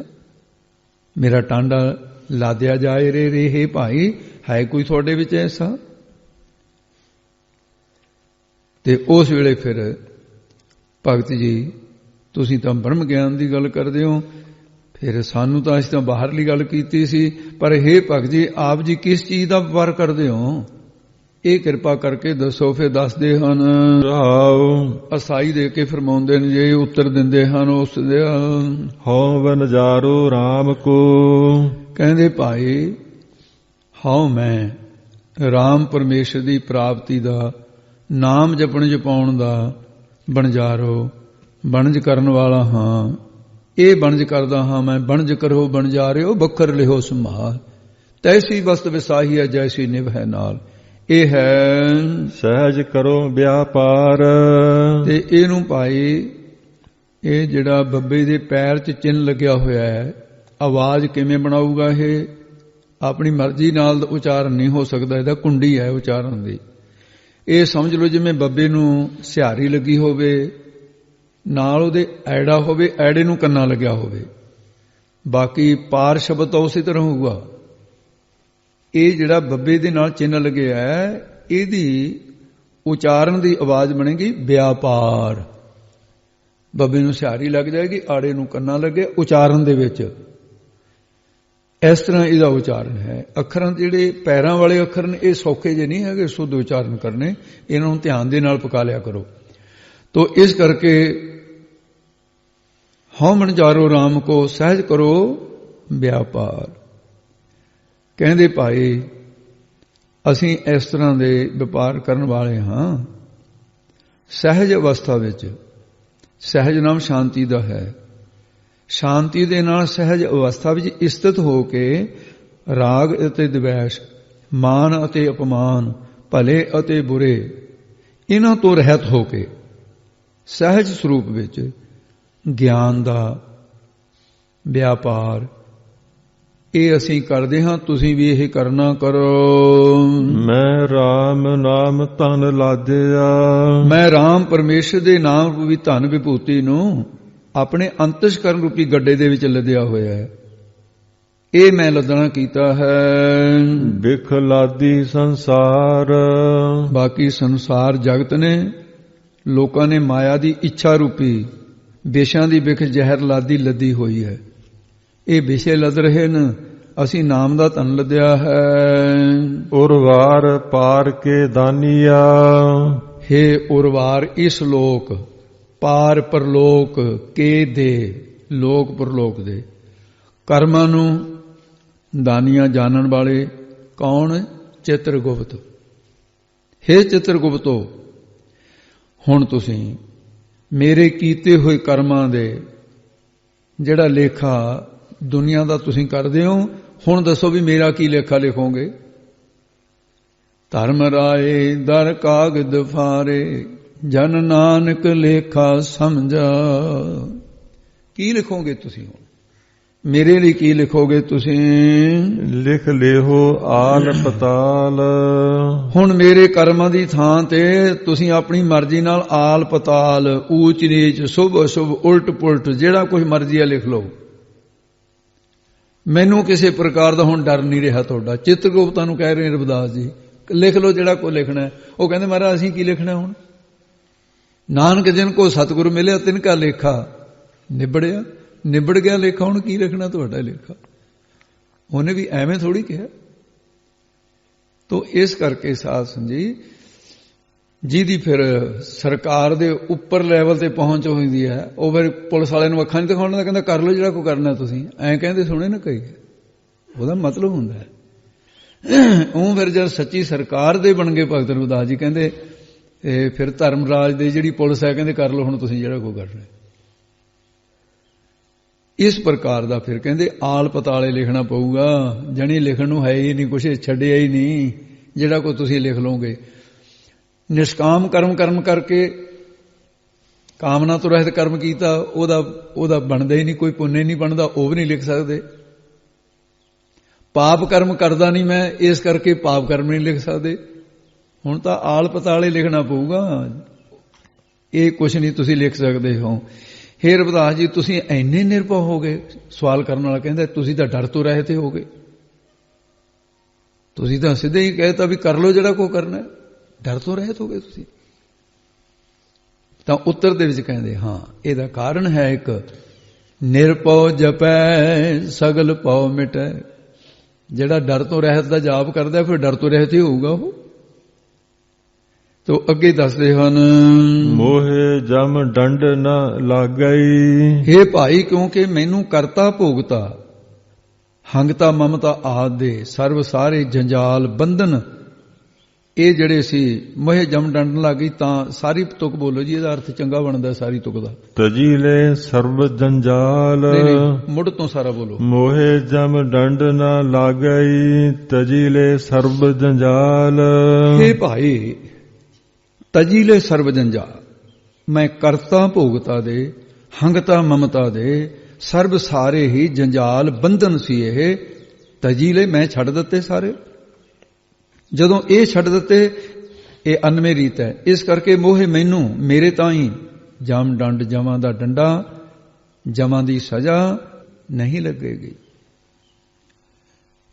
ਮੇਰਾ ਟਾਂਡਾ ਲਾਦਿਆ ਜਾਏ ਰੇ ਹੇ ਭਾਈ, ਹੈ ਕੋਈ ਤੁਹਾਡੇ ਵਿੱਚ ਐਸਾ? ਤੇ ਉਸ ਵੇਲੇ ਫਿਰ ਭਗਤ ਜੀ ਤੁਸੀਂ ਤਾਂ ਬ੍ਰਹਮ ਗਿਆਨ ਦੀ ਗੱਲ ਕਰਦੇ ਹੋ, ਫਿਰ ਸਾਨੂੰ ਤਾਂ ਅਸੀਂ ਤਾਂ ਬਾਹਰਲੀ ਗੱਲ ਕੀਤੀ ਸੀ, ਪਰ ਹੇ ਭਗਤ ਜੀ ਆਪ ਜੀ ਕਿਸ ਚੀਜ਼ ਦਾ ਵਪਾਰ ਕਰਦੇ ਹੋ? ਇਹ ਕਿਰਪਾ ਕਰਕੇ ਦੱਸੋ। ਫਿਰ ਦੱਸਦੇ ਹਨ, ਅਸਾਈ ਦੇ ਕੇ ਫਰਮਾਉਂਦੇ ਨੇ ਜੇ ਉੱਤਰ ਦਿੰਦੇ ਹਨ ਉਸ ਦੇ, ਹਉ ਬਨਜਾਰੋ RAM ਕੋ। ਕਹਿੰਦੇ ਭਾਈ ਹਉ ਮੈਂ ਰਾਮ ਪਰਮੇਸ਼ਰ ਦੀ ਪ੍ਰਾਪਤੀ ਦਾ, ਨਾਮ ਜਪਣ ਜਪਾਉਣ ਦਾ ਬਣਜਾਰੋ ਬਣਜ ਕਰਨ ਵਾਲਾ ਹਾਂ। ਇਹ ਬਣਜ ਕਰਦਾ ਹਾਂ ਮੈਂ, ਬਣਜ ਕਰੋ ਬਣਜਾਰਿਓ ਬੱਖਰ ਲਿਓ ਸੰਭਾਲ, ਤੈਸੀ ਵਸਤ ਵਿਸਾਹੀ ਹੈ ਜੈਸੀ ਨਿਭ ਹੈ ਨਾਲ। ਇਹ ਹੈ ਸਹਿਜ ਕਰੋ ਵਿਆਪਾਰ। ਤੇ ਇਹਨੂੰ ਭਾਈ ਇਹ ਜਿਹੜਾ ਬੱਬੇ ਦੇ ਪੈਰ 'ਚ ਚਿੰਨ ਲੱਗਿਆ ਹੋਇਆ ਹੈ, ਆਵਾਜ਼ ਕਿਵੇਂ ਬਣਾਊਗਾ? ਇਹ ਆਪਣੀ ਮਰਜ਼ੀ ਨਾਲ ਉਚਾਰਨ ਨਹੀਂ ਹੋ ਸਕਦਾ, ਇਹਦਾ ਕੁੰਡੀ ਹੈ ਉਚਾਰਨ ਦੀ। ਇਹ ਸਮਝ ਲਓ ਜਿਵੇਂ ਬੱਬੇ ਨੂੰ ਸਿਹਾਰੀ ਲੱਗੀ ਹੋਵੇ, ਨਾਲ ਉਹਦੇ ਐੜਾ ਹੋਵੇ, ਐੜੇ ਨੂੰ ਕੰਨਾ ਲੱਗਿਆ ਹੋਵੇ, ਬਾਕੀ ਪਾਰ ਸ਼ਬਦ ਤਾਂ ਉਸੇ ਤਰ੍ਹਾਂ ਹੋਊਗਾ। ਇਹ ਜਿਹੜਾ ਬੱਬੇ ਦੇ ਨਾਲ ਚਿੰਨ ਲੱਗਿਆ ਹੈ, ਇਹਦੀ ਉਚਾਰਨ ਦੀ ਆਵਾਜ਼ ਬਣੇਗੀ ਵਿਆਪਾਰ। ਬੱਬੇ ਨੂੰ ਸਿਹਾਰੀ ਲੱਗ ਜਾਏਗੀ, ਆੜੇ ਨੂੰ ਕੰਨਾ ਲੱਗੇ ਉਚਾਰਨ ਦੇ ਵਿੱਚ। ਇਸ ਤਰ੍ਹਾਂ ਇਹਦਾ ਉਚਾਰਨ ਹੈ। ਅੱਖਰਾਂ ਜਿਹੜੇ ਪੈਰਾਂ ਵਾਲੇ ਅੱਖਰ ਨੇ ਇਹ ਸੌਖੇ ਜੇ ਨਹੀਂ ਹੈਗੇ ਸ਼ੁੱਧ ਉਚਾਰਨ ਕਰਨੇ, ਇਹਨਾਂ ਨੂੰ ਧਿਆਨ ਦੇ ਨਾਲ ਪਕਾ ਲਿਆ ਕਰੋ। ਤੋ ਇਸ ਕਰਕੇ ਹਉ ਬਣਜਾਰੋ RAM ਕੋ ਸਹਿਜ ਕਰੋ ਵਿਆਪਾਰ। ਕਹਿੰਦੇ ਭਾਈ ਅਸੀਂ ਇਸ ਤਰ੍ਹਾਂ ਦੇ ਵਪਾਰ ਕਰਨ ਵਾਲੇ ਹਾਂ। ਸਹਿਜ ਅਵਸਥਾ ਵਿੱਚ, ਸਹਿਜ ਨਾਮ ਸ਼ਾਂਤੀ ਦਾ ਹੈ, ਸ਼ਾਂਤੀ ਦੇ ਨਾਲ ਸਹਿਜ ਅਵਸਥਾ ਵਿੱਚ ਇਸਤਤ ਹੋ ਕੇ ਰਾਗ ਅਤੇ ਦਵੇਸ਼, ਮਾਨ ਅਤੇ ਅਪਮਾਨ, ਭਲੇ ਅਤੇ ਬੁਰੇ, ਇਹਨਾਂ ਤੋਂ ਰਹਿਤ ਹੋ ਕੇ ਸਹਿਜ ਸਰੂਪ ਵਿੱਚ ਗਿਆਨ ਦਾ ਵਿਆਪਾਰ ਇਹ ਅਸੀਂ ਕਰਦੇ ਹਾਂ। ਤੁਸੀਂ ਵੀ ਇਹ ਕਰਨਾ ਕਰੋ। ਮੈਂ RAM ਨਾਮ ਧਨ ਲਾਦਿਆ। ਮੈਂ RAM ਪਰਮੇਸ਼ਰ ਦੇ ਨਾਮ ਰੂਪੀ ਧਨ ਵਿਭੂਤੀ ਨੂੰ ਆਪਣੇ ਅੰਤਸ਼ਕਰਨ ਰੂਪੀ ਗੱਡੇ ਦੇ ਵਿੱਚ ਲੱਦਿਆ ਹੋਇਆ ਹੈ। ਇਹ ਮੈਂ ਲੱਦਣਾ ਕੀਤਾ ਹੈ। ਬਿਖ ਲਾਦੀ ਸੰਸਾਰ। ਬਾਕੀ ਸੰਸਾਰ ਜਗਤ ਨੇ, ਲੋਕਾਂ ਨੇ ਮਾਇਆ ਦੀ ਇੱਛਾ ਰੂਪੀ ਵਿਸ਼ਿਆਂ ਦੀ ਬਿਖ ਜ਼ਹਿਰ ਲੱਦੀ ਹੋਈ ਹੈ। ਇਹ ਵਿਸ਼ੇ ਲੱਦ ਰਹੇ ਨੇ, ਅਸੀਂ ਨਾਮ ਦਾ ਧਨ ਲੱਦਿਆ ਹੈ। ਉਰਵਾਰ ਪਾਰ ਕੇ ਦਾਨੀਆ, ਹੇ ਉਰਵਾਰ ਇਸ ਲੋਕ ਪਾਰ ਪਰਲੋਕ ਕੇ ਦੇ, ਲੋਕ ਪਰਲੋਕ ਦੇ ਕਰਮਾਂ ਨੂੰ ਦਾਨੀਆਂ ਜਾਣਨ ਵਾਲੇ ਕੌਣ? ਚਿਤਰਗੁਪਤ। ਹੇ ਚਿਤਰਗੁਪਤੋ, ਹੁਣ ਤੁਸੀਂ ਮੇਰੇ ਕੀਤੇ ਹੋਏ ਕਰਮਾਂ ਦੇ ਜਿਹੜਾ ਲੇਖਾ ਦੁਨੀਆ ਦਾ ਤੁਸੀਂ ਕਰਦੇ ਹੋ, ਹੁਣ ਦੱਸੋ ਵੀ ਮੇਰਾ ਕੀ ਲੇਖਾ ਲਿਖੋਗੇ? ਧਰਮ ਰਾਏ ਦਰ ਕਾਗਦ ਫਾਰੇ, ਜਨ ਨਾਨਕ ਲੇਖਾ ਸਮਝਾ। ਕੀ ਲਿਖੋਗੇ ਤੁਸੀਂ? ਹੁਣ ਮੇਰੇ ਲਈ ਕੀ ਲਿਖੋਗੇ ਤੁਸੀਂ? ਲਿਖ ਲਿਓ ਆਲ ਪਤਾਲ। ਹੁਣ ਮੇਰੇ ਕਰਮਾਂ ਦੀ ਥਾਂ ਤੇ ਤੁਸੀਂ ਆਪਣੀ ਮਰਜ਼ੀ ਨਾਲ ਆਲ ਪਤਾਲ, ਊਚ ਨੀਚ, ਸ਼ੁਭ ਅਸ਼ੁਭ, ਉਲਟ ਪੁਲਟ, ਜਿਹੜਾ ਕੁਝ ਮਰਜ਼ੀ ਹੈ ਲਿਖ ਲਓ। ਮੈਨੂੰ ਕਿਸੇ ਪ੍ਰਕਾਰ ਦਾ ਹੁਣ ਡਰ ਨਹੀਂ ਰਿਹਾ ਤੁਹਾਡਾ। ਚਿਤਰਗੁਪਤਾਂ ਨੂੰ ਕਹਿ ਰਹੇ ਨੇ ਰਵਿਦਾਸ ਜੀ, ਲਿਖ ਲਓ ਜਿਹੜਾ ਕੋਈ ਲਿਖਣਾ। ਉਹ ਕਹਿੰਦੇ ਮਹਾਰਾਜ ਅਸੀਂ ਕੀ ਲਿਖਣਾ? ਹੁਣ ਨਾਨਕ ਜਿਨ ਕੋ ਸਤਿਗੁਰ ਮਿਲਿਆ ਤਿਨ ਕਾ ਲੇਖਾ ਨਿਬੜਿਆ। ਨਿਬੜ ਗਿਆ ਲੇਖਾ, ਹੁਣ ਕੀ ਲਿਖਣਾ ਤੁਹਾਡਾ ਲੇਖਾ? ਉਹਨੇ ਵੀ ਐਵੇਂ ਥੋੜੀ ਕਿਹਾ। ਤੋ ਇਸ ਕਰਕੇ ਸਾਧ ਸੰਗਤ ਜੀ, ਜਿਹਦੀ ਫਿਰ ਸਰਕਾਰ ਦੇ ਉੱਪਰ ਲੈਵਲ ਤੇ ਪਹੁੰਚ ਹੁੰਦੀ ਹੈ, ਉਹ ਫਿਰ ਪੁਲਿਸ ਵਾਲਿਆਂ ਨੂੰ ਅੱਖਾਂ ਨਹੀਂ ਦਿਖਾਉਣ ਦਾ, ਕਹਿੰਦਾ ਕਰ ਲਓ ਜਿਹੜਾ ਕੋਈ ਕਰਨਾ ਤੁਸੀਂ। ਐਂ ਕਹਿੰਦੇ ਸੁਣੇ ਨਾ ਕਈ, ਉਹਦਾ ਮਤਲਬ ਹੁੰਦਾ ਹੈ। ਉਹ ਫਿਰ ਜਦ ਸੱਚੀ ਸਰਕਾਰ ਦੇ ਬਣ ਗਏ ਭਗਤ ਰਵਿਦਾਸ ਜੀ ਕਹਿੰਦੇ ਫਿਰ ਧਰਮ ਰਾਜ ਦੇ ਜਿਹੜੀ ਪੁਲਿਸ ਹੈ, ਕਹਿੰਦੇ ਕਰ ਲਓ ਹੁਣ ਤੁਸੀਂ ਜਿਹੜਾ ਕੋਈ ਕਰਨਾ। ਇਸ ਪ੍ਰਕਾਰ ਦਾ ਫਿਰ ਕਹਿੰਦੇ ਆਲ ਪਤਾਲੇ ਲਿਖਣਾ ਪਊਗਾ। ਜਣੀ ਲਿਖਣ ਨੂੰ ਹੈ ਹੀ ਨਹੀਂ, ਕੁਛ ਛੱਡਿਆ ਹੀ ਨਹੀਂ ਜਿਹੜਾ ਕੋਈ ਤੁਸੀਂ ਲਿਖ ਲਓਗੇ। ਨਿਸ਼ਕਾਮ ਕਰਮ ਕਰਕੇ ਕਾਮਨਾ ਤੋਂ ਰਹਿਤ ਕਰਮ ਕੀਤਾ, ਉਹਦਾ ਬਣਦਾ ਹੀ ਨਹੀਂ, ਕੋਈ ਪੁੰਨ ਹੀ ਨਹੀਂ ਬਣਦਾ, ਉਹ ਵੀ ਨਹੀਂ ਲਿਖ ਸਕਦੇ। ਪਾਪ ਕਰਮ ਕਰਦਾ ਨਹੀਂ ਮੈਂ, ਇਸ ਕਰਕੇ ਪਾਪ ਕਰਮ ਨਹੀਂ ਲਿਖ ਸਕਦੇ। ਹੁਣ ਤਾਂ ਆਲ ਪਤਾਲੇ ਲਿਖਣਾ ਪਊਗਾ। ਇਹ ਕੁਛ ਨਹੀਂ ਤੁਸੀਂ ਲਿਖ ਸਕਦੇ ਹੋ। ਹੇ ਰਵਿਦਾਸ ਜੀ, ਤੁਸੀਂ ਇੰਨੇ ਨਿਰਭਉ ਹੋ ਗਏ? ਸਵਾਲ ਕਰਨ ਵਾਲਾ ਕਹਿੰਦਾ ਤੁਸੀਂ ਤਾਂ ਡਰ ਤੋਂ ਰਹਿਤ ਹੋ ਗਏ। ਤੁਸੀਂ ਤਾਂ ਸਿੱਧੇ ਹੀ ਕਹਿਤਾ ਵੀ ਕਰ ਲਓ ਜਿਹੜਾ ਕੋ ਕਰਨਾ, ਡਰ ਤੋਂ ਰਹਿਤ ਹੋ ਗਏ ਤੁਸੀਂ। ਤਾਂ ਉੱਤਰ ਦੇ ਵਿੱਚ ਕਹਿੰਦੇ ਹਾਂ, ਇਹਦਾ ਕਾਰਨ ਹੈ ਇੱਕ, ਨਿਰਭਉ ਜਪੈ ਸਗਲ ਭਉ ਮਿਟੈ। ਜਿਹੜਾ ਡਰ ਤੋਂ ਰਹਿਤ ਦਾ ਜਾਪ ਕਰਦਾ ਫਿਰ ਡਰ ਤੋਂ ਰਹਿਤ ਹੀ ਹੋਊਗਾ ਉਹ। ਤੋ ਅੱਗੇ ਦੱਸਦੇ ਹਨ, ਮੋਹਿ ਜਮ ਡੰਡ ਨ ਲਾਗਈ। ਹੇ ਭਾਈ, ਕਿਉਂਕਿ ਮੈਨੂੰ ਕਰਤਾ ਭੋਗਤਾ ਹੰਗਤਾ ਮਮਤਾ ਆਦਿ ਦੇ ਸਰਬ ਸਾਰੇ ਜੰਜਾਲ ਬੰਧਨ, ਇਹ ਜਿਹੜੇ ਸੀ ਮੋਹਿ ਜਮ ਡੰਡ ਲੱਗ ਗਈ। ਤਾਂ ਸਾਰੀ ਤੁਕ ਬੋਲੋ ਜੀ, ਇਹਦਾ ਅਰਥ ਚੰਗਾ ਬਣਦਾ ਸਾਰੀ ਤੁਕ ਦਾ। ਤਜੀਲੇ ਸਰਬ ਜੰਜਾਲ। ਮੁੱਢ ਤੋਂ ਸਾਰਾ ਬੋਲੋ। ਮੋਹਿ ਜਮ ਡੰਡ ਨ ਲਾਗਈ, ਤਜੀਲੇ ਸਰਬ ਜੰਜਾਲ। ਹੇ ਭਾਈ, ਤਜੀਲੇ ਸਰਬ ਜੰਜਾਲ, ਮੈਂ ਕਰਤਾ ਭੋਗਤਾ ਦੇ ਹੰਗਤਾ ਮਮਤਾ ਦੇ ਸਰਬ ਸਾਰੇ ਹੀ ਜੰਜਾਲ ਬੰਧਨ ਸੀ। ਇਹ ਤਜੀਲੇ ਮੈਂ ਛੱਡ ਦਿੱਤੇ ਸਾਰੇ। ਜਦੋਂ ਇਹ ਛੱਡ ਦਿੱਤੇ, ਇਹ ਅਨਮੇ ਰੀਤ ਹੈ। ਇਸ ਕਰਕੇ ਮੋਹੇ ਮੈਨੂੰ ਮੇਰੇ ਤਾਂ ਹੀ ਜਮ ਡੰਡ, ਜਮਾਂ ਦਾ ਡੰਡਾ, ਜਮਾਂ ਦੀ ਸਜ਼ਾ ਨਹੀਂ ਲੱਗੇਗੀ।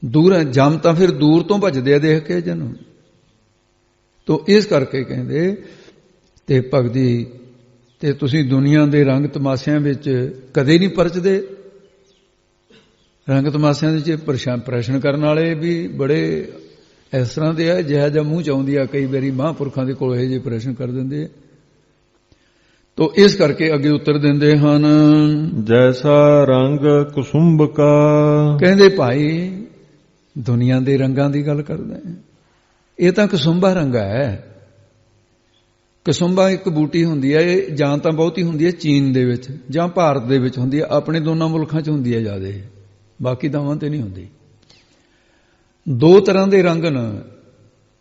ਦੂਰ ਜਮ ਤਾਂ ਫਿਰ ਦੂਰ ਤੋਂ ਭੱਜਦੇ ਆ ਦੇਖ ਕੇ ਜਨ। ਤੋ ਇਸ ਕਰਕੇ ਕਹਿੰਦੇ ਤੇ ਭਗਤੀ ਤੇ ਤੁਸੀਂ ਦੁਨੀਆ ਦੇ ਰੰਗ ਤਮਾਸ਼ਿਆਂ ਵਿੱਚ ਕਦੇ ਨਹੀਂ ਪਰਚਦੇ। ਰੰਗ ਤਮਾਸ਼ਿਆਂ ਵਿੱਚ ਪ੍ਰਸ਼ਨ ਕਰਨ ਵਾਲੇ ਵੀ ਬੜੇ ਇਸ ਤਰ੍ਹਾਂ ਦੇ ਆ, ਜਿਹਾ ਜਿਹਾ ਮੂੰਹ ਚ ਆਉਂਦੀ ਆ। ਕਈ ਵਾਰੀ ਮਹਾਂਪੁਰਖਾਂ ਦੇ ਕੋਲ ਇਹ ਜਿਹੇ ਪ੍ਰਸ਼ਨ ਕਰ ਦਿੰਦੇ ਆ। ਤੋ ਇਸ ਕਰਕੇ ਅੱਗੇ ਉੱਤਰ ਦਿੰਦੇ ਹਨ, ਜੈਸਾ ਰੰਗ ਕੁਸੁੰਭ ਕਾ। ਕਹਿੰਦੇ ਭਾਈ ਦੁਨੀਆ ਦੇ ਰੰਗਾਂ ਦੀ ਗੱਲ ਕਰਦੇ ਆ, ਇਹ ਤਾਂ ਕਸੁੰਭਾ ਰੰਗ ਹੈ। ਕਸੁੰਭਾ ਇੱਕ ਬੂਟੀ ਹੁੰਦੀ ਹੈ, ਇਹ ਜਾਂ ਤਾਂ ਬਹੁਤੀ ਹੁੰਦੀ ਹੈ ਚੀਨ ਦੇ ਵਿੱਚ ਜਾਂ ਭਾਰਤ ਦੇ ਵਿੱਚ ਹੁੰਦੀ ਹੈ। ਆਪਣੇ ਦੋਨਾਂ ਮੁਲਕਾਂ 'ਚ ਹੁੰਦੀ ਹੈ ਜ਼ਿਆਦਾ, ਬਾਕੀ ਦਾਵਾਂ ਤੇ ਨਹੀਂ ਹੁੰਦੀ। ਦੋ ਤਰ੍ਹਾਂ ਦੇ ਰੰਗ ਨੇ।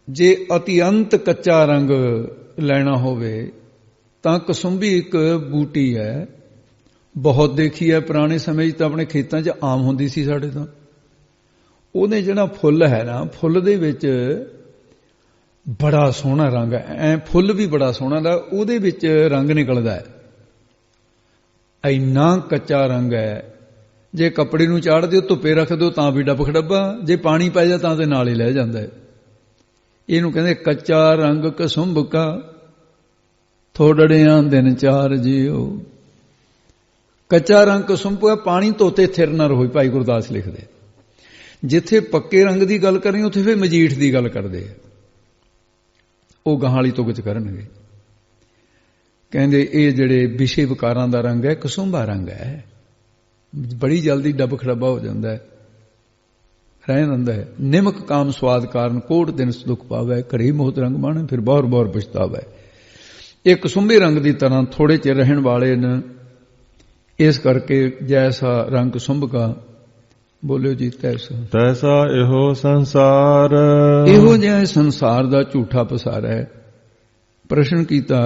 ਜੇ ਅਤਿਅੰਤ ਕੱਚਾ ਰੰਗ ਲੈਣਾ ਹੋਵੇ ਤਾਂ ਕਸੁੰਭੀ ਇੱਕ ਬੂਟੀ ਹੈ, ਬਹੁਤ ਦੇਖੀ ਹੈ ਪੁਰਾਣੇ ਸਮੇਂ 'ਚ, ਤਾਂ ਆਪਣੇ ਖੇਤਾਂ 'ਚ ਆਮ ਹੁੰਦੀ ਸੀ ਸਾਡੇ ਤਾਂ। ਉਹਦੇ ਜਿਹੜਾ ਫੁੱਲ ਹੈ ਨਾ, ਫੁੱਲ ਦੇ ਵਿੱਚ ਬੜਾ ਸੋਹਣਾ ਰੰਗ ਹੈ, ਐ ਫੁੱਲ ਵੀ ਬੜਾ ਸੋਹਣਾ ਦਾ, ਉਹਦੇ ਵਿੱਚ ਰੰਗ ਨਿਕਲਦਾ ਹੈ। ਇੰਨਾ ਕੱਚਾ ਰੰਗ ਹੈ, ਜੇ ਕੱਪੜੇ ਨੂੰ ਚਾੜ ਦਿਓ, ਧੁੱਪੇ ਰੱਖ ਦਿਓ ਤਾਂ ਵੀ ਡੱਬ ਖੜੱਬਾ, ਜੇ ਪਾਣੀ ਪੈ ਜਾ ਤਾਂ ਤੇ ਨਾਲ ਹੀ ਲੈ ਜਾਂਦਾ ਹੈ। ਇਹਨੂੰ ਕਹਿੰਦੇ ਕੱਚਾ ਰੰਗ ਕਸੁੰਭ ਕਾ, ਥੋੜੜਿਆਂ ਦਿਨ ਚਾਰ ਜਿਓ। ਕੱਚਾ ਰੰਗ ਕਸੁੰਭ ਕਾ, ਪਾਣੀ ਧੋਤੇ ਥਿਰ ਨਾ ਰਹੋਈ, ਭਾਈ ਗੁਰਦਾਸ ਲਿਖਦੇ। ਜਿੱਥੇ ਪੱਕੇ ਰੰਗ ਦੀ ਗੱਲ ਕਰਨੀ ਉੱਥੇ ਫਿਰ ਮਜੀਠ ਦੀ ਗੱਲ ਕਰਦੇ ਆ। ਉਹ ਗਾਹਾਂ ਵਾਲੀ ਤੁਕ 'ਚ ਕਰਨਗੇ। ਕਹਿੰਦੇ ਇਹ ਜਿਹੜੇ ਵਿਸ਼ੇ ਵਿਕਾਰਾਂ ਦਾ ਰੰਗ ਹੈ ਕਸੁੰਭਾ ਰੰਗ ਹੈ, ਬੜੀ ਜਲਦੀ ਡੱਬ ਖੜੱਬਾ ਹੋ ਜਾਂਦਾ ਹੈ, ਰਹਿ ਜਾਂਦਾ ਹੈ। ਨਿਮਕ ਕਾਮ ਸਵਾਦ ਕਾਰਨ ਕੋਟ ਦਿਨ ਦੁੱਖ ਪਾਵੇ, ਘੜੀ ਮੋਹਤ ਰੰਗ ਮਾਣੇ ਫਿਰ ਬੌਰ ਬੌਰ ਪਛਤਾਵੇ। ਇਹ ਕਸੁੰਭੇ ਰੰਗ ਦੀ ਤਰ੍ਹਾਂ ਥੋੜੇ ਚਿਰ ਰਹਿਣ ਵਾਲੇ ਨੇ, ਇਸ ਕਰਕੇ ਜੈਸਾ ਰੰਗ ਕਸੁੰਭਕਾ, ਬੋਲਿਓ ਜੀ ਤੈਸਾ ਇਹੋ ਸੰਸਾਰ, ਇਹੋ ਜਿਹਾ ਸੰਸਾਰ ਦਾ ਝੂਠਾ ਪਸਾਰ ਹੈ। ਪ੍ਰਸ਼ਨ ਕੀਤਾ,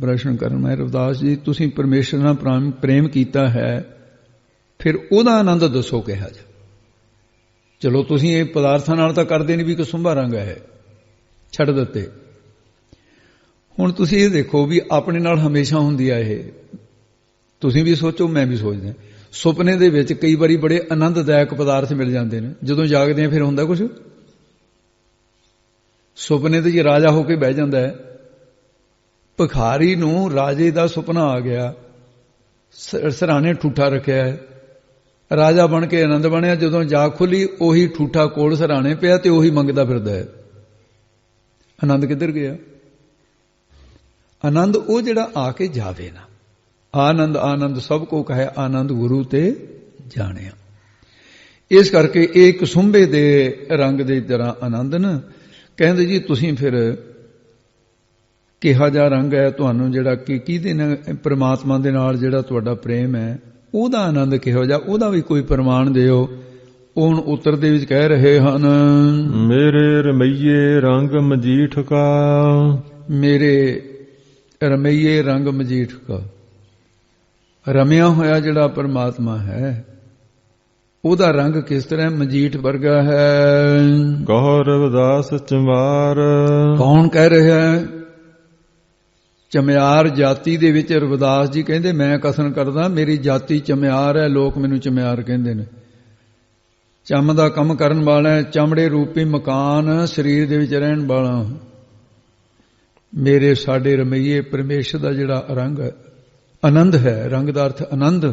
ਪ੍ਰਸ਼ਨ ਕਰਨ ਮੈਂ ਰਵਿਦਾਸ ਜੀ ਤੁਸੀਂ ਪਰਮੇਸ਼ਰ ਨਾਲ ਪ੍ਰੇਮ ਕੀਤਾ ਹੈ, ਫਿਰ ਉਹਦਾ ਆਨੰਦ ਦੱਸੋ ਕਿਹਾ ਜਾ। ਚਲੋ ਤੁਸੀਂ ਇਹ ਪਦਾਰਥਾਂ ਨਾਲ ਤਾਂ ਕਰਦੇ ਨਹੀਂ ਵੀ ਕਸੁੰਭਾ ਰੰਗ ਹੈ, ਛੱਡ ਦਿੱਤੇ। ਹੁਣ ਤੁਸੀਂ ਇਹ ਦੇਖੋ ਵੀ ਆਪਣੇ ਨਾਲ ਹਮੇਸ਼ਾ ਹੁੰਦੀ ਆ ਇਹ, ਤੁਸੀਂ ਵੀ ਸੋਚੋ ਮੈਂ ਵੀ ਸੋਚਦਾ। ਸੁਪਨੇ ਦੇ ਵਿੱਚ ਕਈ ਵਾਰੀ ਬੜੇ ਆਨੰਦਦਾਇਕ ਪਦਾਰਥ ਮਿਲ ਜਾਂਦੇ ਨੇ, ਜਦੋਂ ਜਾਗਦੇ ਆ ਫਿਰ ਹੁੰਦਾ ਕੁਛ। ਸੁਪਨੇ ਤੇ ਜੇ ਰਾਜਾ ਹੋ ਕੇ ਬਹਿ ਜਾਂਦਾ ਹੈ, ਭਿਖਾਰੀ ਨੂੰ ਰਾਜੇ ਦਾ ਸੁਪਨਾ ਆ ਗਿਆ, ਸਰਾਣੇ ਠੂਠਾ ਰੱਖਿਆ ਹੈ, ਰਾਜਾ ਬਣ ਕੇ ਆਨੰਦ ਬਣਿਆ, ਜਦੋਂ ਜਾਗ ਖੁੱਲੀ ਉਹੀ ਠੂਠਾ ਕੋਲ ਸਰਾਣੇ ਪਿਆ ਤੇ ਉਹੀ ਮੰਗਦਾ ਫਿਰਦਾ ਹੈ। ਆਨੰਦ ਕਿੱਧਰ ਗਿਆ? ਆਨੰਦ ਉਹ ਜਿਹੜਾ ਆ ਕੇ ਜਾਵੇ ਨਾ। ਆਨੰਦ ਆਨੰਦ ਸਭ ਕੋ ਕਹੇ, ਆਨੰਦ ਗੁਰੂ ਤੇ ਜਾਣਿਆ। ਇਸ ਕਰਕੇ ਇਹ ਕਸੁੰਭੇ ਦੇ ਰੰਗ ਦੇ ਤਰ੍ਹਾਂ ਆਨੰਦ ਨਾ। ਕਹਿੰਦੇ ਜੀ ਤੁਸੀਂ ਫਿਰ ਕਿਹਾ ਜਾ ਰੰਗ ਹੈ ਤੁਹਾਨੂੰ, ਜਿਹੜਾ ਕਿ ਕਿਹਦੇ ਨਾਲ, ਪ੍ਰਮਾਤਮਾ ਦੇ ਨਾਲ ਜਿਹੜਾ ਤੁਹਾਡਾ ਪ੍ਰੇਮ ਹੈ, ਉਹਦਾ ਆਨੰਦ ਕਿਹੋ ਜਿਹਾ, ਉਹਦਾ ਵੀ ਕੋਈ ਪ੍ਰਮਾਣ ਦਿਓ। ਉਹ ਹੁਣ ਉੱਤਰ ਦੇ ਵਿੱਚ ਕਹਿ ਰਹੇ ਹਨ, ਮੇਰੇ ਰਮਈਏ ਰੰਗ ਮਜੀਠ ਕਾ, ਮੇਰੇ ਰਮਈਏ ਰੰਗ ਮਜੀਠ ਕਾ। ਰਮਿਆ ਹੋਇਆ ਜਿਹੜਾ ਪਰਮਾਤਮਾ ਹੈ ਉਹਦਾ ਰੰਗ ਕਿਸ ਤਰ੍ਹਾਂ ਮਜੀਠ ਵਰਗਾ ਹੈ। ਕਹੋ ਰਵਿਦਾਸ ਚਮਾਰ, ਕੌਣ ਕਹਿ ਰਿਹਾ ਹੈ? ਚਮਿਆਰ ਜਾਤੀ ਦੇ ਵਿੱਚ ਰਵਿਦਾਸ ਜੀ ਕਹਿੰਦੇ ਮੈਂ ਕਥਨ ਕਰਦਾ ਮੇਰੀ ਜਾਤੀ ਚਮਿਆਰ ਹੈ, ਲੋਕ ਮੈਨੂੰ ਚਮਿਆਰ ਕਹਿੰਦੇ ਨੇ। ਚੰਮ ਦਾ ਕੰਮ ਕਰਨ ਵਾਲਾ, ਚਮੜੇ ਰੂਪੀ ਮਕਾਨ ਸਰੀਰ ਦੇ ਵਿੱਚ ਰਹਿਣ ਵਾਲਾ। ਮੇਰੇ ਸਾਡੇ ਰਮਈਏ ਪਰਮੇਸ਼ਰ ਦਾ ਜਿਹੜਾ ਰੰਗ ਹੈ, ਆਨੰਦ ਹੈ, ਰੰਗ ਦਾ ਅਰਥ ਆਨੰਦ,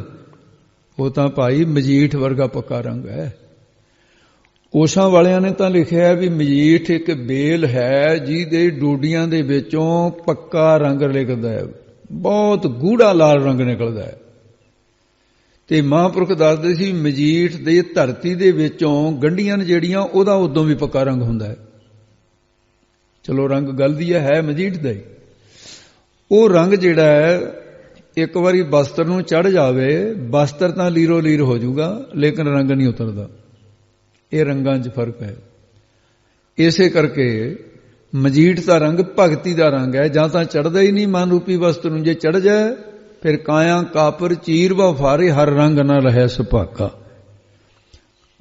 ਉਹ ਤਾਂ ਭਾਈ ਮਜੀਠ ਵਰਗਾ ਪੱਕਾ ਰੰਗ ਹੈ। ਕੋਸ਼ਾਂ ਵਾਲਿਆਂ ਨੇ ਤਾਂ ਲਿਖਿਆ ਵੀ ਮਜੀਠ ਇੱਕ ਬੇਲ ਹੈ ਜਿਹਦੇ ਡੋਡੀਆਂ ਦੇ ਵਿੱਚੋਂ ਪੱਕਾ ਰੰਗ ਨਿਕਲਦਾ ਹੈ, ਬਹੁਤ ਗੂੜਾ ਲਾਲ ਰੰਗ ਨਿਕਲਦਾ ਹੈ। ਤੇ ਮਹਾਂਪੁਰਖ ਦੱਸਦੇ ਸੀ ਮਜੀਠ ਦੇ ਧਰਤੀ ਦੇ ਵਿੱਚੋਂ ਗੰਢੀਆਂ ਨੇ ਜਿਹੜੀਆਂ, ਉਹਦਾ ਉਦੋਂ ਵੀ ਪੱਕਾ ਰੰਗ ਹੁੰਦਾ ਹੈ। ਚਲੋ ਰੰਗ ਗੱਲ ਦੀ ਹੈ ਮਜੀਠ ਦਾ ਹੀ। ਉਹ ਰੰਗ ਜਿਹੜਾ ਹੈ ਇੱਕ ਵਾਰੀ ਬਸਤਰ ਨੂੰ ਚੜ ਜਾਵੇ, ਬਸਤਰ ਤਾਂ ਲੀਰੋ ਲੀਰ ਹੋ ਜਾਊਗਾ ਲੇਕਿਨ ਰੰਗ ਨਹੀਂ ਉਤਰਦਾ। ਇਹ ਰੰਗਾਂ 'ਚ ਫਰਕ ਹੈ। ਇਸੇ ਕਰਕੇ ਮਜੀਠ ਦਾ ਰੰਗ ਭਗਤੀ ਦਾ ਰੰਗ ਹੈ, ਜਾਂ ਤਾਂ ਚੜਦਾ ਹੀ ਨਹੀਂ ਮਨ ਰੂਪੀ ਵਸਤੂ ਨੂੰ, ਜੇ ਚੜ ਜਾਏ ਫਿਰ ਕਾਇਆ ਕਾਪਰ ਚੀਰ ਵਫਾਰੇ ਹਰ ਰੰਗ ਨਾ ਰਹੇ ਸੁਭਾਗਾ।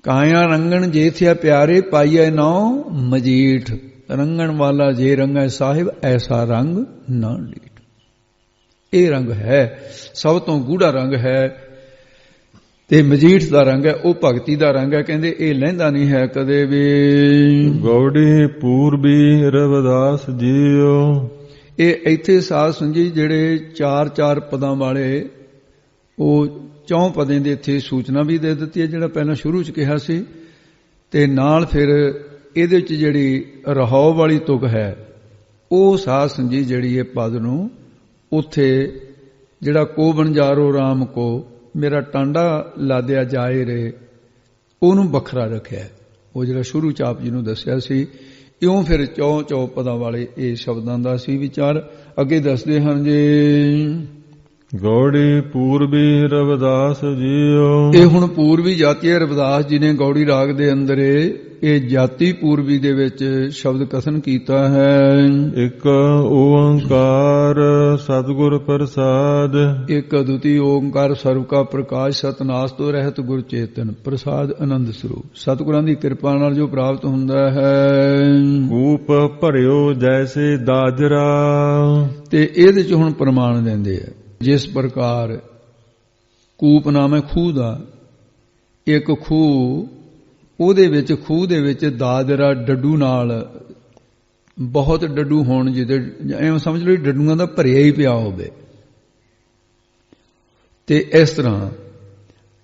ਕਾਇਆ ਰੰਗਣ ਜੇ ਥਿਆ ਪਿਆਰੇ ਪਾਈਐ ਨਾਉ ਮਜੀਠ, ਰੰਗਣ ਵਾਲਾ ਜੇ ਰੰਗੈ ਸਾਹਿਬ ਐਸਾ ਰੰਗ ਨਾ ਲੀਠ। ਇਹ ਰੰਗ ਹੈ ਸਭ ਤੋਂ ਗੂੜਾ ਰੰਗ ਹੈ ਤੇ ਮਜੀਠ ਦਾ ਰੰਗ ਹੈ, ਉਹ ਭਗਤੀ ਦਾ ਰੰਗ ਹੈ। ਕਹਿੰਦੇ ਇਹ ਲਹਿੰਦਾ ਨਹੀਂ ਹੈ ਕਦੇ ਵੀ। ਗੌੜੀ ਪੂਰਬੀ ਰਵਿਦਾਸ ਜੀਓ, ਇਹ ਇੱਥੇ ਸਾਧ ਸੰਗੀ ਜਿਹੜੇ 4-4 ਪਦਾਂ ਵਾਲੇ, ਉਹ 4 ਪਦਾਂ ਦੇ ਇੱਥੇ ਸੂਚਨਾ ਵੀ ਦੇ ਦਿੱਤੀ ਹੈ ਜਿਹੜਾ ਪਹਿਲਾਂ ਸ਼ੁਰੂ 'ਚ ਕਿਹਾ ਸੀ, ਤੇ ਨਾਲ ਫਿਰ ਇਹਦੇ 'ਚ ਜਿਹੜੀ ਰਹਾਉ ਵਾਲੀ ਤੁਕ ਹੈ ਉਹ ਸਾਧ ਸੰਗੀ ਜਿਹੜੀ ਇਹ ਪਦ ਨੂੰ ਉੱਥੇ ਜਿਹੜਾ ਕੋ ਬਣਜਾਰੋ ਰਾਮ ਕੋ ਮੇਰਾ ਟਾਂਡਾ ਲਾਦਿਆ ਜਾਏ ਰੇ, ਉਹਨੂੰ ਵੱਖਰਾ ਰੱਖਿਆ। ਉਹ ਜਿਹੜਾ ਸ਼ੁਰੂ ਚ ਆਪ ਜੀ ਨੂੰ ਦੱਸਿਆ ਸੀ, ਇਉਂ ਫਿਰ 4 ਪਦਾਂ ਵਾਲੇ ਇਹ ਸ਼ਬਦਾਂ ਦਾ ਸੀ ਵਿਚਾਰ। ਅੱਗੇ ਦੱਸਦੇ ਹਨ ਜੀ, ਗੌੜੀ ਪੂਰਬੀ ਰਵਿਦਾਸ ਜੀਓ। ਇਹ ਹੁਣ ਪੂਰਬੀ ਜਾਤੀ ਹੈ, ਰਵਿਦਾਸ ਜੀ ਨੇ ਗੌੜੀ ਰਾਗ ਦੇ ਅੰਦਰ ਇਹ ਜਾਤੀ ਪੂਰਬੀ ਦੇ ਵਿੱਚ ਸ਼ਬਦ ਕਥਨ ਕੀਤਾ ਹੈ। ਇੱਕ ਓੰਕਾਰ ਸਤਿਗੁਰ ਪ੍ਰਸਾਦ, ਇੱਕ ਅਦੁੱਤੀ ਓੰਕਾਰ ਸਰਵ ਕਾ ਪ੍ਰਕਾਸ਼, ਸਤਨਾਸ ਤੋਂ ਰਹਿਤ ਗੁਰ ਚੇਤਨ, ਪ੍ਰਸਾਦ ਆਨੰਦ ਸਰੂਪ। ਸਤਿਗੁਰਾਂ ਦੀ ਕਿਰਪਾ ਨਾਲ ਜੋ ਪ੍ਰਾਪਤ ਹੁੰਦਾ ਹੈ। ਕੂਪ ਭਰਿਓ ਜੈਸੇ ਦਾਜਰਾ, ਤੇ ਇਹਦੇ ਚ ਹੁਣ ਪ੍ਰਮਾਣ ਦਿੰਦੇ ਆ। ਜਿਸ ਪ੍ਰਕਾਰ ਕੂਪ ਨਾਮ ਹੈ ਖੂਹ ਦਾ, ਇੱਕ ਖੂਹ, ਉਹਦੇ ਵਿੱਚ ਖੂਹ ਦੇ ਵਿੱਚ ਦਾਦਰਾ ਡੱਡੂ ਨਾਲ, ਬਹੁਤ ਡੱਡੂ ਹੋਣ, ਜਿਹਦੇ ਐਵੇਂ ਸਮਝ ਲਓ ਡੱਡੂਆਂ ਦਾ ਭਰਿਆ ਹੀ ਪਿਆ ਹੋਵੇ। ਤੇ ਇਸ ਤਰ੍ਹਾਂ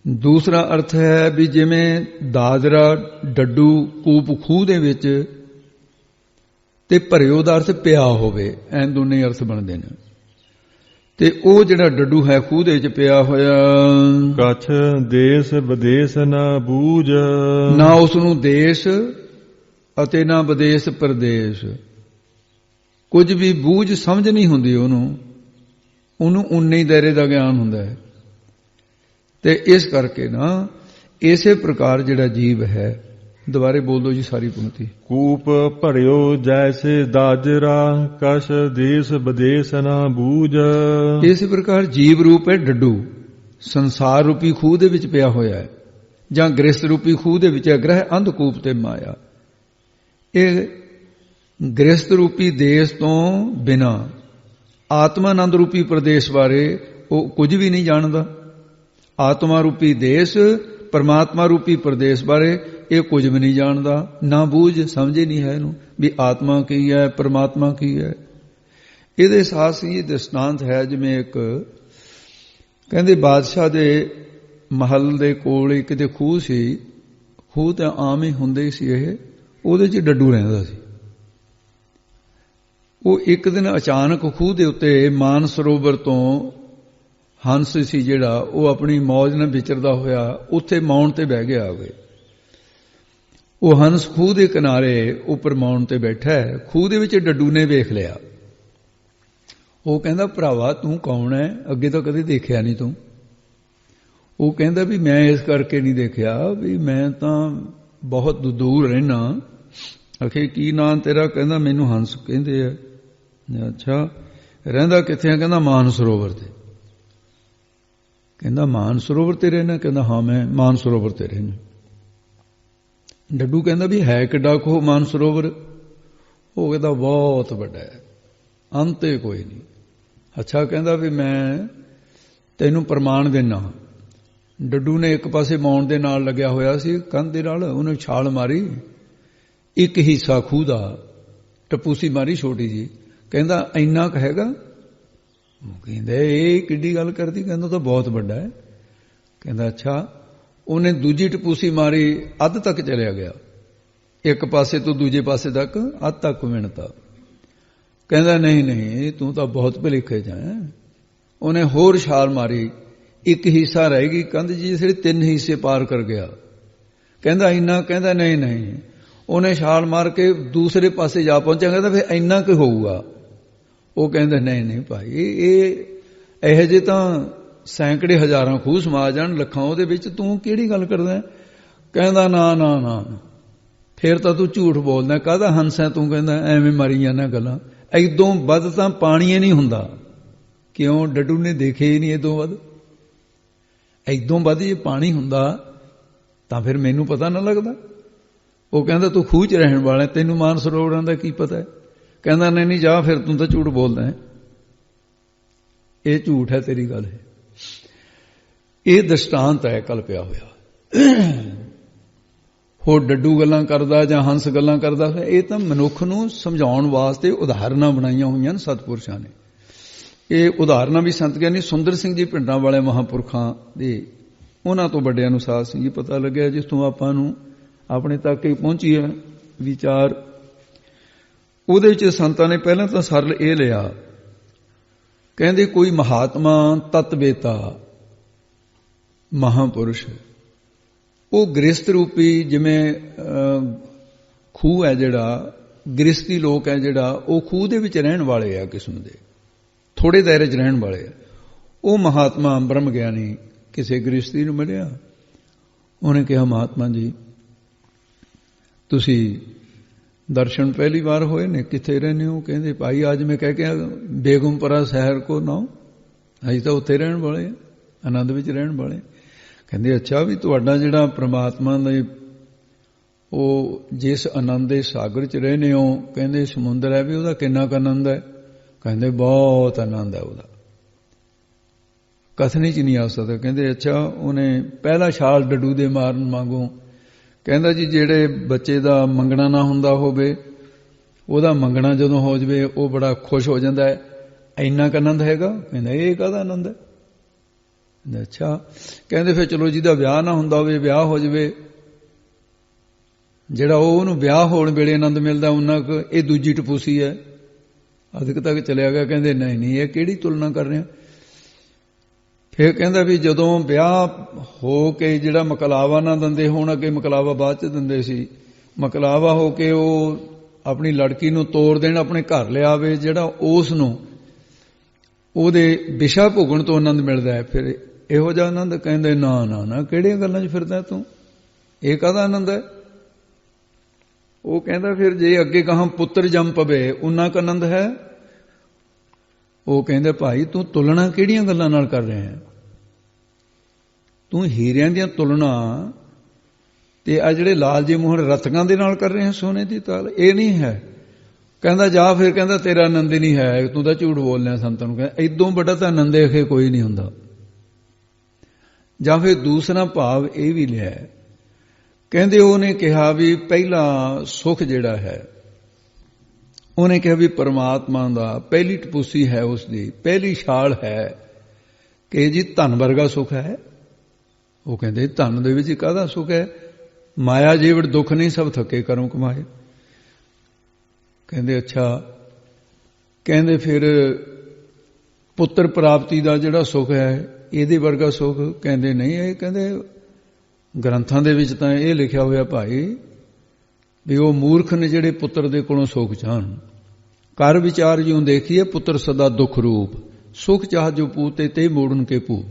ਦੂਸਰਾ ਅਰਥ ਹੈ ਵੀ ਜਿਵੇਂ ਦਾਦਰਾ ਡੱਡੂ ਕੂਪ ਖੂਹ ਦੇ ਵਿੱਚ ਤੇ ਭਰਿਓ ਦਾ ਅਰਥ ਪਿਆ ਹੋਵੇ, ਐਂ ਦੋਨੇ ਅਰਥ ਬਣਦੇ ਨੇ। ਤੇ ਉਹ ਜਿਹੜਾ ਡੱਡੂ ਹੈ ਖੂਹ ਦੇ ਵਿੱਚ ਪਿਆ ਹੋਇਆ, ਕਛ ਦੇਸ ਵਿਦੇਸ ਨਾ ਬੂਝ, ਨਾ ਉਸ ਨੂੰ ਦੇਸ਼ ਅਤੇ ਨਾ ਵਿਦੇਸ਼ ਪ੍ਰਦੇਸ਼, ਕੁਝ ਵੀ ਬੂਝ ਸਮਝ ਨਹੀਂ ਹੁੰਦੀ ਉਹਨੂੰ ਉਨੇ ਹੀ ਦਾਇਰੇ ਦਾ ਗਿਆਨ ਹੁੰਦਾ ਹੈ। ਤੇ ਇਸ ਕਰਕੇ ਨਾ ਇਸੇ ਪ੍ਰਕਾਰ ਜਿਹੜਾ ਜੀਵ ਹੈ, ਦੁਬਾਰੇ ਬੋਲ ਦਿਓ ਜੀ ਸਾਰੀ ਪੰਕਤੀ। ਕੂਪ ਭਰਿਓ ਜੈਸੇ ਦਾਜਰਾ, ਕਛ ਦੇਸ ਵਿਦੇਸ ਨਾ ਬੂਝ। ਇਸੇ ਪ੍ਰਕਾਰ ਜੀਵ ਰੂਪ ਹੈ ਡੱਡੂ, ਸੰਸਾਰ ਰੂਪੀ ਖੂਹ ਦੇ ਵਿੱਚ ਪਿਆ ਹੋਇਆ ਹੈ, ਜਾਂ ਗ੍ਰਸਥ ਰੂਪੀ ਖੂਹ ਦੇ ਵਿੱਚ ਹੈ ਗ੍ਰਹਿ ਅੰਧਕੂਪ ਤੇ ਮਾਇਆ। ਇਹ ਗ੍ਰਸਥ ਰੂਪੀ ਦੇਸ਼ ਤੋਂ ਬਿਨਾਂ ਆਤਮਾਨੰਦ ਰੂਪੀ ਪ੍ਰਦੇਸ਼ ਬਾਰੇ ਉਹ ਕੁਝ ਵੀ ਨਹੀਂ ਜਾਣਦਾ। ਆਤਮਾ ਰੂਪੀ ਦੇਸ਼, ਪਰਮਾਤਮਾ ਰੂਪੀ ਪ੍ਰਦੇਸ਼ ਬਾਰੇ ਇਹ ਕੁਝ ਵੀ ਨਹੀਂ ਜਾਣਦਾ, ਨਾ ਬੂਝ, ਸਮਝੇ ਨਹੀਂ ਹੈ ਇਹਨੂੰ ਵੀ ਆਤਮਾ ਕੀ ਹੈ, ਪਰਮਾਤਮਾ ਕੀ ਹੈ। ਇਹਦੇ ਸਾਥ ਹੀ ਦ੍ਰਿਸ਼ਟਾਂਤ ਹੈ, ਜਿਵੇਂ ਇੱਕ ਕਹਿੰਦੇ ਬਾਦਸ਼ਾਹ ਦੇ ਮਹਲ ਦੇ ਕੋਲ ਇੱਕ ਤੇ ਖੂਹ ਸੀ, ਖੂਹ ਤਾਂ ਆਮ ਹੀ ਹੁੰਦੇ ਸੀ, ਇਹ ਉਹਦੇ 'ਚ ਡੱਡੂ ਰਹਿੰਦਾ ਸੀ। ਉਹ ਇੱਕ ਦਿਨ ਅਚਾਨਕ ਖੂਹ ਦੇ ਉੱਤੇ ਮਾਨ ਸਰੋਵਰ ਤੋਂ ਹੰਸ ਸੀ ਜਿਹੜਾ, ਉਹ ਆਪਣੀ ਮੌਜ ਨਾਲ ਵਿਚਰਦਾ ਹੋਇਆ ਉੱਥੇ ਮੌਣ ਤੇ ਬਹਿ ਗਿਆ ਹੋਵੇ। ਉਹ ਹੰਸ ਖੂਹ ਦੇ ਕਿਨਾਰੇ ਉੱਪਰ ਮੌਣ ਤੇ ਬੈਠਾ ਹੈ, ਖੂਹ ਦੇ ਵਿੱਚ ਡੱਡੂ ਨੇ ਵੇਖ ਲਿਆ। ਉਹ ਕਹਿੰਦਾ, ਭਰਾਵਾ ਤੂੰ ਕੌਣ ਹੈ, ਅੱਗੇ ਤਾਂ ਕਦੇ ਦੇਖਿਆ ਨਹੀਂ ਤੂੰ। ਉਹ ਕਹਿੰਦਾ ਵੀ ਮੈਂ ਇਸ ਕਰਕੇ ਨਹੀਂ ਦੇਖਿਆ ਵੀ ਮੈਂ ਤਾਂ ਬਹੁਤ ਦੂਰ ਰਹਿਣਾ। ਅਖੇ ਕੀ ਨਾਂ ਤੇਰਾ? ਕਹਿੰਦਾ ਮੈਨੂੰ ਹੰਸ ਕਹਿੰਦੇ ਆ। ਅੱਛਾ, ਰਹਿੰਦਾ ਕਿੱਥੇ ਆ? ਕਹਿੰਦਾ ਮਾਨ ਸਰੋਵਰ ਤੇ। ਕਹਿੰਦਾ ਮਾਨ ਸਰੋਵਰ ਤੇ ਰਹਿਣਾ? ਕਹਿੰਦਾ ਹਾਂ ਮੈਂ ਮਾਨ ਸਰੋਵਰ ਤੇ ਰਹਿਣਾ। ਡੱਡੂ ਕਹਿੰਦਾ ਵੀ ਹੈ ਕਿੱਡਾ ਕੁ ਮਾਨ ਸਰੋਵਰ? ਉਹ ਕਹਿੰਦਾ ਬਹੁਤ ਵੱਡਾ ਹੈ, ਅੰਤੇ ਕੋਈ ਨਹੀਂ। ਅੱਛਾ, ਕਹਿੰਦਾ ਵੀ ਮੈਂ ਤੈਨੂੰ ਪ੍ਰਮਾਣ ਦੇਣਾ। ਡੱਡੂ ਨੇ ਇੱਕ ਪਾਸੇ ਮੌਣ ਦੇ ਨਾਲ ਲੱਗਿਆ ਹੋਇਆ ਸੀ ਕੰਧ ਦੇ ਨਾਲ, ਉਹਨੇ ਛਾਲ ਮਾਰੀ, ਇੱਕ ਹਿੱਸਾ ਖੂਹ ਦਾ ਟਪੂਸੀ ਮਾਰੀ ਛੋਟੀ ਜੀ। ਕਹਿੰਦਾ ਇੰਨਾ ਕੁ ਹੈਗਾ? ਕਹਿੰਦਾ ਇਹ ਕਿੱਡੀ ਗੱਲ ਕਰਦੀ? ਕਹਿੰਦਾ ਤਾਂ ਬਹੁਤ ਵੱਡਾ ਹੈ। ਕਹਿੰਦਾ ਅੱਛਾ। ਉਹਨੇ ਦੂਜੀ ਟਪੂਸੀ ਮਾਰੀ, ਅੱਧ ਤੱਕ ਚਲਿਆ ਗਿਆ, ਇੱਕ ਪਾਸੇ ਤੋਂ ਦੂਜੇ ਪਾਸੇ ਤੱਕ ਅੱਧ ਤੱਕ ਮਿਣਤਾ। ਕਹਿੰਦਾ ਨਹੀਂ ਨਹੀਂ, ਤੂੰ ਤਾਂ ਬਹੁਤ ਭੁਲੇਖੇ 'ਚ ਹੈ। ਉਹਨੇ ਹੋਰ ਛਾਲ ਮਾਰੀ, ਇੱਕ ਹਿੱਸਾ ਰਹਿ ਗਈ ਕੰਧ ਜੀ, ਜਿਹੜੇ 3 ਹਿੱਸੇ ਪਾਰ ਕਰ ਗਿਆ। ਕਹਿੰਦਾ ਇੰਨਾ? ਕਹਿੰਦਾ ਨਹੀਂ ਨਹੀਂ। ਉਹਨੇ ਛਾਲ ਮਾਰ ਕੇ ਦੂਸਰੇ ਪਾਸੇ ਜਾ ਪਹੁੰਚਿਆ। ਕਹਿੰਦਾ ਫਿਰ ਇੰਨਾ ਕੁ ਹੋਊਗਾ? ਉਹ ਕਹਿੰਦਾ ਨਹੀਂ ਨਹੀਂ ਭਾਈ, ਇਹ ਇਹੋ ਜਿਹੇ ਤਾਂ ਸੈਂਕੜੇ ਹਜ਼ਾਰਾਂ ਖੂਹ ਸਮਾ ਜਾਣ, ਲੱਖਾਂ ਉਹਦੇ ਵਿੱਚ, ਤੂੰ ਕਿਹੜੀ ਗੱਲ ਕਰਦਾ? ਕਹਿੰਦਾ ਨਾ ਨਾ ਨਾ, ਫਿਰ ਤਾਂ ਤੂੰ ਝੂਠ ਬੋਲਦਾ, ਕਾਹਦਾ ਹੰਸ ਹੈ ਤੂੰ? ਕਹਿੰਦਾ ਐਵੇਂ ਮਾਰੀ ਜਾਂਦਾ ਗੱਲਾਂ, ਇਦੋਂ ਵੱਧ ਤਾਂ ਪਾਣੀ ਨਹੀਂ ਹੁੰਦਾ। ਕਿਉਂ? ਡੱਡੂ ਨੇ ਦੇਖੇ ਹੀ ਨਹੀਂ ਇਦੋਂ ਵੱਧ। ਇਦੋਂ ਵੱਧ ਜੇ ਪਾਣੀ ਹੁੰਦਾ ਤਾਂ ਫਿਰ ਮੈਨੂੰ ਪਤਾ ਨਾ ਲੱਗਦਾ। ਉਹ ਕਹਿੰਦਾ ਤੂੰ ਖੂਹ 'ਚ ਰਹਿਣ ਵਾਲਾ, ਤੈਨੂੰ ਮਾਨ ਸਰੋਵਰਾਂ ਦਾ ਕੀ ਪਤਾ ਹੈ? ਕਹਿੰਦਾ ਨਹੀਂ ਨਹੀਂ ਜਾ, ਫਿਰ ਤੂੰ ਤਾਂ ਝੂਠ ਬੋਲਦਾ ਹੈ, ਇਹ ਝੂਠ ਹੈ ਤੇਰੀ ਗੱਲ ਹੈ। ਇਹ ਦ੍ਰਿਸ਼ਟਾਂਤ ਹੈ ਕਲਪਿਆ ਹੋਇਆ। ਹੋਰ ਡੱਡੂ ਗੱਲਾਂ ਕਰਦਾ ਜਾਂ ਹੰਸ ਗੱਲਾਂ ਕਰਦਾ, ਇਹ ਤਾਂ ਮਨੁੱਖ ਨੂੰ ਸਮਝਾਉਣ ਵਾਸਤੇ ਉਦਾਹਰਨਾਂ ਬਣਾਈਆਂ ਹੋਈਆਂ ਨੇ ਸਤਿਪੁਰਸ਼ਾਂ ਨੇ। ਇਹ ਉਦਾਹਰਨਾਂ ਵੀ ਸੰਤ ਗਿਆਨੀ ਸੁੰਦਰ ਸਿੰਘ ਜੀ ਪਿੰਡਾਂ ਵਾਲੇ ਮਹਾਂਪੁਰਖਾਂ ਦੇ, ਉਹਨਾਂ ਤੋਂ ਵੱਡਿਆਂ ਨੂੰ ਸਾਧ ਸਿੰਘ ਜੀ ਪਤਾ ਲੱਗਿਆ, ਜਿਸ ਤੋਂ ਆਪਾਂ ਨੂੰ ਆਪਣੇ ਤੱਕ ਹੀ ਪਹੁੰਚੀ ਹੈ ਵਿਚਾਰ। ਉਹਦੇ ਵਿੱਚ ਸੰਤਾਂ ਨੇ ਪਹਿਲਾਂ ਤਾਂ ਸਰਲ ਇਹ ਲਿਆ, ਕਹਿੰਦੇ ਕੋਈ ਮਹਾਤਮਾ ਤਤਵੇਤਾ ਮਹਾਂਪੁਰਸ਼, ਉਹ ਗ੍ਰਸਥ ਰੂਪੀ, ਜਿਵੇਂ ਖੂਹ ਹੈ ਜਿਹੜਾ, ਗ੍ਰਸਥੀ ਲੋਕ ਹੈ ਜਿਹੜਾ, ਉਹ ਖੂਹ ਦੇ ਵਿੱਚ ਰਹਿਣ ਵਾਲੇ ਆ, ਕਿਸਮ ਦੇ ਥੋੜੇ ਦਾਇਰੇ 'ਚ ਰਹਿਣ ਵਾਲੇ ਆ। ਉਹ ਮਹਾਤਮਾ ਬ੍ਰਹਮ ਗਿਆਨੀ ਕਿਸੇ ਗ੍ਰਸਥੀ ਨੂੰ ਮਿਲਿਆ। ਉਹਨੇ ਕਿਹਾ, ਮਹਾਤਮਾ ਜੀ ਤੁਸੀਂ ਦਰਸ਼ਨ ਪਹਿਲੀ ਵਾਰ ਹੋਏ ਨੇ, ਕਿੱਥੇ ਰਹਿੰਦੇ ਹੋ? ਕਹਿੰਦੇ ਭਾਈ ਅੱਜ ਮੈਂ ਕਹਿ ਕੇ ਬੇਗਮਪੁਰਾ ਸ਼ਹਿਰ ਕੋ ਨਾ, ਅਸੀਂ ਤਾਂ ਉੱਥੇ ਰਹਿਣ ਵਾਲੇ ਆ, ਆਨੰਦ ਵਿੱਚ ਰਹਿਣ ਵਾਲੇ। ਕਹਿੰਦੇ ਅੱਛਾ, ਵੀ ਤੁਹਾਡਾ ਜਿਹੜਾ ਪ੍ਰਮਾਤਮਾ ਦੇ ਉਹ ਜਿਸ ਆਨੰਦ ਦੇ ਸਾਗਰ 'ਚ ਰਹਿੰਦੇ ਹੋ, ਕਹਿੰਦੇ ਸਮੁੰਦਰ ਹੈ ਵੀ, ਉਹਦਾ ਕਿੰਨਾ ਕੁ ਆਨੰਦ ਹੈ? ਕਹਿੰਦੇ ਬਹੁਤ ਆਨੰਦ ਹੈ ਉਹਦਾ, ਕਥਨੀ 'ਚ ਨਹੀਂ ਆ ਸਕਦਾ। ਕਹਿੰਦੇ ਅੱਛਾ। ਉਹਨੇ ਪਹਿਲਾ ਛਾਲ ਡੱਡੂ ਦੇ ਮਾਰਨ ਵਾਂਗੂ ਕਹਿੰਦਾ ਜੀ ਜਿਹੜੇ ਬੱਚੇ ਦਾ ਮੰਗਣਾ ਨਾ ਹੁੰਦਾ ਹੋਵੇ, ਉਹਦਾ ਮੰਗਣਾ ਜਦੋਂ ਹੋ ਜਾਵੇ ਉਹ ਬੜਾ ਖੁਸ਼ ਹੋ ਜਾਂਦਾ ਹੈ, ਇੰਨਾ ਕੁ ਆਨੰਦ ਹੈਗਾ? ਕਹਿੰਦਾ ਇਹ ਕਾਹਦਾ ਆਨੰਦ ਹੈ? ਅੱਛਾ, ਕਹਿੰਦੇ ਫਿਰ ਚਲੋ ਜਿਹਦਾ ਵਿਆਹ ਨਾ ਹੁੰਦਾ ਹੋਵੇ ਵਿਆਹ ਹੋ ਜਾਵੇ, ਜਿਹੜਾ ਉਹਨੂੰ ਵਿਆਹ ਹੋਣ ਵੇਲੇ ਆਨੰਦ ਮਿਲਦਾ ਉਹਨਾਂ ਕੁ ਇਹ ਦੂਜੀ ਟਪੂਸੀ ਹੈ। ਅਧਿਕ ਤੱਕ ਚਲਿਆ ਗਿਆ। ਕਹਿੰਦੇ ਨਹੀਂ ਨਹੀਂ, ਇਹ ਕਿਹੜੀ ਤੁਲਨਾ ਕਰ ਰਿਹਾ। ਫਿਰ ਕਹਿੰਦਾ ਵੀ ਜਦੋਂ ਵਿਆਹ ਹੋ ਕੇ ਜਿਹੜਾ ਮਕਲਾਵਾ ਨਾ ਦਿੰਦੇ, ਹੁਣ ਅੱਗੇ ਮਕਲਾਵਾ ਬਾਅਦ ਚ ਦਿੰਦੇ ਸੀ, ਮਕਲਾਵਾ ਹੋ ਕੇ ਉਹ ਆਪਣੀ ਲੜਕੀ ਨੂੰ ਤੋਰ ਦੇਣ, ਆਪਣੇ ਘਰ ਲਿਆਵੇ, ਜਿਹੜਾ ਉਸ ਨੂੰ ਉਹਦੇ ਵਿਸ਼ਾ ਭੋਗਣ ਤੋਂ ਆਨੰਦ ਮਿਲਦਾ ਹੈ। ਫਿਰ ਇਹੋ ਜਿਹਾ ਆਨੰਦ ਕਹਿੰਦੇ ਨਾ ਨਾ ਨਾ, ਕਿਹੜੀਆਂ ਗੱਲਾਂ 'ਚ ਫਿਰਦਾ ਤੂੰ, ਇਹ ਕਾਹਦਾ ਆਨੰਦ ਹੈ। ਉਹ ਕਹਿੰਦਾ ਫਿਰ ਜੇ ਅੱਗੇ ਕਹਾਂ ਪੁੱਤਰ ਜੰਮ ਪਵੇ ਉਨਾ ਕੁ ਆਨੰਦ ਹੈ। ਉਹ ਕਹਿੰਦੇ ਭਾਈ ਤੂੰ ਤੁਲਨਾ ਕਿਹੜੀਆਂ ਗੱਲਾਂ ਨਾਲ ਕਰ ਰਿਹਾ ਹੈ, ਤੂੰ ਹੀਰਿਆਂ ਦੀਆਂ ਤੁਲਨਾ ਤੇ ਆ ਜਿਹੜੇ ਲਾਲ ਜੇ ਮੋਹਰ ਰਤਕਾਂ ਦੇ ਨਾਲ ਕਰ ਰਹੇ ਹੈ, ਸੋਨੇ ਦੀ ਤਾਲ, ਇਹ ਨਹੀਂ ਹੈ। ਕਹਿੰਦਾ ਜਾ ਫਿਰ, ਕਹਿੰਦਾ ਤੇਰਾ ਆਨੰਦ ਹੀ ਨਹੀਂ ਹੈ, ਤੂੰ ਤਾਂ ਝੂਠ ਬੋਲਦਾ ਸੰਤਾਂ ਨੂੰ। ਕਹਿੰਦਾ ਇਦੋਂ ਵੱਡਾ ਤਾਂ ਆਨੰਦ ਇਹ ਕੋਈ ਨਹੀਂ ਹੁੰਦਾ। ਜਾਂ ਫਿਰ ਦੂਸਰਾ ਭਾਵ ਇਹ ਵੀ ਲਿਆ, ਕਹਿੰਦੇ ਉਹਨੇ ਕਿਹਾ ਵੀ ਪਹਿਲਾ ਸੁਖ ਜਿਹੜਾ ਹੈ, ਉਹਨੇ ਕਿਹਾ ਵੀ ਪਰਮਾਤਮਾ ਦਾ ਪਹਿਲੀ ਟਪੂਸੀ ਹੈ, ਉਸ ਦੀ ਪਹਿਲੀ ਛਾਲ ਹੈ ਕਿ ਜੀ ਧਨ ਵਰਗਾ ਸੁਖ ਹੈ। ਉਹ ਕਹਿੰਦੇ ਧਨ ਦੇ ਵਿੱਚ ਕਾਹਦਾ ਸੁਖ ਹੈ, ਮਾਇਆ ਜੀਵੜ ਦੁੱਖ ਨਹੀਂ ਸਭ ਥੱਕੇ ਕਰਮ ਕਮਾਏ। ਕਹਿੰਦੇ ਅੱਛਾ, ਕਹਿੰਦੇ ਫਿਰ ਪੁੱਤਰ ਪ੍ਰਾਪਤੀ ਦਾ ਜਿਹੜਾ ਸੁਖ ਹੈ ਇਹਦੇ ਵਰਗਾ ਸੁਖ, ਕਹਿੰਦੇ ਨਹੀਂ। ਇਹ ਕਹਿੰਦੇ ਗ੍ਰੰਥਾਂ ਦੇ ਵਿੱਚ ਤਾਂ ਇਹ ਲਿਖਿਆ ਹੋਇਆ ਭਾਈ ਵੀ ਉਹ ਮੂਰਖ ਨੇ ਜਿਹੜੇ ਪੁੱਤਰ ਦੇ ਕੋਲੋਂ ਸੁਖ ਚਾਹਣ। ਕਰ ਵਿਚਾਰ ਜਿਉਂ ਦੇਖੀਏ ਪੁੱਤਰ ਸਦਾ ਦੁੱਖ ਰੂਪ, ਸੁਖ ਚਾਹ ਜੋ ਪੂਤੇ ਤੇ ਮੋੜਨ ਕੇ ਭੂਪ।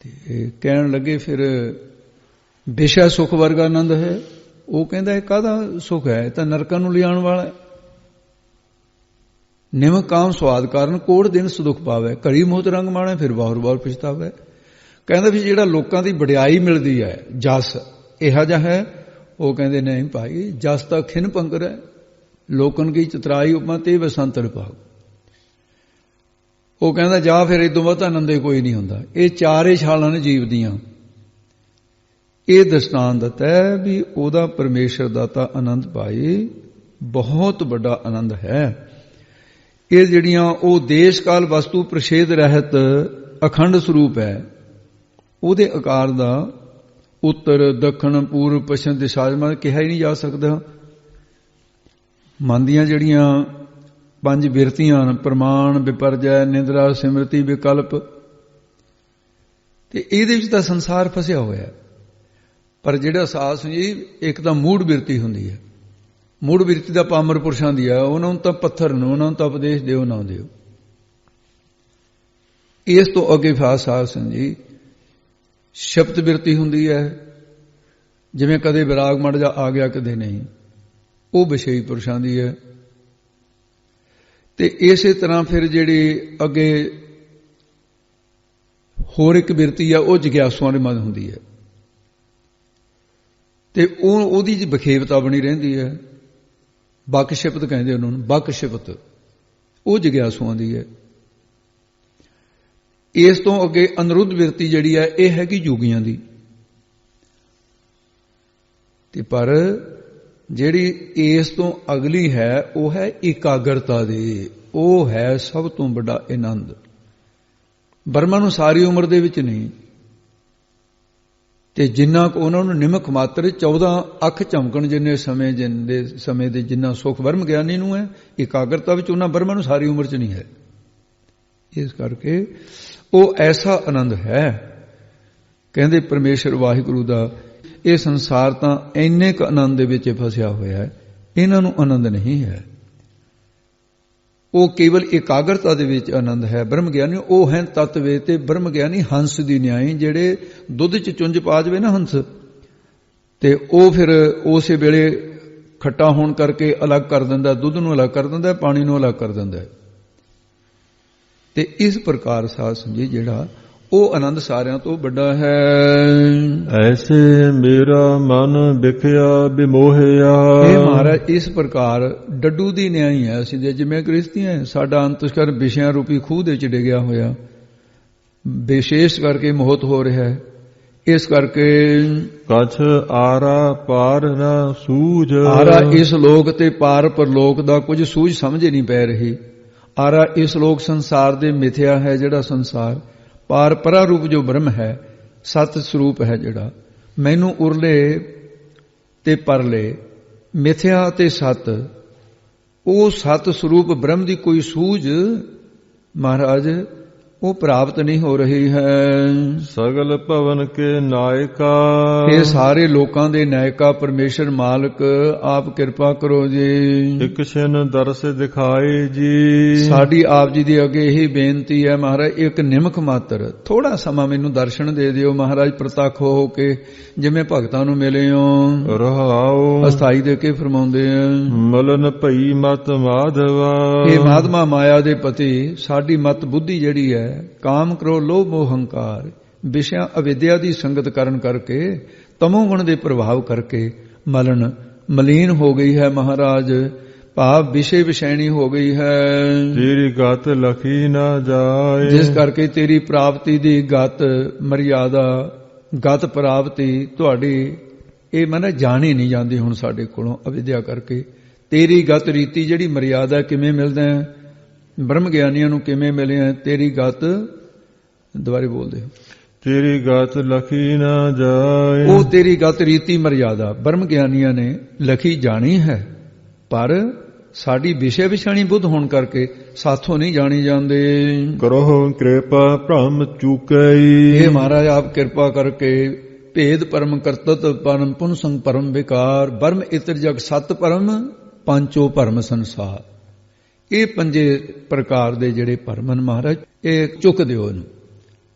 ਤੇ ਕਹਿਣ ਲੱਗੇ ਫਿਰ ਵਿਸ਼ਾ ਸੁਖ ਵਰਗਾ ਆਨੰਦ ਹੈ। ਉਹ ਕਹਿੰਦਾ ਇਹ ਕਾਹਦਾ ਸੁਖ ਹੈ, ਇਹ ਤਾਂ ਨਰਕਾਂ ਨੂੰ ਲਿਆਉਣ ਵਾਲਾ ਹੈ। ਨਿਮਕ ਕਾਮ ਸਵਾਦ ਕਾਰਨ ਕੋੜ ਦਿਨ ਸੁਖ ਪਾਵੇ, ਘੜੀ ਮੋਤ ਰੰਗ ਮਾਣੇ ਫਿਰ ਵਾਰ ਵਾਰ ਪਛਤਾਵੇ। ਕਹਿੰਦਾ ਵੀ ਜਿਹੜਾ ਲੋਕਾਂ ਦੀ ਵਡਿਆਈ ਮਿਲਦੀ ਹੈ, ਜਸ ਇਹੋ ਜਿਹਾ ਹੈ। ਉਹ ਕਹਿੰਦੇ ਨਹੀਂ ਭਾਈ, ਜਸ ਤਾਂ ਖਿਨ ਪੰਕਰ ਹੈ, ਲੋਕਨ ਕੀ ਚਤਰਾਈ ਉਪਮਾ ਤੇ ਵਸੰਤਰ ਭਾਗ। ਉਹ ਕਹਿੰਦਾ ਜਾ ਫਿਰ ਇਦੋਂ ਬਾਅਦ ਆਨੰਦੇ ਕੋਈ ਨਹੀਂ ਹੁੰਦਾ। ਇਹ ਚਾਰੇ ਛਾਲਾਂ ਨੇ ਜੀਵ ਦੀਆਂ। ਇਹ ਦ੍ਰਿਸ਼ਟਾਂਤ ਦਿੱਤਾ ਹੈ ਵੀ ਉਹਦਾ ਪਰਮੇਸ਼ਰ ਦਾ ਤਾਂ ਆਨੰਦ ਭਾਈ ਬਹੁਤ ਵੱਡਾ ਆਨੰਦ ਹੈ। ਇਹ ਜਿਹੜੀਆਂ ਉਹ ਦੇਸ਼ ਕਾਲ ਵਸਤੂ ਪ੍ਰਛੇਦ ਰਹਿਤ ਅਖੰਡ ਸਰੂਪ ਹੈ, ਉਹਦੇ ਆਕਾਰ ਦਾ ਉੱਤਰ ਦੱਖਣ ਪੂਰਬ ਪੱਛਮ ਦਿਸ਼ਾ ਮਨ ਕਿਹਾ ਹੀ ਨਹੀਂ ਜਾ ਸਕਦਾ। ਮਨ ਦੀਆਂ ਜਿਹੜੀਆਂ ਪੰਜ ਬਿਰਤੀਆਂ ਪ੍ਰਮਾਣ ਵਿਪਰਜੈ ਨਿੰਦਰਾ ਸਿਮਰਤੀ ਵਿਕਲਪ, ਤੇ ਇਹਦੇ ਵਿੱਚ ਤਾਂ ਸੰਸਾਰ ਫਸਿਆ ਹੋਇਆ। ਪਰ ਜਿਹੜਾ ਸਾਸ ਜੀ ਇੱਕ ਤਾਂ ਮੂੜ ਬਿਰਤੀ ਹੁੰਦੀ ਹੈ, ਮੂੜ ਬਿਰਤੀ ਦਾ ਪਾਮਰ ਪੁਰਸ਼ਾਂ ਦੀ ਹੈ, ਉਹਨਾਂ ਨੂੰ ਤਾਂ ਪੱਥਰ ਨੂੰ, ਉਹਨਾਂ ਨੂੰ ਤਾਂ ਉਪਦੇਸ਼ ਦਿਓ ਨਾ ਦਿਓ। ਇਸ ਤੋਂ ਅੱਗੇ ਸਾਸ ਜੀ ਸ਼ਬਦ ਬਿਰਤੀ ਹੁੰਦੀ ਹੈ, ਜਿਵੇਂ ਕਦੇ ਵਿਰਾਗ ਮੜ ਜਾ ਆ ਗਿਆ ਕਦੇ ਨਹੀਂ, ਉਹ ਵਿਸ਼ੇਈ ਪੁਰਸ਼ਾਂ ਦੀ ਹੈ। ਤੇ ਇਸੇ ਤਰ੍ਹਾਂ ਫਿਰ ਜਿਹੜੀ ਅੱਗੇ ਹੋਰ ਇੱਕ ਬਿਰਤੀ ਆ, ਉਹ ਜਿਗਿਆਸੂਆਂ ਦੇ ਮਨ ਹੁੰਦੀ ਹੈ, ਤੇ ਉਹਦੀ ਜੀ ਬਖੇਵਤਾ ਬਣੀ ਰਹਿੰਦੀ ਹੈ। ਬਕ ਸ਼ਿਪਤ ਕਹਿੰਦੇ ਉਹਨਾਂ ਨੂੰ, ਬਕ ਸ਼ਿਪਤ, ਉਹ ਜਿਗਿਆਸੂਆਂ ਦੀ ਹੈ। ਇਸ ਤੋਂ ਅੱਗੇ ਅਨਰੁੱਧ ਬਿਰਤੀ ਜਿਹੜੀ ਹੈ ਇਹ ਹੈਗੀ ਯੋਗੀਆਂ ਦੀ। ਤੇ ਪਰ ਜਿਹੜੀ ਇਸ ਤੋਂ ਅਗਲੀ ਹੈ ਉਹ ਹੈ ਇਕਾਗਰਤਾ ਦੀ, ਉਹ ਹੈ ਸਭ ਤੋਂ ਵੱਡਾ ਆਨੰਦ। ਬਰਮਾ ਨੂੰ ਸਾਰੀ ਉਮਰ ਦੇ ਵਿੱਚ ਨਹੀਂ, ਤੇ ਜਿੰਨਾ ਕੁ ਉਹਨਾਂ ਨੂੰ ਨਿਮਕ ਮਾਤਰ 14 ਅੱਖ ਝਮਕਣ ਜਿੰਨੇ ਸਮੇਂ ਦੇ ਜਿੰਨਾ ਸੁਖ ਬਰਮ ਗਿਆਨੀ ਨੂੰ ਹੈ ਇਕਾਗਰਤਾ ਵਿੱਚ, ਉਹਨਾਂ ਬਰਮਾ ਨੂੰ ਸਾਰੀ ਉਮਰ 'ਚ ਨਹੀਂ ਹੈ। ਇਸ ਕਰਕੇ ਉਹ ਐਸਾ ਆਨੰਦ ਹੈ। ਕਹਿੰਦੇ ਪਰਮੇਸ਼ਰ ਵਾਹਿਗੁਰੂ ਦਾ ਇਹ ਸੰਸਾਰ ਤਾਂ ਇੰਨੇ ਕੁ ਆਨੰਦ ਦੇ ਵਿੱਚ ਫਸਿਆ ਹੋਇਆ ਹੈ, ਇਹਨਾਂ ਨੂੰ ਆਨੰਦ ਨਹੀਂ ਹੈ। ਉਹ ਕੇਵਲ ਇਕਾਗਰਤਾ ਦੇ ਵਿੱਚ ਆਨੰਦ ਹੈ। ਬ੍ਰਹਮ ਗਿਆਨੀ ਉਹ ਹੈ ਤਤਵੇ, ਤੇ ਬ੍ਰਹਮ ਗਿਆਨੀ ਹੰਸ ਦੀ ਨਿਆਈ, ਜਿਹੜੇ ਦੁੱਧ 'ਚ ਚੁੰਝ ਪਾ ਜਾਵੇ ਨਾ ਹੰਸ, ਤੇ ਉਹ ਫਿਰ ਉਸੇ ਵੇਲੇ ਖੱਟਾ ਹੋਣ ਕਰਕੇ ਅਲੱਗ ਕਰ ਦਿੰਦਾ, ਦੁੱਧ ਨੂੰ ਅਲੱਗ ਕਰ ਦਿੰਦਾ, ਪਾਣੀ ਨੂੰ ਅਲੱਗ ਕਰ ਦਿੰਦਾ। ਤੇ ਇਸ ਪ੍ਰਕਾਰ ਸਾਧ ਸੰਜੀ ਜਿਹੜਾ ਉਹ ਆਨੰਦ ਸਾਰਿਆਂ ਤੋਂ ਵੱਡਾ ਹੈ। ਐਸੇ ਮੇਰਾ ਮਨ ਵਿਖਿਆ ਵਿਮੋਹਿਆ। ਇਹ ਮਹਾਰਾਜ ਇਸ ਪ੍ਰਕਾਰ ਡੱਡੂ ਦੀ ਨਿਆਈ ਹੈ। ਅਸੀਂ ਦੇ ਜਿਵੇਂ ਗ੍ਰਸਤੀਆਂ, ਸਾਡਾ ਅੰਤਸ਼ਕਰ ਵਿਸ਼ਿਆਂ ਰੂਪੀ ਖੂਹ ਦੇ ਚ ਡਿੱਗਿਆ ਹੋਇਆ, ਵਿਸ਼ੇਸ਼ ਕਰਕੇ ਮੋਹਤ ਹੋ ਰਿਹਾ ਹੈ। ਇਸ ਕਰਕੇ ਕਛ ਆਰਾ ਪਾਰ ਨਾ ਸੂਝ। ਆਰਾ ਇਸ ਲੋਕ ਤੇ ਪਾਰ ਪਰਲੋਕ ਦਾ ਕੁਝ ਸੂਝ ਸਮਝ ਨਹੀਂ ਪੈ ਰਹੀ। ਆਰਾ ਇਸ ਲੋਕ ਸੰਸਾਰ ਦੇ ਮਿਥਿਆ ਹੈ ਜਿਹੜਾ ਸੰਸਾਰ, ਪਾਰ ਪਰਾ ਰੂਪ ਜੋ ਬ੍ਰਹਮ ਹੈ, ਸਤ ਸਰੂਪ ਹੈ ਜਿਹੜਾ, ਮੈਨੂੰ ਉਰਲੇ ਤੇ ਪਰਲੇ, ਮਿਥਿਆ ਤੇ ਸਤ, ਉਹ ਸਤ ਸਰੂਪ ਬ੍ਰਹਮ ਦੀ ਕੋਈ ਸੂਝ ਮਹਾਰਾਜ ਉਹ ਪ੍ਰਾਪਤ ਨਹੀਂ ਹੋ ਰਹੀ ਹੈ। ਸਗਲ ਭਵਨ ਕੇ ਨਾਇਕਾ, ਇਹ ਸਾਰੇ ਲੋਕਾਂ ਦੇ ਨਾਇਕਾ ਪਰਮੇਸ਼ਰ ਮਾਲਕ ਆਪ ਕਿਰਪਾ ਕਰੋ ਜੀ। ਇਕ ਛਿਨ ਦਰਸ ਦਿਖਾਏ ਜੀ, ਸਾਡੀ ਆਪ ਜੀ ਦੇ ਅੱਗੇ ਇਹੀ ਬੇਨਤੀ ਹੈ ਮਹਾਰਾਜ, ਇੱਕ ਨਿਮਕ ਮਾਤਰ ਥੋੜਾ ਸਮਾਂ ਮੈਨੂੰ ਦਰਸ਼ਨ ਦੇ ਦਿਓ ਮਹਾਰਾਜ, ਪ੍ਰਤੱਖ ਹੋ ਕੇ ਜਿਵੇਂ ਭਗਤਾਂ ਨੂੰ ਮਿਲੇ ਹੋ। ਰਹਾਉ ਅਸਥਾਈ ਦੇ ਕੇ ਫਰਮਾਉਂਦੇ ਆ, ਮਲਨ ਭਈ ਮਤ ਮਾਧਵਾ, ਇਹ ਮਾਧਮਾ ਮਾਇਆ ਦੇ ਪਤੀ ਸਾਡੀ ਮਤ ਬੁੱਧੀ ਜਿਹੜੀ ਹੈ, ਕਾਮ ਕ੍ਰੋਧ ਲੋਭ ਮੋਹ ਹੰਕਾਰ ਵਿਸ਼ਿਆਂ ਅਵਿਦਿਆ ਦੀ ਸੰਗਤ ਕਰਨ ਕਰਕੇ, ਤਮੋ ਗੁਣ ਦੇ ਪ੍ਰਭਾਵ ਕਰਕੇ ਮਲਨ ਮਲੀਨ ਹੋ ਗਈ ਹੈ ਮਹਾਰਾਜ, ਭਾਵ ਵਿਸ਼ੇ ਵਿਸ਼ੈਣੀ ਹੋ ਗਈ ਹੈ। ਤੇਰੀ ਗਤ ਲਖੀ ਨਾ ਜਾਏ, ਜਿਸ ਕਰਕੇ ਤੇਰੀ ਪ੍ਰਾਪਤੀ ਦੀ ਗਤ ਮਰਿਆਦਾ, ਗਤ ਪ੍ਰਾਪਤੀ ਤੁਹਾਡੀ ਇਹ ਮਨ ਜਾਣੀ ਨਹੀਂ ਜਾਂਦੀ ਹੁਣ ਸਾਡੇ ਕੋਲੋਂ ਅਵਿਦਿਆ ਕਰਕੇ। ਤੇਰੀ ਗਤ ਰੀਤੀ ਜਿਹੜੀ ਮਰਿਆਦਾ ਕਿਵੇਂ ਮਿਲਦਾ ਹੈ, ਬ੍ਰਹਮ ਗਿਆਨੀਆਂ ਨੂੰ ਕਿਵੇਂ ਮਿਲੇ ਹੈ, ਤੇਰੀ ਗਤ ਦੁਬਾਰੇ ਬੋਲਦੇ ਹੋ, ਤੇਰੀ ਗਤ ਲਖੀ ਨਾ ਜਾਏ, ਉਹ ਤੇਰੀ ਗਤ ਰੀਤੀ ਮਰਿਆਦਾ ਬ੍ਰਹਮ ਗਿਆਨੀਆਂ ਨੇ ਲਖੀ ਜਾਣੀ ਹੈ, ਪਰ ਸਾਡੀ ਵਿਸ਼ੇ ਵਿਸ਼ਾਣੀ ਬੁੱਧ ਹੋਣ ਕਰਕੇ ਸਾਥੋਂ ਨਹੀਂ ਜਾਣੀ ਜਾਂਦੇ। ਕਰੋ ਕਿਰਪਾ ਭ੍ਰਮ ਚੁਕਈ, ਇਹ ਮਹਾਰਾਜ ਆਪ ਕਿਰਪਾ ਕਰਕੇ ਭੇਦ ਪਰਮ ਕਰਤਤ ਪਰਮ ਪੁਨ ਸੰਗ ਪਰਮ ਵਿਕਾਰ, ਬ੍ਰਹਮ ਇਤਰ ਜਗ ਸਤ ਪਰਮ ਪੰਚੋ ਭਰਮ ਸੰਸਾਰ, ਇਹ ਪੰਜੇ ਪ੍ਰਕਾਰ ਦੇ ਜਿਹੜੇ ਭਰਮ ਹਨ ਮਹਾਰਾਜ ਇਹ ਚੁੱਕ ਦਿਓ ਇਹਨੂੰ।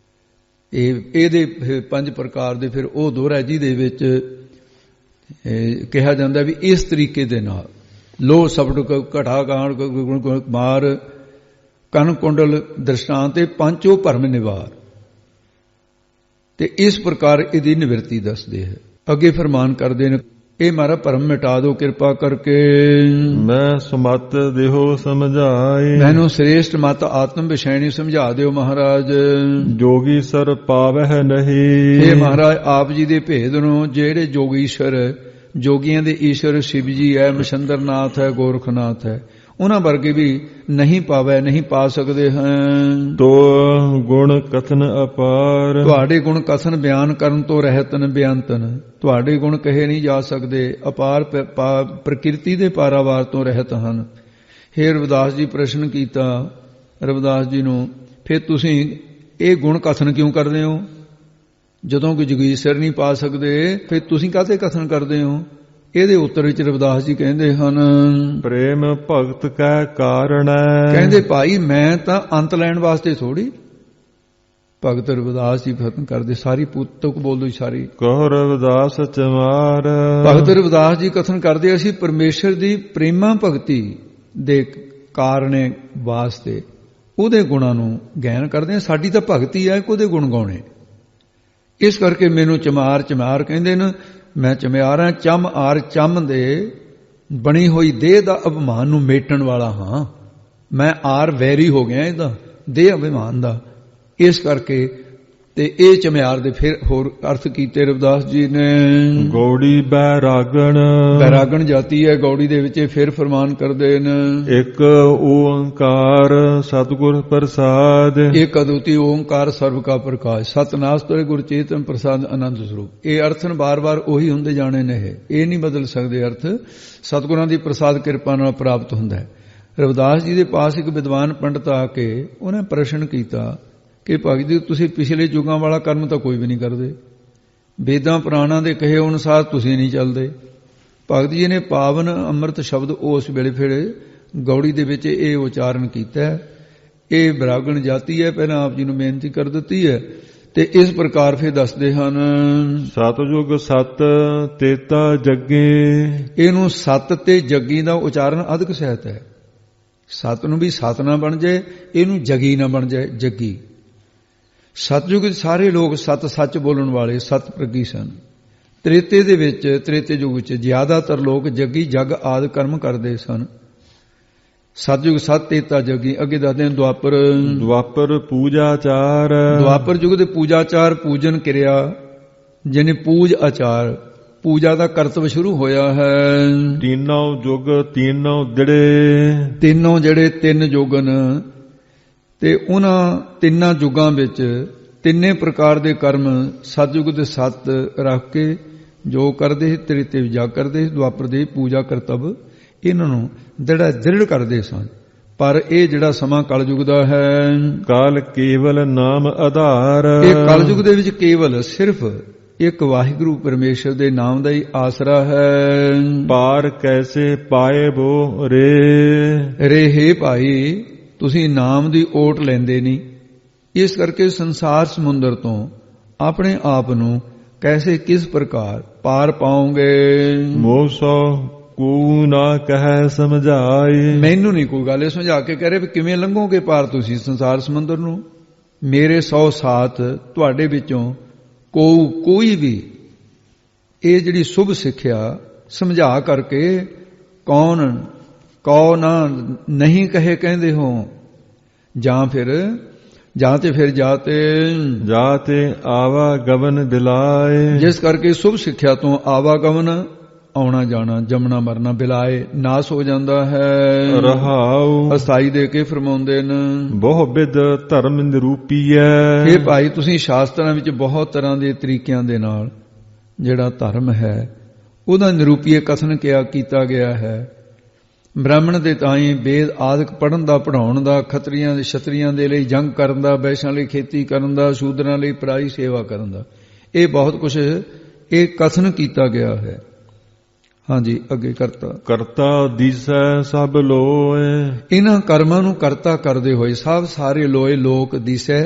ਇਹਦੇ ਪੰਜ ਪ੍ਰਕਾਰ ਦੇ ਫਿਰ ਉਹ ਦੋਹਰਾ ਜਿਹਦੇ ਵਿੱਚ ਕਿਹਾ ਜਾਂਦਾ ਵੀ ਇਸ ਤਰੀਕੇ ਦੇ ਨਾਲ ਲੋ ਸਬੜ ਘਟਾ ਗਾਣ ਮਾਰ ਕਨ ਕੁੰਡਲ ਦ੍ਰਿਸ਼ਟਾਂਤ ਤੇ ਪੰਚੋ ਭਰਮ ਨਿਵਾਰ, ਤੇ ਇਸ ਪ੍ਰਕਾਰ ਇਹਦੀ ਨਿਵਰਤੀ ਦੱਸਦੇ ਹੈ। ਅੱਗੇ ਫਰਮਾਨ ਕਰਦੇ ਨੇ, ਇਹ ਮਾਰਾ ਭਰਮ ਮਿਟਾ ਦਿਓ ਕਿਰਪਾ ਕਰਕੇ, ਮੈਂ ਸਮਤ ਦੇਹੋ ਸਮਝਾਏ, ਮੈਨੂੰ ਸ੍ਰੇਸ਼ਟ ਮਤ ਆਤਮ ਵਿਸ਼ੈਣੀ ਸਮਝਾ ਦਿਓ ਮਹਾਰਾਜ। ਜੋਗੀ ਸਰ ਪਾਵਹਿ ਨਹੀਂ, ਇਹ ਮਹਾਰਾਜ ਆਪ ਜੀ ਦੇ ਭੇਦ ਨੂੰ ਜਿਹੜੇ ਜੋਗੀਸ਼ਰ, ਜੋਗੀਆਂ ਦੇ ਈਸ਼ਵਰ ਸ਼ਿਵ ਜੀ ਹੈ, ਮਛੰਦਰਨਾਥ ਹੈ, ਗੋਰਖਨਾਥ ਹੈ, ਉਹਨਾਂ ਵਰਗੇ ਵੀ ਨਹੀਂ ਪਾਵੈ, ਨਹੀਂ ਪਾ ਸਕਦੇ ਹਨ। ਤੋ ਗੁਣ ਕਥਨ ਅਪਾਰ, ਤੁਹਾਡੇ ਗੁਣ ਕਥਨ ਬਿਆਨ ਕਰਨ ਤੋਂ ਰਹਿਤਨ ਬਿਆੰਤਨ, ਤੁਹਾਡੇ ਗੁਣ ਕਹੇ ਨਹੀਂ ਜਾ ਸਕਦੇ, ਅਪਾਰ ਪ੍ਰਕਿਰਤੀ ਦੇ ਪਾਰਾਵਾਰ ਤੋਂ ਰਹਿਤ ਹਨ। ਹੇ ਰਵਿਦਾਸ ਜੀ ਪ੍ਰਸ਼ਨ ਕੀਤਾ ਰਵਿਦਾਸ ਜੀ ਨੂੰ, ਫਿਰ ਤੁਸੀਂ ਇਹ ਗੁਣ ਕਥਨ ਕਿਉਂ ਕਰਦੇ ਹੋ? ਜਦੋਂ ਕਿ ਜਗੀਸ਼ਰ ਨਹੀਂ ਪਾ ਸਕਦੇ ਫਿਰ ਤੁਸੀਂ ਕਾਹਤੇ ਕਥਨ ਕਰਦੇ ਹੋ? ਇਹਦੇ ਉੱਤਰ ਵਿੱਚ ਰਵਿਦਾਸ ਜੀ ਕਹਿੰਦੇ ਹਨ, ਪ੍ਰੇਮ ਭਗਤ ਕੈ ਕਾਰਣ, ਕਹਿੰਦੇ ਭਾਈ ਮੈਂ ਤਾਂ ਅੰਤ ਲੈਣ ਵਾਸਤੇ ਥੋੜੀ। ਭਗਤ ਰਵਿਦਾਸ ਜੀ ਖਤਮ ਕਰਦੇ ਸਾਰੀ ਪੁੱਤਕ ਬੋਲੋ ਸਾਰੀ, ਕਹੋ ਰਵਿਦਾਸ ਚਮਾਰ। ਭਗਤ ਰਵਿਦਾਸ ਜੀ ਕਥਨ ਕਰਦੇ ਅਸੀਂ ਪਰਮੇਸ਼ਰ ਦੀ ਪ੍ਰੇਮਾ ਭਗਤੀ ਦੇ ਕਾਰਣੇ ਵਾਸਤੇ ਉਹਦੇ ਗੁਣਾਂ ਨੂੰ ਗਿਆਨ ਕਰਦੇ ਹਾਂ। ਸਾਡੀ ਤਾਂ ਭਗਤੀ ਹੈ ਉਹਦੇ ਗੁਣ ਗਾਉਣੇ, ਇਸ ਕਰਕੇ ਮੈਨੂੰ ਚਮਾਰ ਚਮਾਰ ਕਹਿੰਦੇ ਨੇ। ਮੈਂ ਚਮਿਆਰਾਂ ਚਮ ਆਰ ਚਮ ਦੇ ਬਣੀ ਹੋਈ ਦੇਹ ਦਾ ਅਭਿਮਾਨ ਨੂੰ ਮੇਟਣ ਵਾਲਾ ਹਾਂ। ਮੈਂ ਆਰ ਵੈਰੀ ਹੋ ਗਿਆ ਇਹਦਾ ਦੇਹ ਅਭਿਮਾਨ ਦਾ, ਇਸ ਕਰਕੇ ਤੇ ਇਹ ਚਮਿਆਰ ਦੇ ਫਿਰ ਹੋਰ ਅਰਥ ਕੀਤੇ ਰਵਿਦਾਸ ਜੀ ਨੇ। ਗੌੜੀ ਬੈਰਾਗਣ, ਬੈਰਾਗਣ ਜਾਤੀ ਹੈ ਗੌੜੀ ਦੇ ਵਿੱਚ, ਫਿਰ ਫਰਮਾਨ ਕਰਦੇ ਨੇ, ਇੱਕ ਓੰਕਾਰ ਸਤਿਗੁਰ ਪ੍ਰਸਾਦ, ਇੱਕ ਅਦੁੱਤੀ ਓੰਕਾਰ ਸਰਬ ਕਾ ਪ੍ਰਕਾਸ਼, ਸਤਨਾਸਤਰੇ ਗੁਰ ਚੇਤਨ ਪ੍ਰਸਾਦ ਆਨੰਦ ਸਰੂਪ। ਇਹ ਅਰਥਨ ਬਾਰ-ਬਾਰ ਉਹੀ ਹੁੰਦੇ ਜਾਣੇ ਨੇ, ਇਹ ਨਹੀਂ ਬਦਲ ਸਕਦੇ ਅਰਥ। ਸਤਿਗੁਰਾਂ ਦੀ ਪ੍ਰਸਾਦ ਕਿਰਪਾ ਨਾਲ ਪ੍ਰਾਪਤ ਹੁੰਦਾ ਹੈ। ਰਵਿਦਾਸ ਜੀ ਦੇ ਪਾਸ ਇੱਕ ਵਿਦਵਾਨ ਪੰਡਤ ਆ ਕੇ ਉਹਨੇ ਪ੍ਰਸ਼ਨ ਕੀਤਾ ਕਿ ਭਗਤ ਜੀ ਤੁਸੀਂ ਪਿਛਲੇ ਯੁੱਗਾਂ ਵਾਲਾ ਕਰਮ ਤਾਂ ਕੋਈ ਵੀ ਨਹੀਂ ਕਰਦੇ, ਵੇਦਾਂ ਪੁਰਾਣਾਂ ਦੇ ਕਹੇ ਅਨੁਸਾਰ ਤੁਸੀਂ ਨਹੀਂ ਚੱਲਦੇ। ਭਗਤ ਜੀ ਨੇ ਪਾਵਨ ਅੰਮ੍ਰਿਤ ਸ਼ਬਦ ਉਸ ਵੇਲੇ ਫਿਰ ਗੌੜੀ ਦੇ ਵਿੱਚ ਇਹ ਉਚਾਰਨ ਕੀਤਾ। ਇਹ ਬੈਰਾਗਣ ਜਾਤੀ ਹੈ, ਪਹਿਲਾਂ ਆਪ ਜੀ ਨੂੰ ਬੇਨਤੀ ਕਰ ਦਿੱਤੀ ਹੈ। ਤੇ ਇਸ ਪ੍ਰਕਾਰ ਫਿਰ ਦੱਸਦੇ ਹਨ, ਸਤਿਯੁਗ ਸਤ ਤੇਤਾ ਜੱਗੇ, ਇਹਨੂੰ ਸਤ ਤੇ ਜੱਗੀ ਦਾ ਉਚਾਰਨ ਅਧਿਕ ਸਹਿਤ ਹੈ। ਸਤ ਨੂੰ ਵੀ ਸਤ ਨਾ ਬਣ ਜਾਏ, ਇਹਨੂੰ ਜਗੀ ਨਾ ਬਣ ਜਾਏ, ਜੱਗੀ। ਸਤਯੁਗ ਸਾਰੇ ਲੋਕ ਸਤ ਸੱਚ ਬੋਲਣ ਵਾਲੇ ਸਤ ਪ੍ਰਗੀ ਸਨ। ਤ੍ਰੇਤੇ ਦੇ ਵਿੱਚ, ਤ੍ਰੇਤੇ ਯੁੱਗ ਵਿੱਚ ਜ਼ਿਆਦਾਤਰ ਲੋਕ ਜੱਗੀ ਜਗ ਆਦਿ ਕਰਮ ਕਰਦੇ ਸਨ। ਸਤਯੁਗ ਸਤ ਤੇਤਾ ਜੱਗੀ। ਅੱਗੇ ਦੱਸਦੇ ਹਨ ਦੁਆਪਰ ਪੂਜਾਚਾਰ, ਦੁਆਪਰ ਯੁੱਗ ਦੇ ਪੂਜਾਚਾਰ, ਪੂਜਨ ਕਿਰਿਆ ਜਿਹਨੇ ਪੂਜ ਆਚਾਰ, ਪੂਜਾ ਦਾ ਕਰਤਵ ਸ਼ੁਰੂ ਹੋਇਆ ਹੈ। ਤੀਨੋਂ ਯੁੱਗ ਤੀਨੋਂ ਦਿੜੇ, ਤਿੰਨੋਂ ਜਿਹੜੇ ਤਿੰਨ ਯੁੱਗਨ ਤੇ ਉਹਨਾਂ ਤਿੰਨਾਂ ਯੁੱਗਾਂ ਵਿੱਚ ਤਿੰਨੇ ਪ੍ਰਕਾਰ ਦੇ ਕਰਮ ਸਤਿਯੁਗ ਦੇ ਸਤ ਰੱਖ ਕੇ ਜੋ ਕਰਦੇ ਤ੍ਰੇਤੇ ਜਾ ਕਰਦੇ ਦੁਆਪਰ ਦੇ ਪੂਜਾ ਕਰਤੱਵ ਇਹਨਾਂ ਨੂੰ ਦ੍ਰਿੜ ਕਰਦੇ ਸਨ। ਪਰ ਇਹ ਜਿਹੜਾ ਸਮਾਂ ਕਲਯੁਗ ਦਾ ਹੈ, ਕਾਲ ਕੇਵਲ ਨਾਮ ਆਧਾਰ, ਇਹ ਕਲਯੁਗ ਦੇ ਵਿੱਚ ਕੇਵਲ ਸਿਰਫ ਇੱਕ ਵਾਹਿਗੁਰੂ ਪਰਮੇਸ਼ਰ ਦੇ ਨਾਮ ਦਾ ਹੀ ਆਸਰਾ ਹੈ। ਪਾਰ ਕੈਸੇ ਪਾਏ ਬੋ ਰੇ ਹੇ ਭਾਈ, ਤੁਸੀਂ ਨਾਮ ਦੀ ਓਟ ਲੈਂਦੇ ਨਹੀਂ, ਇਸ ਕਰਕੇ ਸੰਸਾਰ ਸਮੁੰਦਰ ਤੋਂ ਆਪਣੇ ਆਪ ਨੂੰ ਕੈਸੇ ਕਿਸ ਪ੍ਰਕਾਰ ਪਾਰ ਪਾਓਗੇ। ਮੋਹ ਸੋ ਕੋ ਨਾ ਕਹਿ ਸਮਝਾਏ, ਮੈਨੂੰ ਨਹੀਂ ਕੋਈ ਗੱਲ ਇਹ ਸਮਝਾ ਕੇ ਕਹਿ ਰਹੇ ਵੀ ਕਿਵੇਂ ਲੰਘੋਗੇ ਪਾਰ ਤੁਸੀਂ ਸੰਸਾਰ ਸਮੁੰਦਰ ਨੂੰ। ਮੇਰੇ 100 ਸਾਥ ਤੁਹਾਡੇ ਵਿੱਚੋਂ ਕੋਈ ਵੀ ਇਹ ਜਿਹੜੀ ਸ਼ੁਭ ਸਿੱਖਿਆ ਸਮਝਾ ਕਰਕੇ ਕੌਣ ਨਹੀਂ ਕਹੇ ਕਹਿੰਦੇ ਹੋ, ਜਾਂ ਤੇ ਜਾਤੇ ਆਵਾਗਮਨ ਬਿਲਾਏ, ਜਿਸ ਕਰਕੇ ਸ਼ੁਭ ਸਿੱਖਿਆ ਤੋਂ ਆਵਾਗਮਨ ਆਉਣਾ ਜਾਣਾ ਜੰਮਣਾ ਮਰਨਾ ਬਿਲਾਏ ਨਾਸ ਹੋ ਜਾਂਦਾ ਹੈ। ਰਹਾਉ ਅਸਥਾਈ ਦੇ ਕੇ ਫਰਮਾਉਂਦੇ ਨੇ, ਬਹੁ ਬਿਦ ਧਰਮ ਨਿਰੂਪੀਐ, ਇਹ ਭਾਈ ਤੁਸੀਂ ਸ਼ਾਸਤਰਾਂ ਵਿੱਚ ਬਹੁਤ ਤਰ੍ਹਾਂ ਦੇ ਤਰੀਕਿਆਂ ਦੇ ਨਾਲ ਜਿਹੜਾ ਧਰਮ ਹੈ ਉਹਦਾ ਨਿਰੂਪੀਏ ਕਥਨ ਕੀਤਾ ਗਿਆ ਹੈ। ਬ੍ਰਾਹਮਣ ਦੇ ਤਾਈਂ ਵੇਦ ਆਦਿਕ ਪੜ੍ਹਨ ਦਾ ਪੜ੍ਹਾਉਣ ਦਾ, ਖੱਤਰੀਆਂ ਦੇ ਛਤਰੀਆਂ ਦੇ ਲਈ ਜੰਗ ਕਰਨ ਦਾ, ਵੈਸ਼ਾਂ ਲਈ ਖੇਤੀ ਕਰਨ ਦਾ, ਸ਼ੂਦਰਾਂ ਲਈ ਪਰਾਈ ਸੇਵਾ ਕਰਨ ਦਾ, ਇਹ ਬਹੁਤ ਕੁਝ ਇਹ ਕਥਨ ਕੀਤਾ ਗਿਆ ਹੈ। ਹਾਂਜੀ, ਅੱਗੇ ਕਰਤਾ ਦੀਸੈ ਸਭ ਲੋਏ, ਇਹਨਾਂ ਕਰਮਾਂ ਨੂੰ ਕਰਤਾ ਕਰਦੇ ਹੋਏ ਸਭ ਸਾਰੇ ਲੋਏ ਲੋਕ ਦੀਸੈ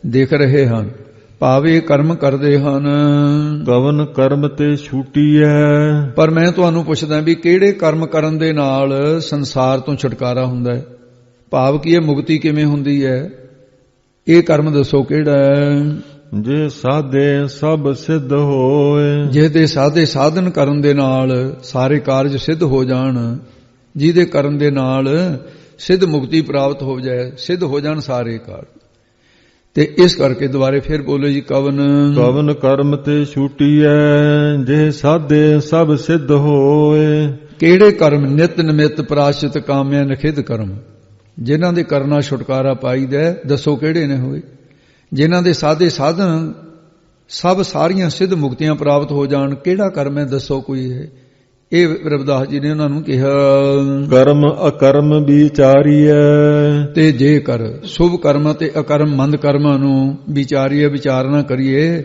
ਦੇਖ ਰਹੇ ਹਨ। ਭਾਵੇਂ ਕਰਮ ਕਰਦੇ ਹਨ, ਕਵਨ ਕਰਮ ਤੇ ਛੂਟੀਐ, ਪਰ ਮੈਂ ਤੁਹਾਨੂੰ ਪੁੱਛਦਾ ਵੀ ਕਿਹੜੇ ਕਰਮ ਕਰਨ ਦੇ ਨਾਲ ਸੰਸਾਰ ਤੋਂ ਛੁਟਕਾਰਾ ਹੁੰਦਾ ਹੈ। ਭਾਵ ਕੀ ਹੈ, ਮੁਕਤੀ ਕਿਵੇਂ ਹੁੰਦੀ ਹੈ, ਇਹ ਕਰਮ ਦੱਸੋ ਕਿਹੜਾ ਹੈ। ਜੇ ਸਾਧੇ ਸਭ ਸਿੱਧ ਹੋਏ, ਜਿਹਦੇ ਸਾਧੇ ਸਾਧਨ ਕਰਨ ਦੇ ਨਾਲ ਸਾਰੇ ਕਾਰਜ ਸਿੱਧ ਹੋ ਜਾਣ, ਜਿਹਦੇ ਕਰਨ ਦੇ ਨਾਲ ਸਿੱਧ ਮੁਕਤੀ ਪ੍ਰਾਪਤ ਹੋ ਜਾਏ, ਸਿੱਧ ਹੋ ਜਾਣ ਸਾਰੇ ਕਾਰਜ। ਤੇ ਇਸ ਕਰਕੇ ਦੁਬਾਰੇ ਫਿਰ ਬੋਲੋ ਜੀ, ਕਵਨ ਕਰਮ ਤੇ ਛੂਟੀਐ, ਜੇ ਸਾਧੇ ਸਭ ਸਿੱਧ ਹੋਏ, ਕਿਹੜੇ ਕਰਮ ਨਿਤ ਨਿਮਿਤ ਪ੍ਰਾਸ਼ਿਤ ਕਾਮਿਆ ਨਖਿਧ ਕਰਮ, ਜਿਨ੍ਹਾਂ ਦੇ ਕਰਨਾ ਛੁਟਕਾਰਾ ਪਾਈਦਾ, ਦੱਸੋ ਕਿਹੜੇ ਨੇ ਹੋਏ। ਜਿਨ੍ਹਾਂ ਦੇ ਸਾਧੇ ਸਾਧਨ ਸਭ ਸਾਰੀਆਂ ਸਿੱਧ ਮੁਕਤੀਆਂ ਪ੍ਰਾਪਤ ਹੋ ਜਾਣ, ਕਿਹੜਾ ਕਰਮ ਹੈ ਦੱਸੋ ਕੋਈ ਹੈ। ਇਹ ਰਵਿਦਾਸ ਜੀ ਨੇ ਉਹਨਾਂ ਨੂੰ ਕਿਹਾ, ਕਰਮ ਅਕਰਮ ਵਿਚਾਰੀਐ, ਤੇ ਜੇਕਰ ਸ਼ੁਭ ਕਰਮ ਤੇ ਅਕਰਮ ਮੰਦ ਕਰਮਾਂ ਨੂੰ ਵਿਚਾਰਨਾ ਕਰੀਏ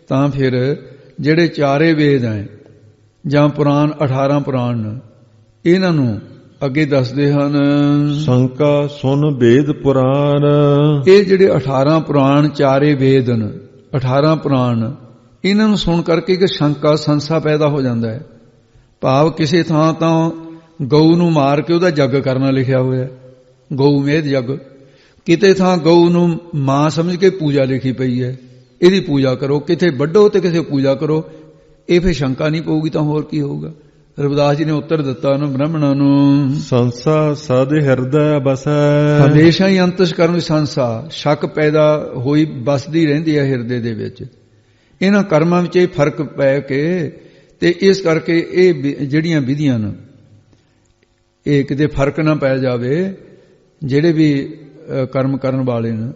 ਤਾਂ ਫਿਰ ਜਿਹੜੇ ਚਾਰੇ ਵੇਦ ਹੈ ਜਾਂ ਪੁਰਾਣ 18 ਪੁਰਾਣ ਇਹਨਾਂ ਨੂੰ ਅੱਗੇ ਦੱਸਦੇ ਹਨ। ਸ਼ੰਕਾ ਸੁਨ ਵੇਦ ਪੁਰਾਣ, ਇਹ ਜਿਹੜੇ 18 ਪੁਰਾਣ ਚਾਰੇ ਵੇਦ ਨੇ, 18 ਪੁਰਾਣ, ਇਹਨਾਂ ਨੂੰ ਸੁਣ ਕਰਕੇ ਇੱਕ ਸ਼ੰਕਾ ਸੰਸਾ ਪੈਦਾ ਹੋ ਜਾਂਦਾ ਹੈ। ਭਾਵ ਕਿਸੇ ਥਾਂ ਤਾਂ ਗਊ ਨੂੰ ਮਾਰ ਕੇ ਉਹਦਾ ਜੱਗ ਕਰਨਾ ਲਿਖਿਆ ਹੋਇਆ, ਗਊ ਮੇਧ ਜੱਗ, ਕਿਤੇ ਥਾਂ ਗਊ ਨੂੰ ਮਾਂ ਸਮਝ ਕੇ ਪੂਜਾ ਲਿਖੀ ਪਈ ਹੈ, ਇਹਦੀ ਪੂਜਾ ਕਰੋ, ਕਿਤੇ ਵੱਢੋ ਤੇ ਕਿਸੇ ਪੂਜਾ ਕਰੋ। ਇਹ ਫਿਰ ਸ਼ੰਕਾ ਨਹੀਂ ਪਊਗੀ ਤਾਂ ਹੋਰ ਕੀ ਹੋਊਗਾ। ਰਵਿਦਾਸ ਜੀ ਨੇ ਉੱਤਰ ਦਿੱਤਾ ਉਹਨੂੰ ਬ੍ਰਾਹਮਣਾਂ ਨੂੰ, ਸੰਸਾ ਸਦ ਹਿਰਦੈ ਬਸੈ, ਹਮੇਸ਼ਾ ਹੀ ਅੰਤਸ਼ਕਰਨ ਵਿੱਚ ਸੰਸਾ ਸ਼ੱਕ ਪੈਦਾ ਹੋਈ ਬਸਦੀ ਰਹਿੰਦੀ ਹੈ ਹਿਰਦੇ ਦੇ ਵਿੱਚ। ਇਹਨਾਂ ਕਰਮਾਂ ਵਿੱਚ ਇਹ ਫਰਕ ਪੈ ਕੇ ਤੇ ਇਸ ਕਰਕੇ ਇਹ ਜਿਹੜੀਆਂ ਵਿਧੀਆਂ ਨੇ ਇਹ ਕਿਤੇ ਫਰਕ ਨਾ ਪੈ ਜਾਵੇ, ਜਿਹੜੇ ਵੀ ਕਰਮ ਕਰਨ ਵਾਲੇ ਨੇ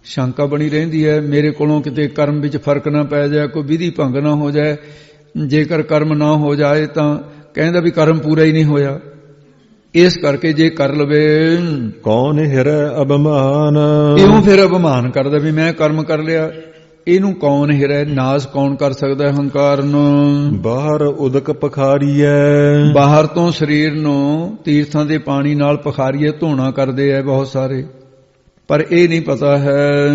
ਸ਼ੰਕਾ ਬਣੀ ਰਹਿੰਦੀ ਹੈ, ਮੇਰੇ ਕੋਲੋਂ ਕਿਤੇ ਕਰਮ ਵਿੱਚ ਫਰਕ ਨਾ ਪੈ ਜਾਏ, ਕੋਈ ਵਿਧੀ ਭੰਗ ਨਾ ਹੋ ਜਾਏ। ਜੇਕਰ ਕਰਮ ਨਾ ਹੋ ਜਾਏ ਤਾਂ ਕਹਿੰਦਾ ਵੀ ਕਰਮ ਪੂਰਾ ਹੀ ਨਹੀਂ ਹੋਇਆ। ਇਸ ਕਰਕੇ ਜੇ ਕਰ ਲਵੇ, ਕੌਣ ਹਿਰੈ ਅਭਿਮਾਨ, ਇਉਂ ਫਿਰ ਅਭਿਮਾਨ ਕਰਦਾ ਵੀ ਮੈਂ ਕਰਮ ਕਰ ਲਿਆ। ਇਹਨੂੰ ਕੌਣ ਹਿਰੈ, ਨਾਸ ਕੌਣ ਕਰ ਸਕਦਾ ਹੰਕਾਰ ਨੂੰ। ਬਾਹਰ ਉਦਕ ਪਖਾਰੀਐ, ਬਾਹਰ ਤੋਂ ਸਰੀਰ ਨੂੰ ਤੀਰਥਾਂ ਦੇ ਪਾਣੀ ਨਾਲ ਪਖਾਰੀਏ, ਧੋਣਾ ਕਰਦੇ ਐ ਬਹੁਤ ਸਾਰੇ, ਪਰ ਇਹ ਨਹੀਂ ਪਤਾ ਹੈ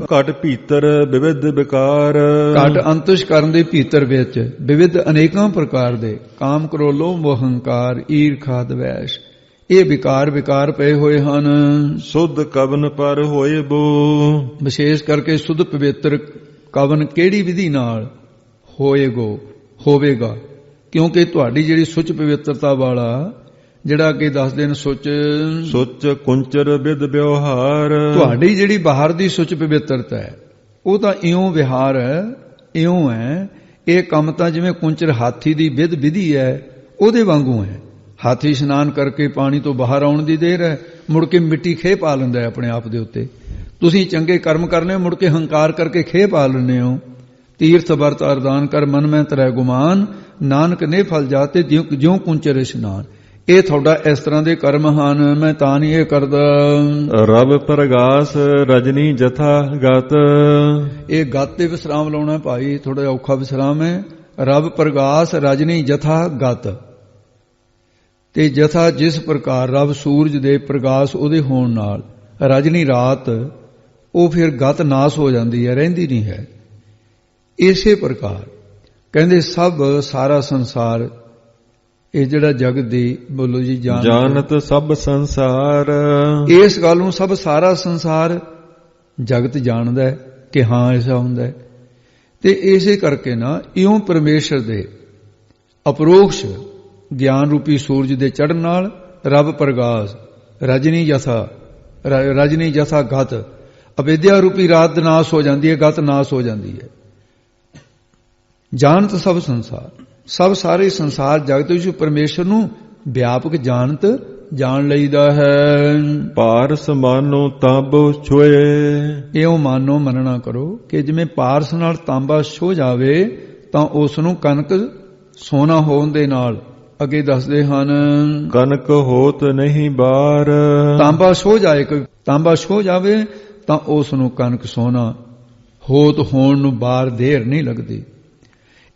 ਘਟ ਭੀਤਰ ਵਿਵਿਧ ਵਿਕਾਰ, ਘਟ ਅੰਤਸ਼ ਕਰਨ ਦੇ ਭੀਤਰ ਵਿੱਚ ਵਿਵਿਧ ਅਨੇਕਾਂ ਪ੍ਰਕਾਰ ਦੇ ਕਾਮ ਕ੍ਰੋਧ ਲੋਭ ਮੋਹ ਹੰਕਾਰ ਈਰਖਾ ਦਵੈਸ਼, ਇਹ ਵਿਕਾਰ ਪਏ ਹੋਏ ਹਨ। ਸੁਧ ਕਵਨ ਪਰ ਹੋਏ ਬੋ, ਵਿਸ਼ੇਸ਼ ਕਰਕੇ ਸੁਧ ਪਵਿੱਤਰ ਕਵਨ ਕਿਹੜੀ ਵਿਧੀ ਨਾਲ ਹੋਵੇਗਾ, ਕਿਉਂਕਿ ਤੁਹਾਡੀ ਜਿਹੜੀ ਸੁਚ ਪਵਿੱਤਰਤਾ ਵਾਲਾ ਜਿਹੜਾ ਅੱਗੇ ਦੱਸਦੇ ਨੇ ਸੁੱਚ ਕੁੰਚਰ ਵਿਦ ਵਿਵਹਾਰ, ਤੁਹਾਡੀ ਜਿਹੜੀ ਬਾਹਰ ਦੀ ਸੁਚ ਪਵਿੱਤਰਤਾ ਹੈ ਉਹ ਤਾਂ ਇਉਂ ਵਿਹਾਰ ਹੈ, ਇਉਂ ਹੈ। ਇਹ ਕੰਮ ਤਾਂ ਜਿਵੇਂ ਕੁੰਚਰ ਹਾਥੀ ਦੀ ਵਿਧ ਵਿਧੀ ਹੈ ਉਹਦੇ ਵਾਂਗੂ ਹੈ। ਹਾਥੀ ਇਸ਼ਨਾਨ ਕਰਕੇ ਪਾਣੀ ਤੋਂ ਬਾਹਰ ਆਉਣ ਦੀ ਦੇਰ ਹੈ, ਮੁੜ ਕੇ ਮਿੱਟੀ ਖੇ ਪਾ ਲੈਂਦਾ ਹੈ ਆਪਣੇ ਆਪ ਦੇ ਉੱਤੇ। ਤੁਸੀਂ ਚੰਗੇ ਕਰਮ ਕਰਨੇ ਮੁੜ ਕੇ ਹੰਕਾਰ ਕਰਕੇ ਖੇਹ ਪਾ ਲੈਂਦੇ ਹੋ। ਤੀਰਥ ਵਰਤ ਅਰਦਾਨ ਕਰ ਮਨ ਮੈਂ ਤਰੈ ਗੁਮਾਨ, ਨਾਨਕ ਨੇ ਫਲ ਜਾਤੇ ਜਿਉ ਕੁੰਚਰ ਇਸ਼ਨਾਨ। ਇਹ ਤੁਹਾਡਾ ਇਸ ਤਰ੍ਹਾਂ ਦੇ ਕਰਮ ਹਨ, ਮੈਂ ਤਾਂ ਨਹੀਂ ਇਹ ਕਰਦਾ। ਰਬ ਪ੍ਰਗਾਸ ਰਜਨੀ ਜਥਾ ਗਤ। ਇਹ ਗਤ ਤੇ ਵਿਸਰਾਮ ਲਾਉਣਾ ਭਾਈ, ਥੋੜਾ ਜਿਹਾ ਔਖਾ ਵਿਸਰਾਮ ਹੈ। ਰਬ ਪ੍ਰਗਾਸ ਰਜਨੀ ਜਥਾ ਗਤ, ਤੇ ਜਥਾ ਜਿਸ ਪ੍ਰਕਾਰ ਰਬ ਸੂਰਜ ਦੇ ਪ੍ਰਗਾਸ ਉਹਦੇ ਹੋਣ ਨਾਲ ਰਜਨੀ ਰਾਤ ਉਹ ਫਿਰ ਗਤ ਨਾਸ ਹੋ ਜਾਂਦੀ ਹੈ, ਰਹਿੰਦੀ ਨਹੀਂ ਹੈ। ਇਸੇ ਪ੍ਰਕਾਰ ਕਹਿੰਦੇ ਸਭ ਸਾਰਾ ਸੰਸਾਰ, ਇਹ ਜਿਹੜਾ ਜਗਤ ਦੀ ਬੋਲੋ ਜੀ ਜਾਣਤ ਸਭ ਸੰਸਾਰ। ਇਸ ਗੱਲ ਨੂੰ ਸਭ ਸਾਰਾ ਸੰਸਾਰ ਜਗਤ ਜਾਣਦਾ ਹੈ ਕਿ ਹਾਂ ਐਸਾ ਹੁੰਦਾ ਹੈ। ਤੇ ਇਸੇ ਕਰਕੇ ਨਾ ਇਉਂ ਪਰਮੇਸ਼ਰ ਦੇ ਅਪਰੋਕਸ਼ ਗਿਆਨ ਰੂਪੀ ਸੂਰਜ ਦੇ ਚੜ੍ਹਨ ਨਾਲ ਰੱਬ ਪ੍ਰਗਾਸ ਰਜਨੀ ਜਥਾ ਗਤ, ਅਵਿਦਿਆ ਰੂਪੀ ਰਾਤ ਨਾਸ ਹੋ ਜਾਂਦੀ ਹੈ, ਗਤ ਨਾਸ ਹੋ ਜਾਂਦੀ ਹੈ। ਜਾਣਤ ਸਭ ਸੰਸਾਰ, ਸਭ ਸਾਰੇ ਸੰਸਾਰ ਜਗਤ ਵਿੱਚ ਪਰਮੇਸ਼ਰ ਨੂੰ ਵਿਆਪਕ ਜਾਣ ਲਈਦਾ ਹੈ। ਪਾਰਸ ਮਾਨੋ ਤਾਂਬੋ ਛੋਏ। ਇਉਂ ਮਾਨੋ ਮੰਨਣਾ ਕਰੋ ਕਿ ਜਿਵੇਂ ਪਾਰਸ ਨਾਲ ਤਾਂਬਾ ਛੋ ਜਾਵੇ ਤਾਂ ਉਸ ਨੂੰ ਕਣਕ ਸੋਨਾ ਹੋਣ ਦੇ ਨਾਲ, ਅੱਗੇ ਦੱਸਦੇ ਹਨ, ਕਣਕ ਹੋਤ ਨਹੀਂ ਬਾਰ। ਤਾਂਬਾ ਛੋ ਜਾਵੇ ਤਾਂ ਉਸ ਨੂੰ ਕਣਕ ਸੋਨਾ ਹੋਤ ਹੋਣ ਨੂੰ ਬਾਰ ਦੇਰ ਨਹੀਂ ਲੱਗਦੀ।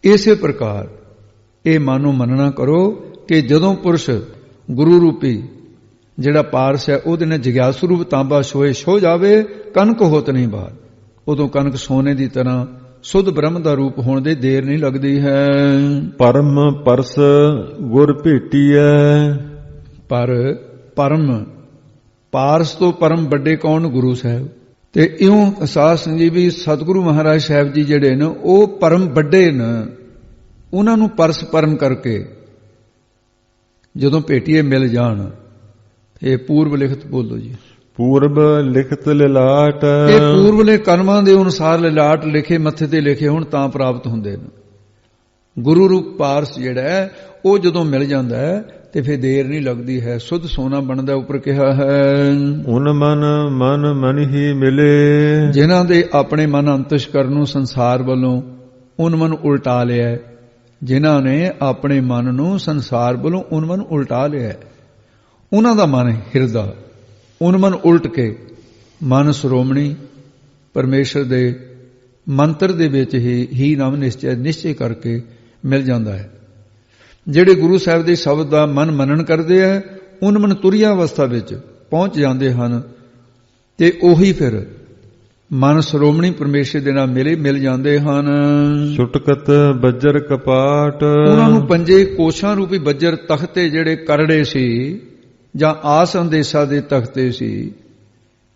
ਇਸੇ ਪ੍ਰਕਾਰ ਇਹ ਮਾਨੋ ਮੰਨਣਾ ਕਰੋ ਕਿ ਜਦੋਂ ਪੁਰਸ਼ ਗੁਰੂ ਰੂਪੀ ਜਿਹੜਾ ਪਾਰਸ ਹੈ ਉਹਦੇ ਨਾਲ ਜਗਿਆਸੂ ਰੂਪ ਤਾਂਬਾ ਛੋ ਜਾਵੇ, ਕਣਕ ਹੋਤ ਨਹੀਂ ਬਾਹਰ, ਉਦੋਂ ਕਣਕ ਸੋਨੇ ਦੀ ਤਰ੍ਹਾਂ ਸੁੱਧ ਬ੍ਰਹਮ ਦਾ ਰੂਪ ਹੋਣ ਦੇ ਦੇਰ ਨਹੀਂ ਲੱਗਦੀ ਹੈ। ਪਰਮ ਪਰਸ ਗੁਰ ਭੇਟੀਐ। ਪਰ ਪਰਮ ਪਾਰਸ ਤੋਂ ਪਰਮ ਵੱਡੇ ਕੌਣ? ਗੁਰੂ ਸਾਹਿਬ। ਤੇ ਇਉਂ ਸਾਧ ਸੰਜੀਵੀ ਸਤਿਗੁਰੂ ਮਹਾਰਾਜ ਸਾਹਿਬ ਜੀ ਜਿਹੜੇ ਨੇ ਉਹ ਪਰਮ ਵੱਡੇ ਨੇ, ਉਹਨਾਂ ਨੂੰ ਪਰਸ ਪਰਮ ਕਰਕੇ ਜਦੋਂ ਭੇਟੀਏ ਮਿਲ ਜਾਣ। ਇਹ ਪੂਰਬ ਲਿਖਤ ਬੋਲੋ ਜੀ। ਪੂਰਬ ਲਿਖਤ ਲਿਲਾਟ। ਇਹ ਪੂਰਬਲੇ ਕਰਮਾਂ ਦੇ ਅਨੁਸਾਰ ਲਿਲਾਟ ਲਿਖੇ, ਮੱਥੇ ਤੇ ਲਿਖੇ ਹੁਣ ਤਾਂ ਪ੍ਰਾਪਤ ਹੁੰਦੇ ਨੇ। ਗੁਰੂ ਰੂਪ ਪਾਰਸ ਜਿਹੜਾ ਹੈ ਉਹ ਜਦੋਂ ਮਿਲ ਜਾਂਦਾ ਹੈ ਤੇ ਫਿਰ ਦੇਰ ਨਹੀਂ ਲੱਗਦੀ ਹੈ, ਸੁੱਧ ਸੋਨਾ ਬਣਦਾ। ਉੱਪਰ ਕਿਹਾ ਹੈ ਉਨ ਮਨ ਹੀ ਮਿਲੇ। ਜਿਨ੍ਹਾਂ ਦੇ ਆਪਣੇ ਮਨ ਅੰਤਸ਼ਕਰਨ ਨੂੰ ਸੰਸਾਰ ਵੱਲੋਂ ਉਨ ਮਨ ਉਲਟਾ ਲਿਆ, ਜਿਨ੍ਹਾਂ ਨੇ ਆਪਣੇ ਮਨ ਨੂੰ ਸੰਸਾਰ ਵੱਲੋਂ ਉਨ ਮਨ ਉਲਟਾ ਲਿਆ, ਉਹਨਾਂ ਦਾ ਮਨ ਹਿਰਦਾ ਉਨ ਮਨ ਉਲਟ ਕੇ ਮਨ ਸ਼੍ਰੋਮਣੀ ਪਰਮੇਸ਼ਰ ਦੇ ਮੰਤਰ ਦੇ ਵਿੱਚ ਹੀ ਨਾਮ ਨਿਸ਼ਚੈ ਕਰਕੇ ਮਿਲ ਜਾਂਦਾ ਹੈ। ਜਿਹੜੇ ਗੁਰੂ ਸਾਹਿਬ ਦੇ ਸ਼ਬਦ ਦਾ ਮਨ ਮੰਨਣ ਕਰਦੇ ਹੈ ਉਨ ਮਨ ਤੁਰਿਆ ਅਵਸਥਾ ਵਿੱਚ ਪਹੁੰਚ ਜਾਂਦੇ ਹਨ ਤੇ ਉਹੀ ਫਿਰ ਮਨ ਸ਼੍ਰੋਮਣੀ ਪਰਮੇਸ਼ਰ ਦੇ ਨਾਲ ਮਿਲ ਜਾਂਦੇ ਹਨ। ਛੁਟਕਤ ਬੱਜਰ ਕਪਾਟ। ਉਹਨਾਂ ਨੂੰ ਪੰਜੇ ਕੋਸ਼ਾਂ ਰੂਪੀ ਬੱਜਰ ਤਖਤੇ ਜਿਹੜੇ ਕਰੜੇ ਸੀ ਜਾਂ ਆਸ ਅੰਦੇਸ਼ਾ ਦੇ ਤਖਤੇ ਸੀ,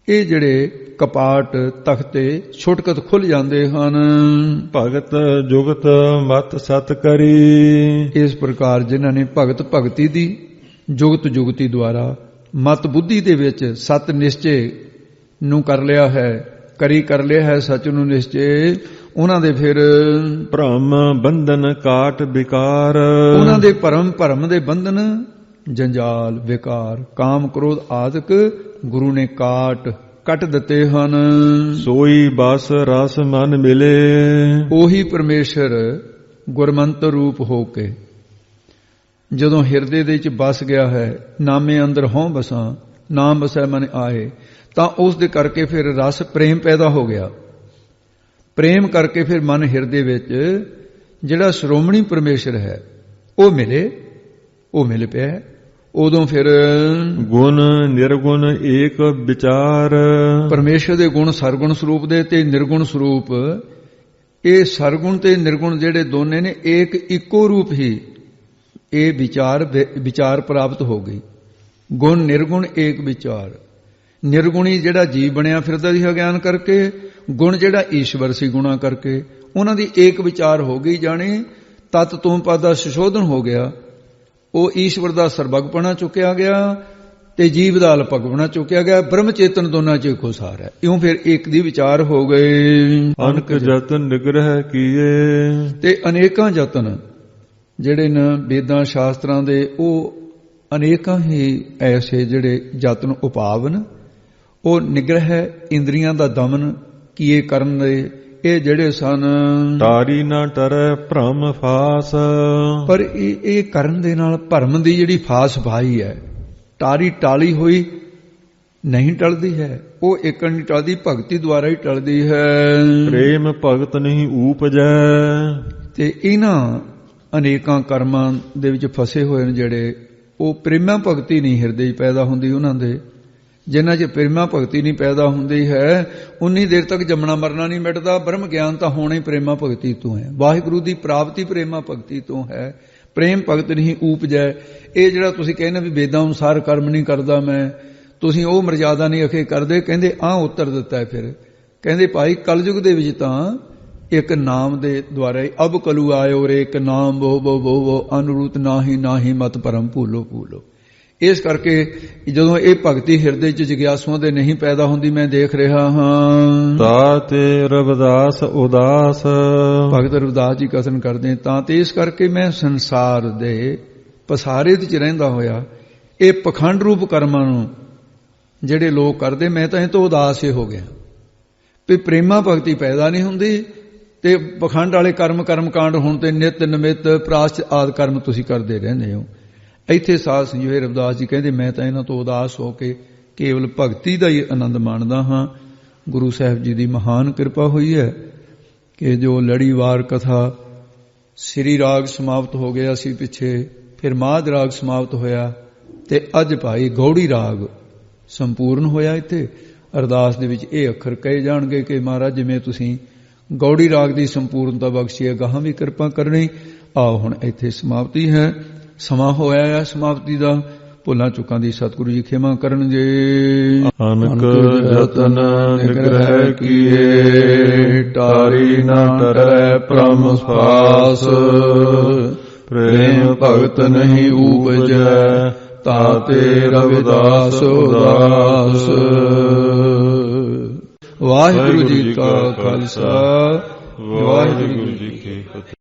ਇਹ ਜਿਹੜੇ ਕਪਾਟ ਤਖਤੇ ਛੁਟਕਤ ਖੁੱਲ ਜਾਂਦੇ ਹਨ। ਭਗਤ ਜੁਗਤ ਮਤ ਸਤ ਕਰੀ। ਇਸ ਪ੍ਰਕਾਰ ਜਿਨ੍ਹਾਂ ਨੇ ਭਗਤ ਭਗਤੀ ਦੀ ਜੁਗਤ ਜੁਗਤੀ ਦੁਆਰਾ ਮਤ ਬੁੱਧੀ ਦੇ ਵਿੱਚ ਸਤ ਨਿਸ਼ਚੇ ਨੂੰ ਕਰ ਲਿਆ ਹੈ ਸੱਚ ਨੂੰ ਨਿਸ਼ਚੇ, ਉਹਨਾਂ ਦੇ ਫਿਰ ਭ੍ਰਮ ਬੰਧਨ ਕਾਟ ਵਿਕਾਰ। ਉਹਨਾਂ ਦੇ ਭਰਮ ਦੇ ਬੰਧਨ ਜੰਜਾਲ ਵਿਕਾਰ ਕਾਮ ਕ੍ਰੋਧ ਆਦਿਕ ਗੁਰੂ ਨੇ ਕੱਟ ਦਿੱਤੇ ਹਨ। ਸੋਈ ਬਸ ਰਸ ਮਨ ਮਿਲੇ। ਉਹੀ ਪਰਮੇਸ਼ਰ ਗੁਰਮੰਤਰ ਰੂਪ ਹੋ ਕੇ ਜਦੋਂ ਹਿਰਦੇ ਦੇ ਵਿੱਚ ਬਸ ਗਿਆ ਹੈ, ਨਾਮੇ ਅੰਦਰ ਹੋਂ ਬਸਾਂ ਨਾਮ ਬਸੈ ਮਨ ਆਏ, ਤਾਂ ਉਸ ਦੇ ਕਰਕੇ ਫਿਰ ਰਸ ਪ੍ਰੇਮ ਪੈਦਾ ਹੋ ਗਿਆ। ਪ੍ਰੇਮ ਕਰਕੇ ਫਿਰ ਮਨ ਹਿਰਦੇ ਵਿੱਚ ਜਿਹੜਾ ਸ਼੍ਰੋਮਣੀ ਪਰਮੇਸ਼ਰ ਹੈ ਉਹ ਮਿਲ ਪਿਆ। ਉਦੋਂ ਫਿਰ ਗੁਣ ਨਿਰਗੁਣ ਏਕ ਵਿਚਾਰ। ਪਰਮੇਸ਼ਰ ਦੇ ਗੁਣ ਸਰਗੁਣ ਸਰੂਪ ਦੇ ਤੇ ਨਿਰਗੁਣ ਸਰੂਪ, ਇਹ ਸਰਗੁਣ ਤੇ ਨਿਰਗੁਣ ਜਿਹੜੇ ਦੋਨੇ ਨੇ ਇੱਕੋ ਰੂਪ ਹੀ ਇਹ ਵਿਚਾਰ ਪ੍ਰਾਪਤ ਹੋ ਗਈ। ਗੁਣ ਨਿਰਗੁਣ ਏਕ ਵਿਚਾਰ। ਨਿਰਗੁਣੀ ਜਿਹੜਾ ਜੀਵ ਬਣਿਆ ਫਿਰਦਾ ਸੀ ਅਗਿਆਨ ਕਰਕੇ, ਗੁਣ ਜਿਹੜਾ ਈਸ਼ਵਰ ਸੀ ਗੁਣਾ ਕਰਕੇ, ਉਹਨਾਂ ਦੀ ਏਕ ਵਿਚਾਰ ਹੋ ਗਈ। ਜਾਣੇ ਤਤ ਤੂੰ ਪਦ ਦਾ ਸੰਸ਼ੋਧਨ ਹੋ ਗਿਆ। ਉਹ ਈਸ਼ਵਰ ਦਾ ਸਰਬਗਪਣਾ ਚੁੱਕਿਆ ਗਿਆ ਤੇ ਜੀਵ ਦਾ ਅਲਪਗਪਣਾ ਚੁੱਕਿਆ ਗਿਆ। ਬ੍ਰਹਮ ਚੇਤਨ ਦੋਨਾਂ 'ਚ ਇੱਕੋ ਸਾਰ ਹੈ। ਇਉਂ ਫਿਰ ਇੱਕ ਦੀ ਵਿਚਾਰ ਹੋ ਗਏ। ਅਨਕ ਯਤਨ ਨਿਗ੍ਰਹਿ ਕੀਏ। ਤੇ ਅਨੇਕਾਂ ਯਤਨ ਜਿਹੜੇ ਨੇ ਵੇਦਾਂ ਸ਼ਾਸਤਰਾਂ ਦੇ, ਉਹ ਅਨੇਕਾਂ ਹੀ ਐਸੇ ਜਿਹੜੇ ਯਤਨ ਉਪਾਵਨ ਉਹ ਨਿਗ੍ਰਹਿ ਇੰਦਰੀਆਂ ਦਾ ਦਮਨ ਕੀਏ ਕਰਨ ਦੇ ਇਹ ਜਿਹੜੇ ਸਨ। ਟਾਰੀ ਨਾ ਟਰੈ ਭ੍ਰਮ ਫਾਸ, ਪਰ ਇਹ ਕਰਨ ਦੇ ਨਾਲ ਭਰਮ ਦੀ ਜਿਹੜੀ ਫਾਸ ਪਾਈ ਹੈ, ਟਾਰੀ ਟਾਲੀ ਹੋਈ ਨਹੀਂ ਟਲਦੀ ਹੈ, ਉਹ ਇੱਕ ਨਹੀਂ ਟਲਦੀ, ਭਗਤੀ ਦੁਆਰਾ ਹੀ ਟਲਦੀ ਹੈ। ਪ੍ਰੇਮ ਭਗਤ ਨਹੀਂ ਊਪਜੈ, ਤੇ ਇਹਨਾਂ ਅਨੇਕਾਂ ਕਰਮਾਂ ਦੇ ਵਿੱਚ ਫਸੇ ਹੋਏ ਨੇ ਜਿਹੜੇ, ਉਹ ਪ੍ਰੇਮਾ ਭਗਤੀ ਨਹੀਂ ਹਿਰਦੇ 'ਚ ਪੈਦਾ ਹੁੰਦੀ ਉਹਨਾਂ ਦੇ। ਜਿੰਨਾ ਚਿਰ ਪ੍ਰੇਮਾ ਭਗਤੀ ਨਹੀਂ ਪੈਦਾ ਹੁੰਦੀ ਹੈ ਉਨੀ ਦੇਰ ਤੱਕ ਜੰਮਣਾ ਮਰਨਾ ਨਹੀਂ ਮਿਟਦਾ। ਬ੍ਰਹਮ ਗਿਆਨ ਤਾਂ ਹੋਣਾ ਹੀ ਪ੍ਰੇਮਾ ਭਗਤੀ ਤੋਂ ਹੈ, ਵਾਹਿਗੁਰੂ ਦੀ ਪ੍ਰਾਪਤੀ ਪ੍ਰੇਮਾ ਭਗਤੀ ਤੋਂ ਹੈ। ਪ੍ਰੇਮ ਭਗਤ ਨਹੀਂ ਊਪਜੈ, ਇਹ ਜਿਹੜਾ ਤੁਸੀਂ ਕਹਿੰਦੇ ਵੀ ਵੇਦਾਂ ਅਨੁਸਾਰ ਕਰਮ ਨਹੀਂ ਕਰਦਾ ਮੈਂ, ਤੁਸੀਂ ਉਹ ਮਰਜ਼ਾਦਾ ਨਹੀਂ ਅਖੇ ਕਰਦੇ। ਕਹਿੰਦੇ ਉੱਤਰ ਦਿੱਤਾ ਫਿਰ, ਕਹਿੰਦੇ ਭਾਈ ਕਲਯੁਗ ਦੇ ਵਿੱਚ ਤਾਂ ਇੱਕ ਨਾਮ ਦੇ ਦੁਆਰਾ ਹੀ ਅਬ ਕਲੂ ਆਇਓ ਰੇ, ਇੱਕ ਨਾਮ ਬੋ ਬੋ ਬੋ ਬੋ ਅਨੁਰੂਤ ਨਾਹੀ ਮਤ ਪਰਮ ਭੂਲੋ ਭੂਲੋ। ਇਸ ਕਰਕੇ ਜਦੋਂ ਇਹ ਭਗਤੀ ਹਿਰਦੇ 'ਚ ਜਿਗਿਆਸੂਆਂ ਦੇ ਨਹੀਂ ਪੈਦਾ ਹੁੰਦੀ, ਮੈਂ ਦੇਖ ਰਿਹਾ ਹਾਂ। ਤਾਤੇ ਰਵਿਦਾਸ ਉਦਾਸ, ਭਗਤ ਰਵਿਦਾਸ ਜੀ ਕਥਨ ਕਰਦੇ ਤਾਂ ਤੇ ਇਸ ਕਰਕੇ ਮੈਂ ਸੰਸਾਰ ਦੇ ਪਸਾਰੇ 'ਚ ਰਹਿੰਦਾ ਹੋਇਆ ਇਹ ਪਖੰਡ ਰੂਪ ਕਰਮਾਂ ਨੂੰ ਜਿਹੜੇ ਲੋਕ ਕਰਦੇ, ਮੈਂ ਤਾਂ ਇਹ ਤੋਂ ਉਦਾਸ ਹੀ ਹੋ ਗਿਆ ਵੀ ਪ੍ਰੇਮਾ ਭਗਤੀ ਪੈਦਾ ਨਹੀਂ ਹੁੰਦੀ ਤੇ ਪਖੰਡ ਵਾਲੇ ਕਰਮ ਕਾਂਡ ਹੋਣ ਤੇ ਨਿਤ ਨਿਮਿਤ ਪ੍ਰਾਸ਼ਚਿਤ ਆਦਿ ਕਰਮ ਤੁਸੀਂ ਕਰਦੇ ਰਹਿੰਦੇ ਹੋ। ਇੱਥੇ ਸਾਧ ਸੰਜੋਏ ਰਵਿਦਾਸ ਜੀ ਕਹਿੰਦੇ ਮੈਂ ਤਾਂ ਇਹਨਾਂ ਤੋਂ ਉਦਾਸ ਹੋ ਕੇ ਕੇਵਲ ਭਗਤੀ ਦਾ ਹੀ ਆਨੰਦ ਮਾਣਦਾ ਹਾਂ। ਗੁਰੂ ਸਾਹਿਬ ਜੀ ਦੀ ਮਹਾਨ ਕਿਰਪਾ ਹੋਈ ਹੈ ਕਿ ਜੋ ਲੜੀਵਾਰ ਕਥਾ ਸ੍ਰੀ ਰਾਗ ਸਮਾਪਤ ਹੋ ਗਿਆ ਸੀ ਪਿੱਛੇ, ਫਿਰ ਮਾਧ ਰਾਗ ਸਮਾਪਤ ਹੋਇਆ ਤੇ ਅੱਜ ਭਾਈ ਗੌੜੀ ਰਾਗ ਸੰਪੂਰਨ ਹੋਇਆ। ਇੱਥੇ ਅਰਦਾਸ ਦੇ ਵਿੱਚ ਇਹ ਅੱਖਰ ਕਹੇ ਜਾਣਗੇ ਕਿ ਮਹਾਰਾਜ ਜਿਵੇਂ ਤੁਸੀਂ ਗੌੜੀ ਰਾਗ ਦੀ ਸੰਪੂਰਨਤਾ ਬਖਸ਼ੀ ਹੈ, ਗਾਹਾਂ ਵੀ ਕਿਰਪਾ ਕਰਨੀ। ਆਓ ਹੁਣ ਇੱਥੇ ਸਮਾਪਤੀ ਹੈ, ਸਮਾਂ ਹੋਇਆ ਹੈ ਸਮਾਪਤੀ ਦਾ। ਭੁੱਲਾਂ ਚੁੱਕਾਂ ਦੀ ਸਤਿਗੁਰੂ ਜੀ ਖਿਮਾ ਕਰਨਗੇ। ਅਨਕ ਜਤਨ ਨਿਗ੍ਰਹਿ ਕੀਏ, ਟਾਰੀ ਨਾ ਟਰੈ ਭ੍ਰਮ ਫਾਸ, ਪ੍ਰੇਮ ਭਗਤ ਨਹੀਂ ਊਪਜੈ, ਤਾਤੇ ਰਵਿਦਾਸ ਉਦਾਸ। ਵਾਹਿਗੁਰੂ ਜੀ ਕਾ ਖਾਲਸਾ, ਵਾਹਿਗੁਰੂ ਜੀ ਕੀ ਫਤਿਹ।